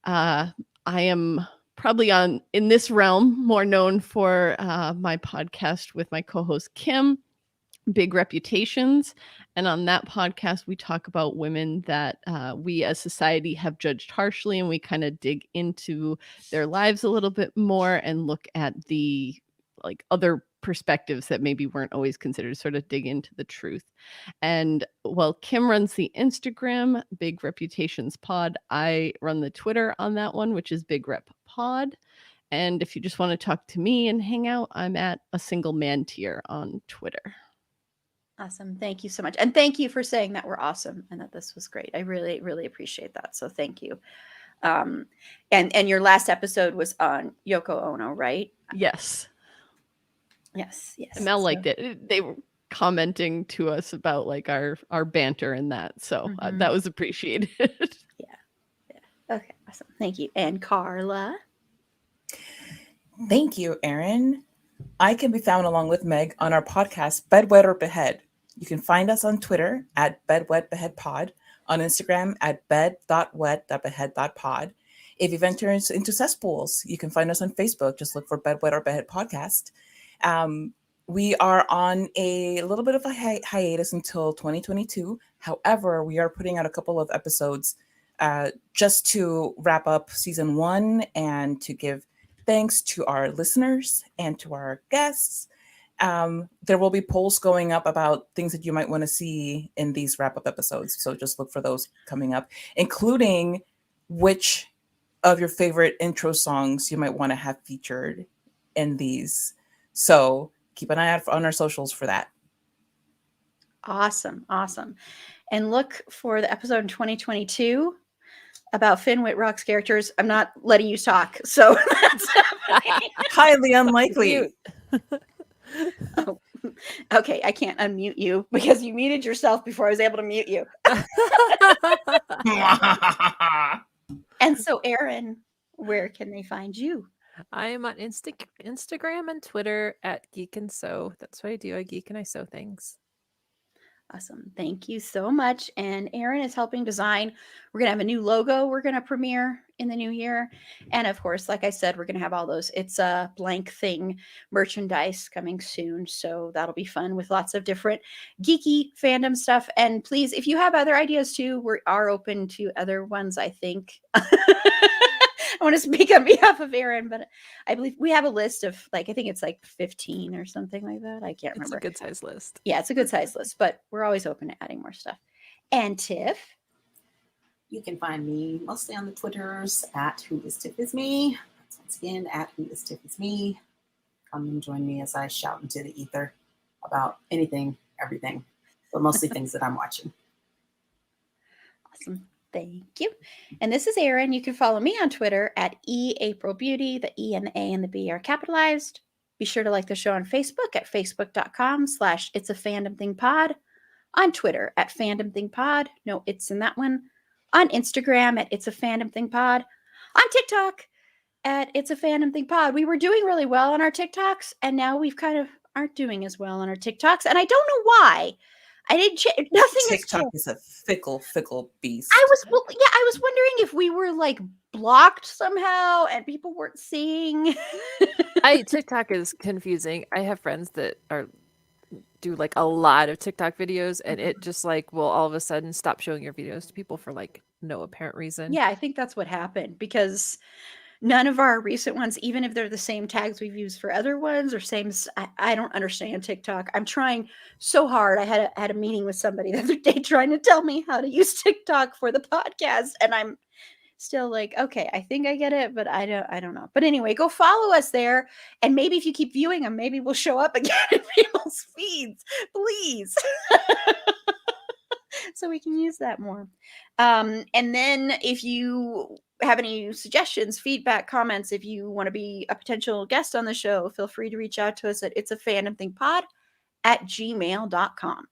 I am probably in this realm more known for my podcast with my co-host Kim, Big Reputations. And on that podcast, we talk about women that we as society have judged harshly, and we kind of dig into their lives a little bit more and look at the other perspectives that maybe weren't always considered, sort of dig into the truth. And while Kim runs the Instagram, Big Reputations Pod, I run the Twitter on that one, which is Big Rep Pod. And if you just want to talk to me and hang out, I'm at A Single Man Tier on Twitter. Awesome. Thank you so much. And thank you for saying that we're awesome and that this was great. I really, really appreciate that. So thank you. And your last episode was on Yoko Ono, right? Yes. Yes. Mel liked it. They were commenting to us about our banter and that. So that was appreciated. Yeah. Okay. Awesome. Thank you. And Carla. Thank you, Erin. I can be found along with Meg on our podcast, Bedwet or Behead. You can find us on Twitter at bedwetbeheadpod, on Instagram at bed.wet.behead.pod. If you've entered into cesspools, you can find us on Facebook. Just look for Bedwet or Behead Podcast. we are on a little bit of a hiatus until 2022. However, we are putting out a couple of episodes just to wrap up season 1 and to give thanks to our listeners and to our guests. There will be polls going up about things that you might want to see in these wrap-up episodes. So just look for those coming up, including which of your favorite intro songs you might want to have featured in these. So keep an eye out on our socials for that. Awesome. And look for the episode in 2022 about Finn Whitrock's characters. I'm not letting you talk, so that's highly unlikely. Oh, okay, I can't unmute you because you muted yourself before I was able to mute you. And so, Erin, where can they find you? I am on Instagram and Twitter at Geek and Sew. That's what I do. I geek and I sew things. Awesome. Thank you so much. And Erin is helping design. We're going to have a new logo we're going to premiere in the new year. And of course, like I said, we're going to have all those It's a Blank Thing merchandise coming soon. So that'll be fun with lots of different geeky fandom stuff. And please, if you have other ideas too, we are open to other ones, I think. I want to speak on behalf of Erin, but I believe we have a list of I think it's 15 or something like that. I can't remember. It's a good size list. Yeah, it's a good size list, but we're always open to adding more stuff. And Tiff? You can find me mostly on the Twitters at Who Is Tiff Is Me. That's once again at Who Is Tiff Is Me. Come and join me as I shout into the ether about anything, everything, but mostly things that I'm watching. Awesome. Thank you. And this is Erin. You can follow me on Twitter at eAprilBeauty. The E and the A and the B are capitalized. Be sure to like the show on Facebook at facebook.com/itsafandom-thing-pod. On Twitter at fandomthingpod. No, it's in that one. On Instagram at itsafandom-thing-pod. On TikTok at itsafandom-thing-pod. We were doing really well on our TikToks, and now we've kind of aren't doing as well on our TikToks, and I don't know why. I didn't change. Nothing. TikTok is a fickle beast. I was wondering if we were blocked somehow and people weren't seeing. TikTok is confusing. I have friends that do a lot of TikTok videos, and it just will all of a sudden stop showing your videos to people for no apparent reason. Yeah, I think that's what happened because none of our recent ones, even if they're the same tags we've used for other ones or same, I don't understand TikTok. I'm trying so hard. I had a meeting with somebody the other day trying to tell me how to use TikTok for the podcast, and I'm still okay, I think I get it, but I don't know. But anyway, go follow us there, and maybe if you keep viewing them, maybe we'll show up again in people's feeds, please. So we can use that more. And then if you have any suggestions, feedback, comments, if you want to be a potential guest on the show, feel free to reach out to us at itsafandom-thing-pod@gmail.com.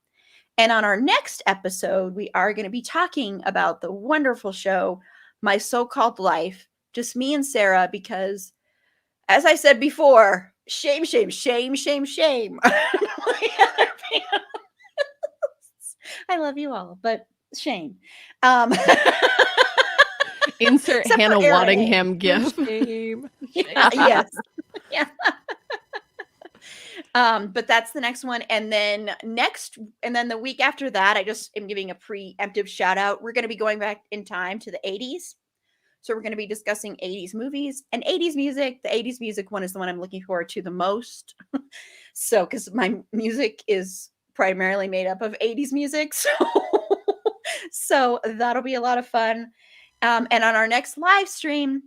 And on our next episode, we are going to be talking about the wonderful show, My So-Called Life, just me and Sarah, because as I said before, shame. I love you all, but shame. Insert Hannah Waddingham gif. Shame. Yes. Yeah. But that's the next one. And then the week after that, I just am giving a preemptive shout out. We're going to be going back in time to the 80s. So we're going to be discussing 80s movies and 80s music. The 80s music one is the one I'm looking forward to the most. So, because my music is primarily made up of 80s music. So that'll be a lot of fun. And on our next live stream,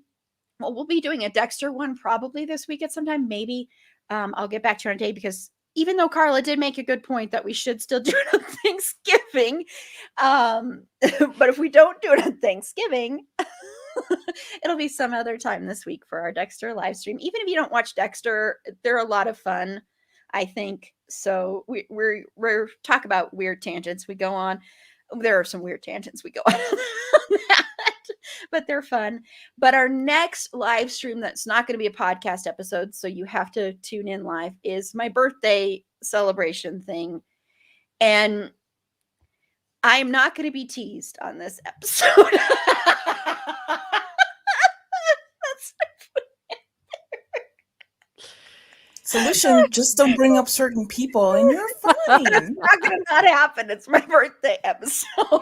we'll be doing a Dexter one probably this week at some time. Maybe I'll get back to you on a day, because even though Carla did make a good point that we should still do it on Thanksgiving, but if we don't do it on Thanksgiving, it'll be some other time this week for our Dexter live stream. Even if you don't watch Dexter, they're a lot of fun, I think. So we're talk about weird tangents we go on. There are some weird tangents we go on that, but they're fun. But our next live stream, that's not going to be a podcast episode, so you have to tune in live, is my birthday celebration thing. And I am not going to be teased on this episode. Solution, just don't bring up certain people and you're fine. It's not going to not happen. It's my birthday episode. I'm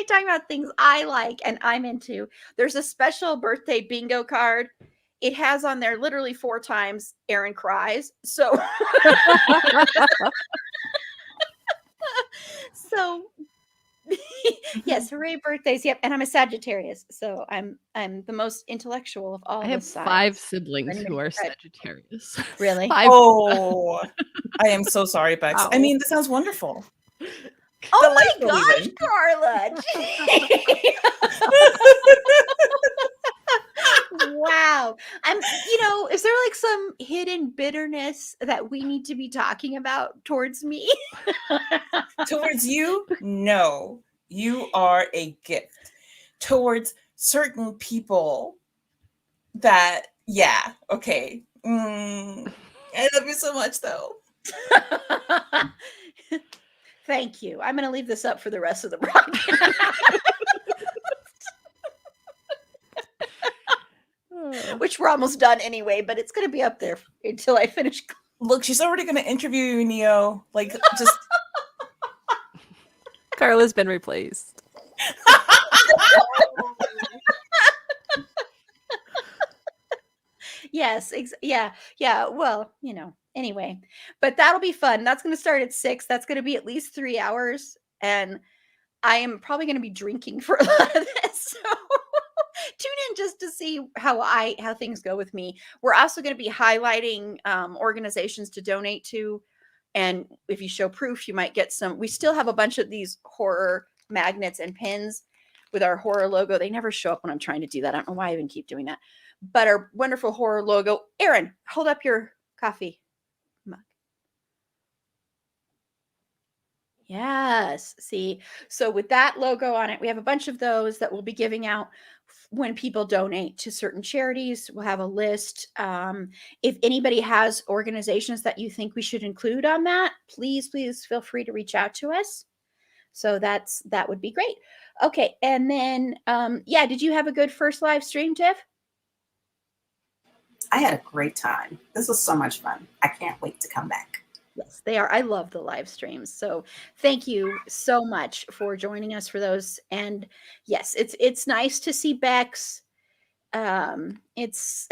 talking about things I like and I'm into. There's a special birthday bingo card. It has on there literally 4 times Aaron cries. So so yes, hooray birthdays. Yep, and I'm a Sagittarius, so I'm the most intellectual of all. I have the 5 signs. siblings who are Sagittarius. Really? 5. Oh, I am so sorry, Bex. I Wow. mean, this sounds wonderful. Oh life my we're gosh, living. Carla! Wow. Is there like some hidden bitterness that we need to be talking about towards me? Towards you, no. You are a gift. Towards certain people that, yeah, okay. I love you so much, though. Thank you. I'm going to leave this up for the rest of the broadcast. Which we're almost done anyway, but it's going to be up there until I finish. Look, she's already going to interview you, Neo. Like, just... Carla's been replaced. Yes. Yeah. Well, anyway, but that'll be fun. That's going to start at 6. That's going to be at least 3 hours. And I am probably going to be drinking for a lot of this. So tune in just to see how things go with me. We're also going to be highlighting organizations to donate to. And if you show proof, you might get some. We still have a bunch of these horror magnets and pins with our horror logo. They never show up when I'm trying to do that. I don't know why I even keep doing that. But our wonderful horror logo. Aaron, hold up your coffee mug. Yes. See, so with that logo on it, we have a bunch of those that we'll be giving out when people donate to certain charities. We'll have a list. If anybody has organizations that you think we should include on that, please feel free to reach out to us. So that would be great. Okay. And then, did you have a good first live stream, Tiff? I had a great time. This was so much fun. I can't wait to come back. Yes, they are. I love the live streams. So thank you so much for joining us for those. And yes, it's nice to see Bex. It's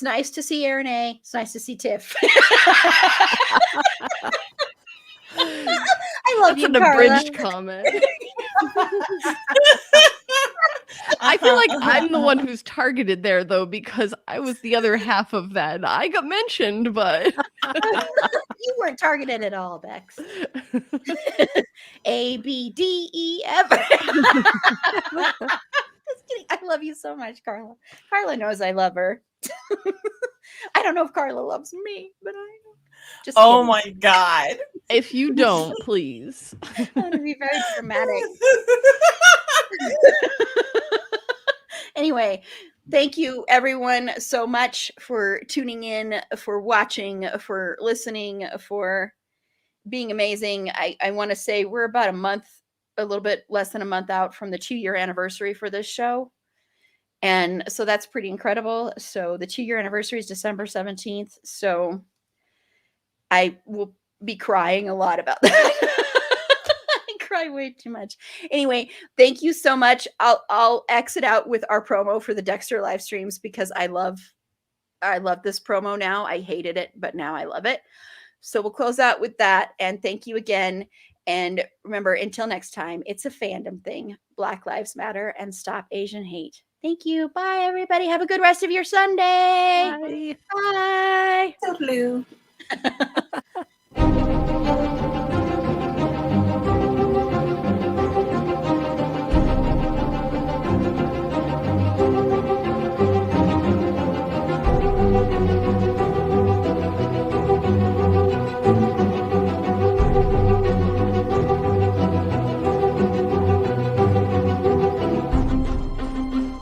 nice to see Aaron A. It's nice to see Tiff. I love you, an Carla. abridged comment. I feel like I'm the one who's targeted there, though, because I was the other half of that. I got mentioned, but You weren't targeted at all, Bex. A, B, D, E, F. Just kidding. I love you so much, Carla. Carla knows I love her. I don't know if Carla loves me, but I know. Just Oh kidding. my God. if you don't, please. I want to be very dramatic. Anyway, thank you everyone so much for tuning in, for watching, for listening, for being amazing. I want to say we're about a little bit less than a month out from the 2-year anniversary for this show. And so that's pretty incredible. So the 2-year anniversary is December 17th. So I will be crying a lot about that. I cry way too much. Anyway, thank you so much. I'll exit out with our promo for the Dexter live streams because I love this promo now. I hated it, but now I love it. So we'll close out with that. And thank you again. And remember, until next time, it's a fandom thing. Black Lives Matter and stop Asian hate. Thank you. Bye, everybody. Have a good rest of your Sunday. Bye. Bye. Toodaloo.